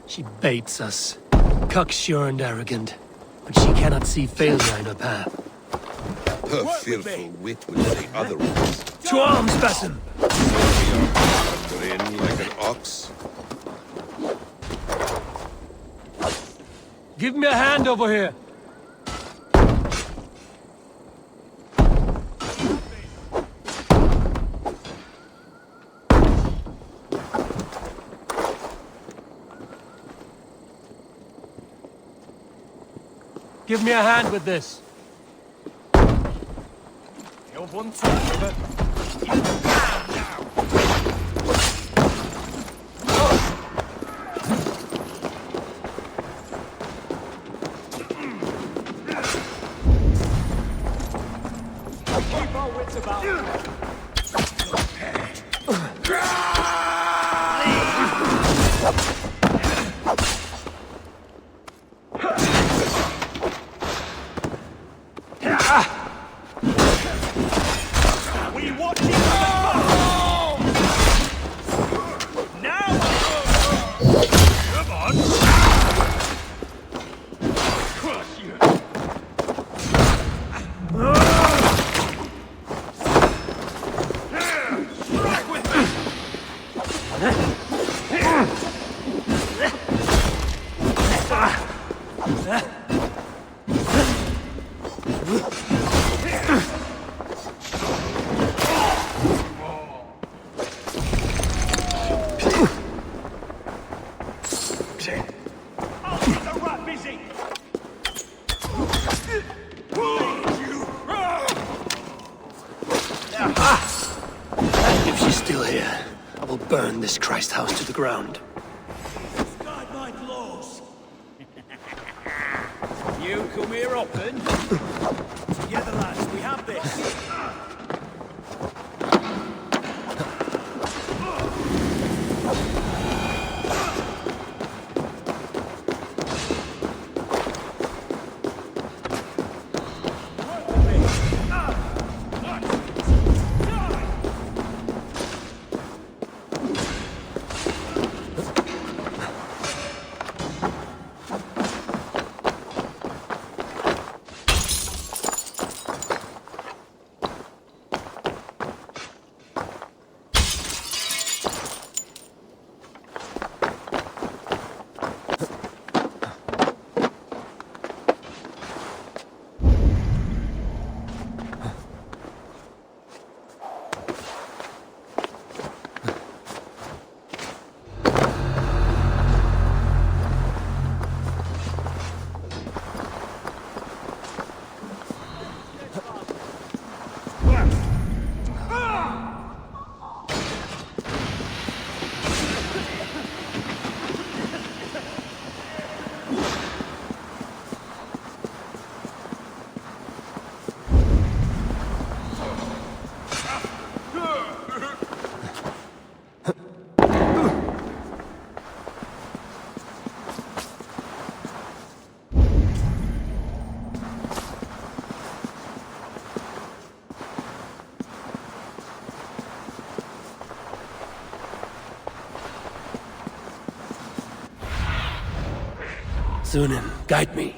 She baits us. Cocksure and arrogant. But she cannot see failure in her path. Her fearful wit will say otherwise. To arms, Basim! Grin like an ox. Give me a hand over here. Give me a hand with this. You're one touch of it. Keep our wits about us. We watch you now! Come on! Crush you! Strike with me! I'll keep the rat busy! If she's still here, I will burn this Christ house to the ground. Guide my claws. You come here often? Together, lads, we have this. Sunan, guide me.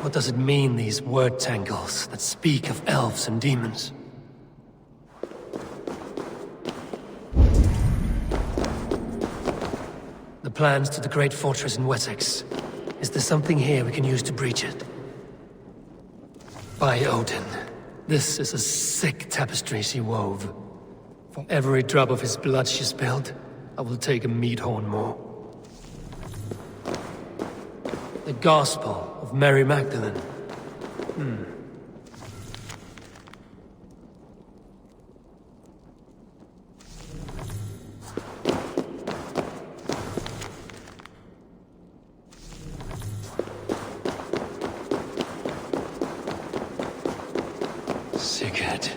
What does it mean, these word tangles that speak of elves and demons? The plans to the great fortress in Wessex. Is there something here we can use to breach it? By Odin, this is a sick tapestry she wove. For every drop of his blood she spilled, I will take a meat horn more. The Gospel of Mary Magdalene. Sigurd.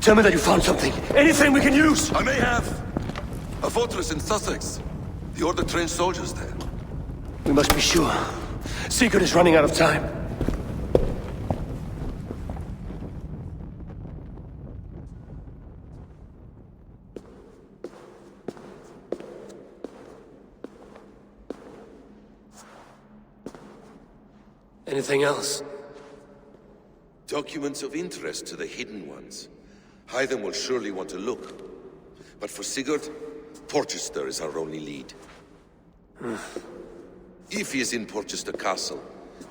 Tell me that you found something. Anything we can use! I may have. A fortress in Sussex. The Order trained soldiers there. We must be sure. Sigurd is running out of time. Anything else? Documents of interest to the Hidden Ones. Hyden will surely want to look. But for Sigurd, Porchester is our only lead. If he is in Porchester Castle,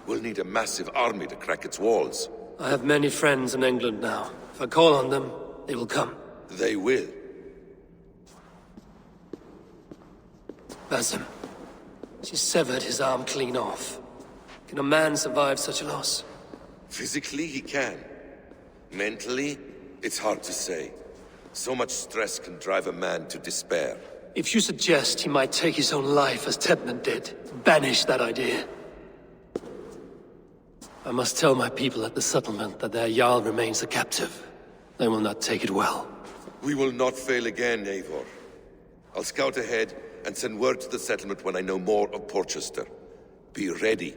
we'll need a massive army to crack its walls. I have many friends in England now. If I call on them, they will come. They will. Basim. She severed his arm clean off. Can a man survive such a loss? Physically, he can. Mentally, it's hard to say. So much stress can drive a man to despair. If you suggest he might take his own life as Tebman did, banish that idea. I must tell my people at the settlement that their Jarl remains a captive. They will not take it well. We will not fail again, Eivor. I'll scout ahead and send word to the settlement when I know more of Porchester. Be ready.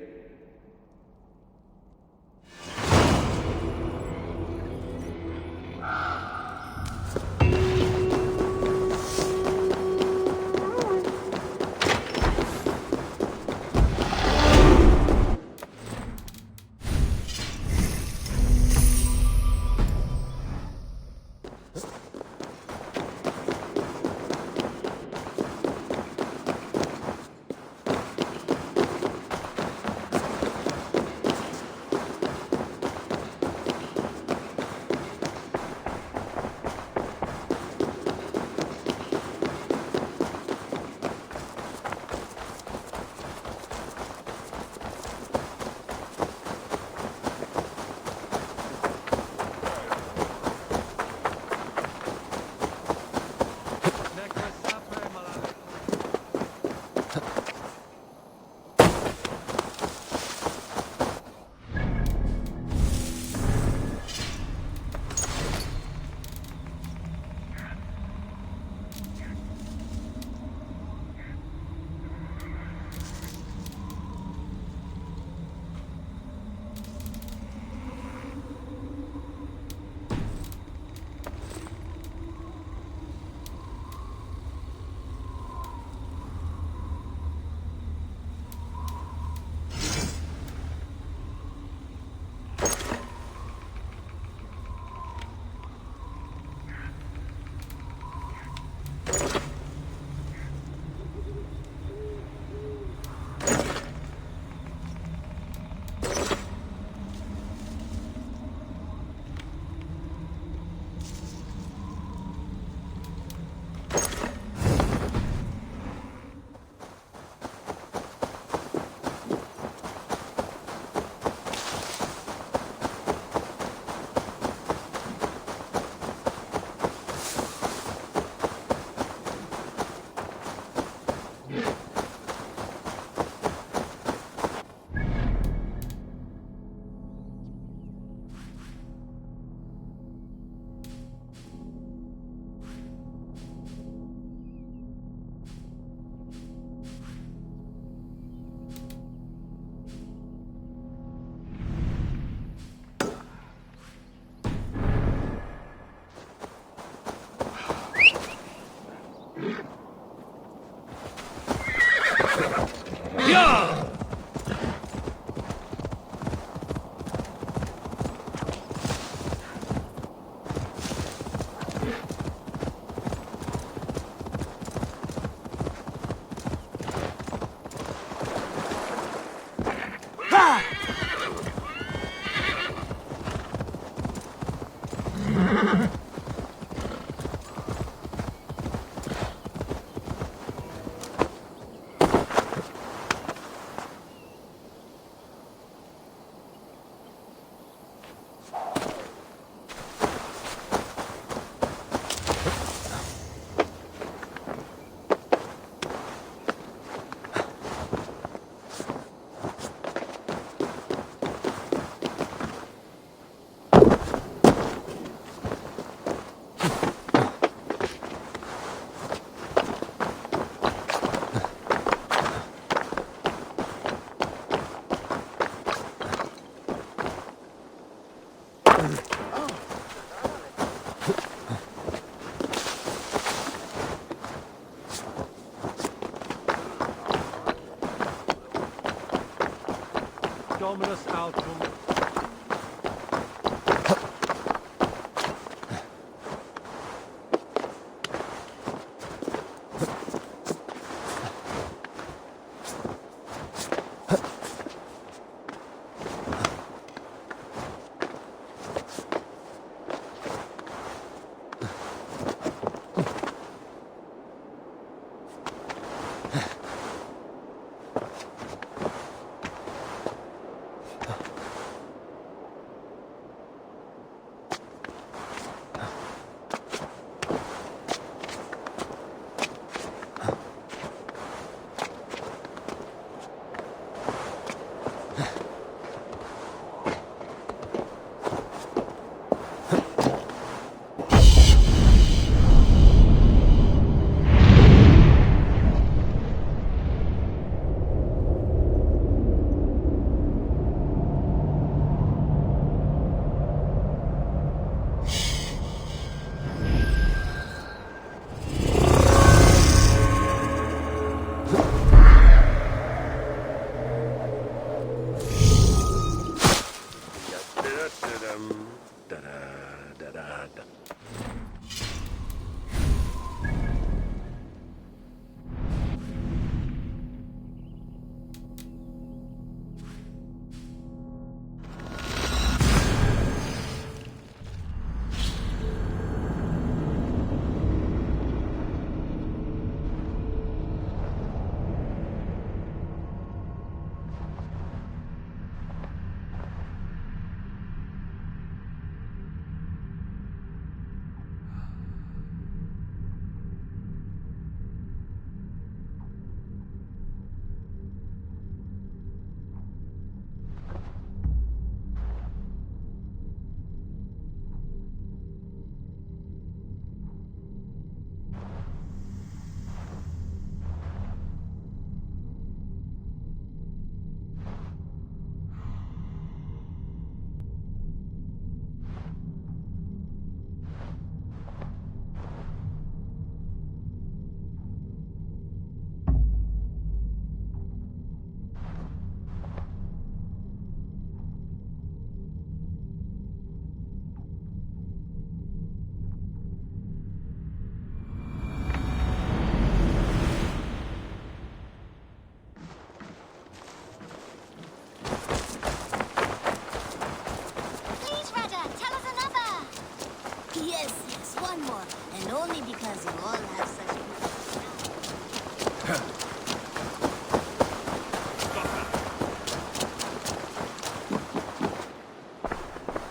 Dominus Altum.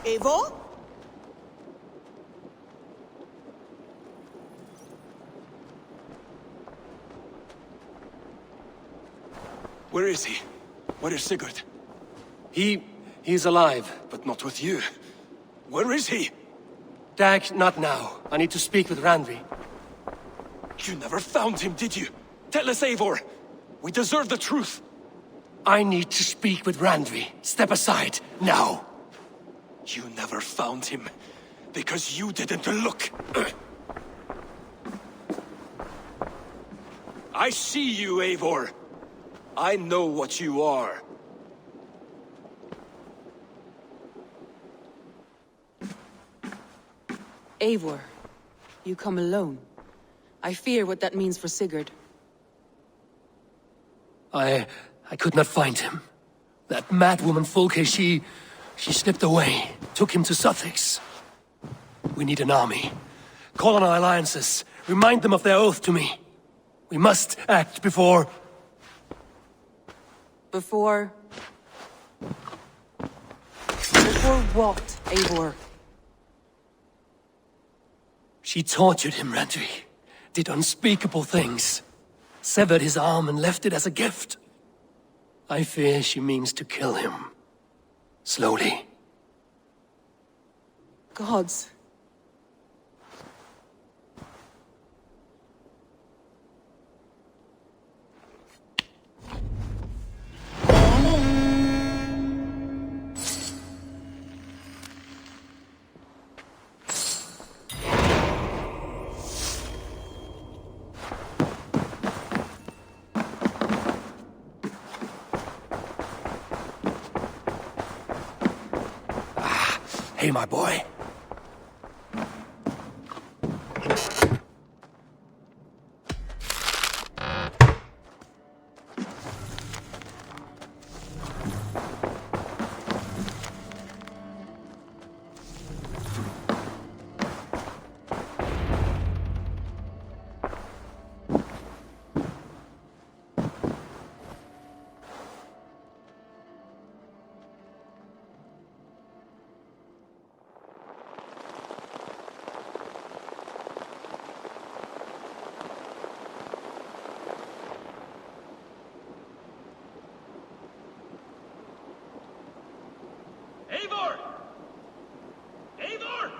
Eivor? Where is he? Where is Sigurd? He's alive. But not with you. Where is he? Dag, not now. I need to speak with Randvi. You never found him, did you? Tell us, Eivor. We deserve the truth. I need to speak with Randvi. Step aside, now. You never found him, because you didn't look. I see you, Eivor. I know what you are. Eivor, you come alone. I fear what that means for Sigurd. I could not find him. That madwoman Folke, she slipped away, took him to SUCCES. We need an army. Call on our alliances. Remind them of their oath to me. We must act before... Before what, Eivor? She tortured him, Randvi. Did unspeakable things. Severed his arm and left it as a gift. I fear she means to kill him. Slowly. Gods. Okay, my boy. Eivor! Eivor!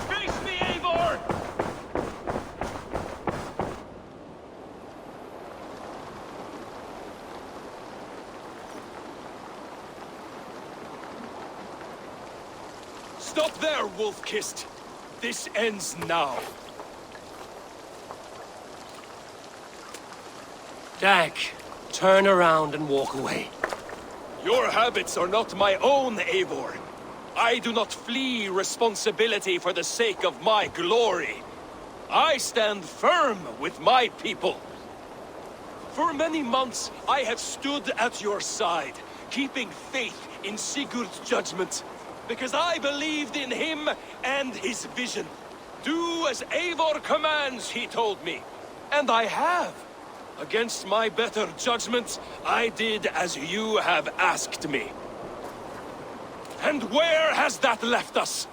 Face me, Eivor! Stop there, Wolf-Kissed. This ends now. Dag, turn around and walk away. Your habits are not my own, Eivor. I do not flee responsibility for the sake of my glory. I stand firm with my people. For many months, I have stood at your side, keeping faith in Sigurd's judgment, because I believed in him and his vision. Do as Eivor commands, he told me. And I have. Against my better judgment, I did as you have asked me. And where has that left us?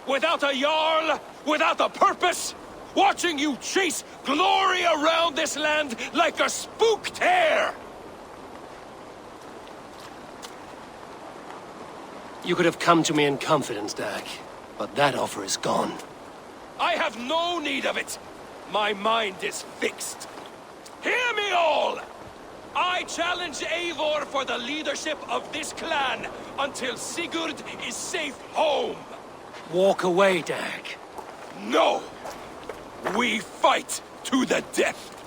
Without a Jarl? Without a purpose? Watching you chase glory around this land like a spooked hare! You could have come to me in confidence, Dag, but that offer is gone. I have no need of it. My mind is fixed. Hear me all! I challenge Eivor for the leadership of this clan until Sigurd is safe home. Walk away, Dag. No! We fight to the death!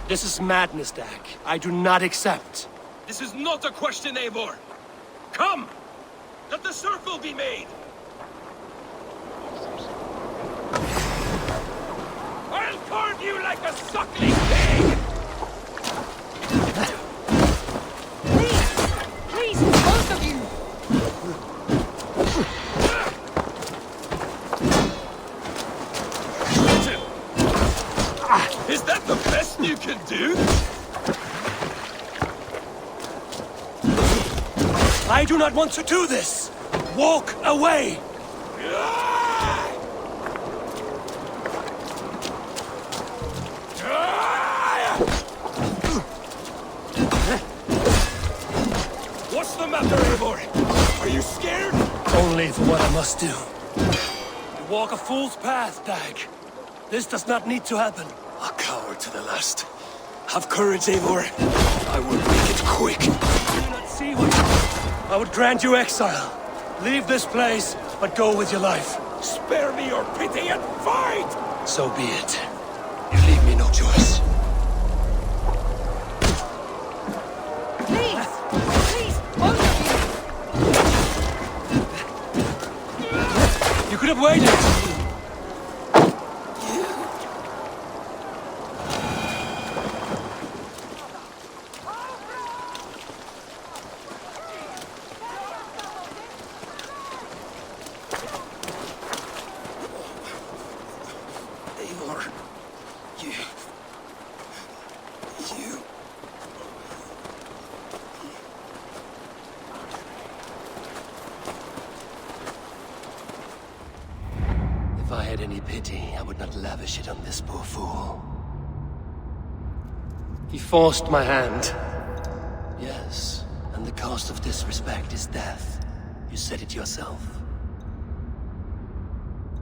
This is madness, Dag. I do not accept. This is not a question, Eivor. Come! Let the circle be made! I'll carve you like a suckling pig! Please, both of you! Is that the best you can do? I do not want to do this! Walk away! What's the matter, Eivor? Are you scared? Only for what I must do. You walk a fool's path, Dag. This does not need to happen. A coward to the last. Have courage, Eivor. I will make it quick. I do not see what I would grant you exile. Leave this place, but go with your life. Spare me your pity and fight! So be it. You leave me no choice. Please! Please, both of you! You could have waited! If I had any pity, I would not lavish it on this poor fool. He forced my hand. Yes, and the cost of disrespect is death. You said it yourself.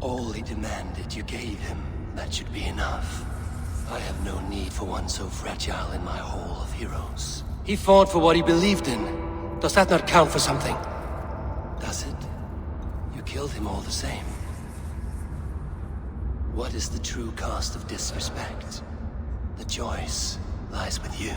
All he demanded, you gave him. That should be enough. I have no need for one so fragile in my hall of heroes. He fought for what he believed in. Does that not count for something? Does it? You killed him all the same. What is the true cost of disrespect? The choice lies with you.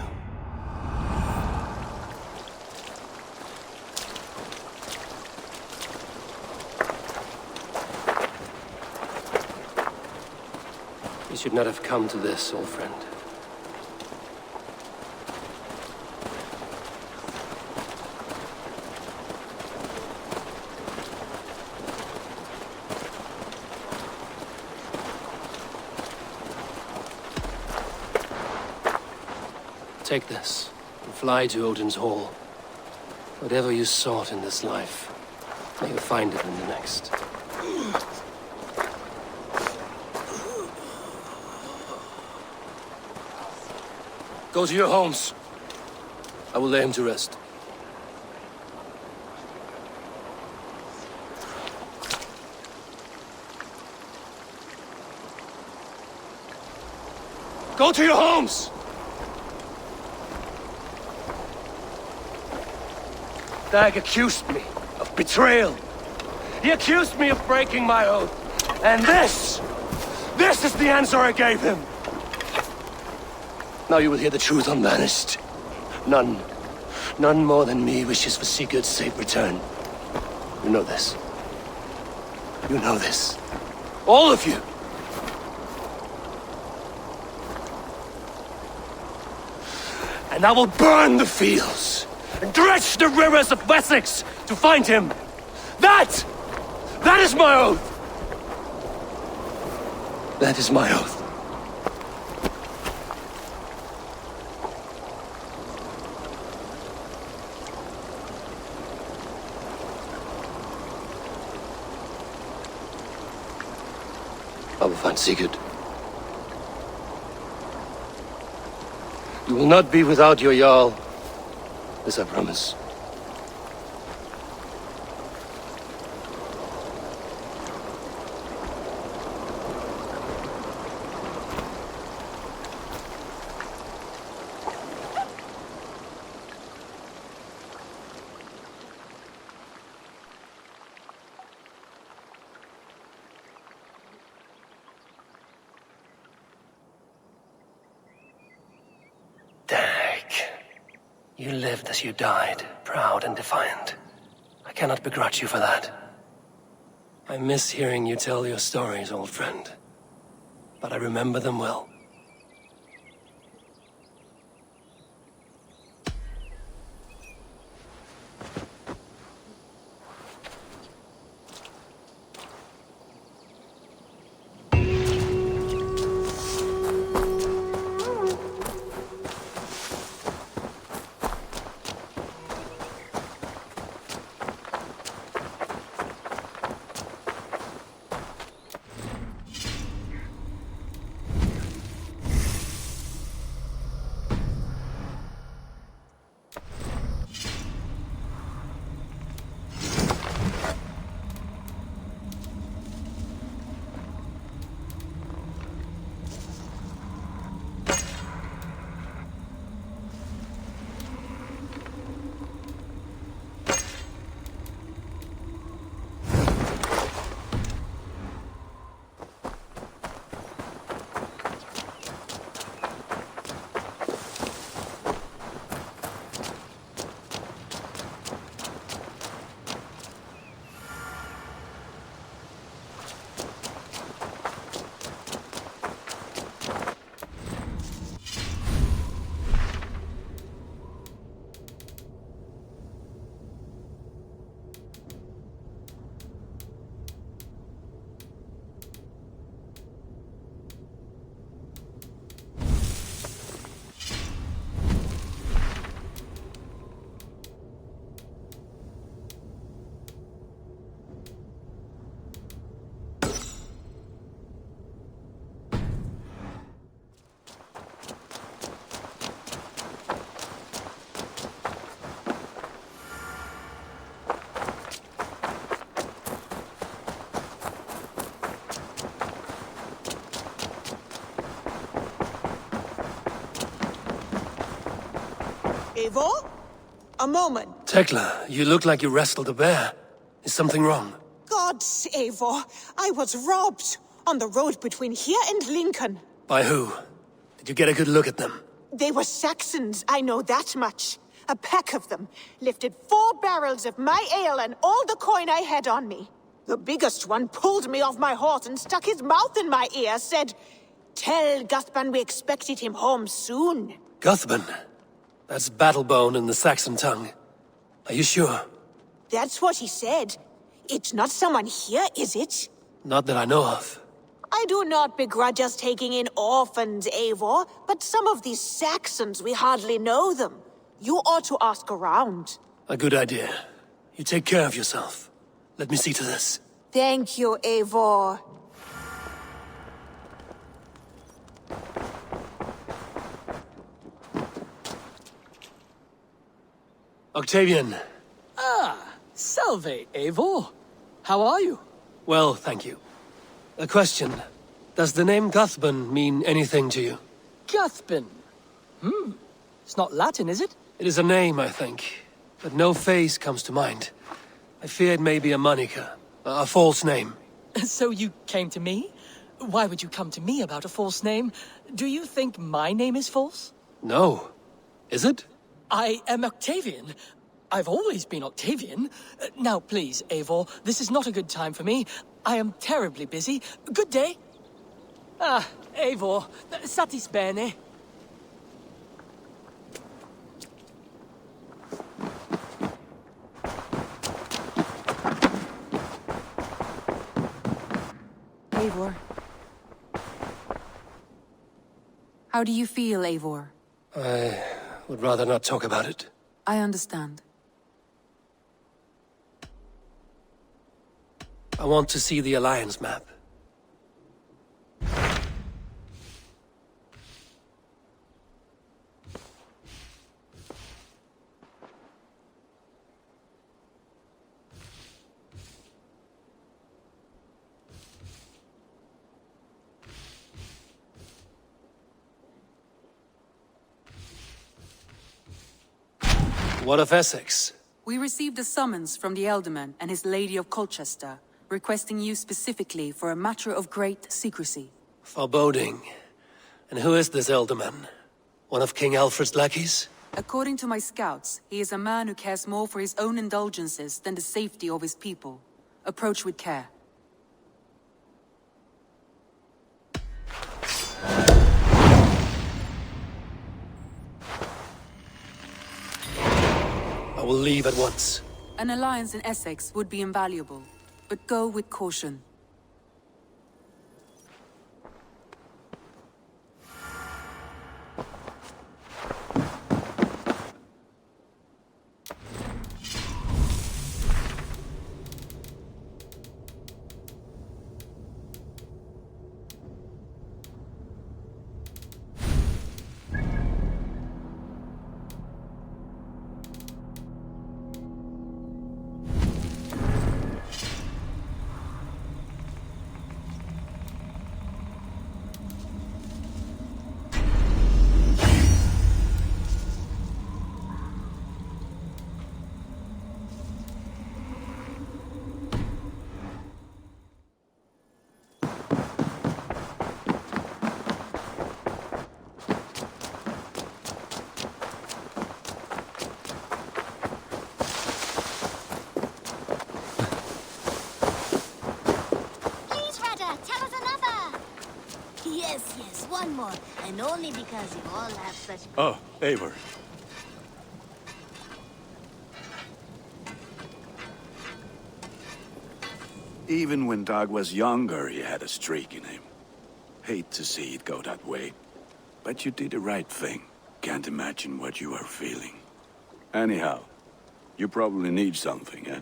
You should not have come to this, old friend. Take this, and fly to Odin's Hall. Whatever you sought in this life, may you find it in the next. Go to your homes. I will lay him to rest. Go to your homes! Dag accused me of betrayal. He accused me of breaking my oath. And this is the answer I gave him. Now you will hear the truth unbanished. None more than me wishes for Sigurd's safe return. You know this. You know this. All of you. And I will burn the fields and dredge the rivers of Wessex to find him. That is my oath. That is my oath. I will find Sigurd. You will not be without your Jarl. This I promise. You lived as you died, proud and defiant. I cannot begrudge you for that. I miss hearing you tell your stories, old friend. But I remember them well. Eivor? A moment. Tekla, you look like you wrestled a bear. Is something wrong? Gods, Eivor, I was robbed on the road between here and Lincoln. By who? Did you get a good look at them? They were Saxons, I know that much. A pack of them lifted 4 barrels of my ale and all the coin I had on me. The biggest one pulled me off my horse and stuck his mouth in my ear, said, "Tell Guthban we expected him home soon." Guthban? That's Battlebone in the Saxon tongue. Are you sure? That's what he said. It's not someone here, is it? Not that I know of. I do not begrudge us taking in orphans, Eivor, but some of these Saxons, we hardly know them. You ought to ask around. A good idea. You take care of yourself. Let me see to this. Thank you, Eivor. Octavian. Ah, salve, Eivor. How are you? Well, thank you. A question. Does the name Guthban mean anything to you? Guthban? It's not Latin, is it? It is a name, I think. But no face comes to mind. I fear it may be a moniker. A false name. So you came to me? Why would you come to me about a false name? Do you think my name is false? No. Is it? I am Octavian. I've always been Octavian. Now, please, Eivor, this is not a good time for me. I am terribly busy. Good day. Ah, Eivor, satis bene. Eivor. How do you feel, Eivor? I would rather not talk about it. I understand. I want to see the Alliance map. What of Essex? We received a summons from the Ealdorman and his Lady of Colchester, requesting you specifically for a matter of great secrecy. Foreboding. And who is this Ealdorman? One of King Alfred's lackeys? According to my scouts, he is a man who cares more for his own indulgences than the safety of his people. Approach with care. I will leave at once. An alliance in Essex would be invaluable, but go with caution. Yes, one more. And only because you all have such... Oh, Eivor. Even when Dag was younger, he had a streak in him. Hate to see it go that way. But you did the right thing. Can't imagine what you are feeling. Anyhow, you probably need something, eh?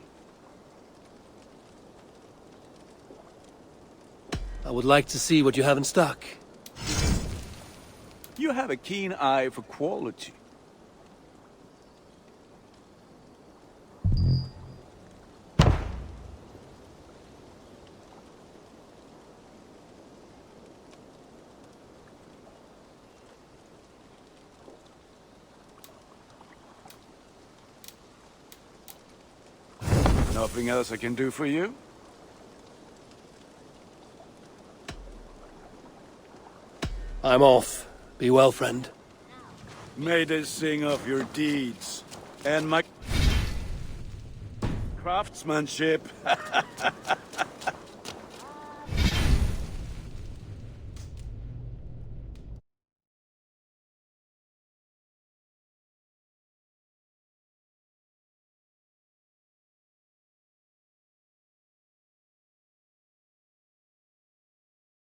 I would like to see what you have in stock. You have a keen eye for quality. Nothing else I can do for you? I'm off. Be well, friend. May they sing of your deeds and my craftsmanship.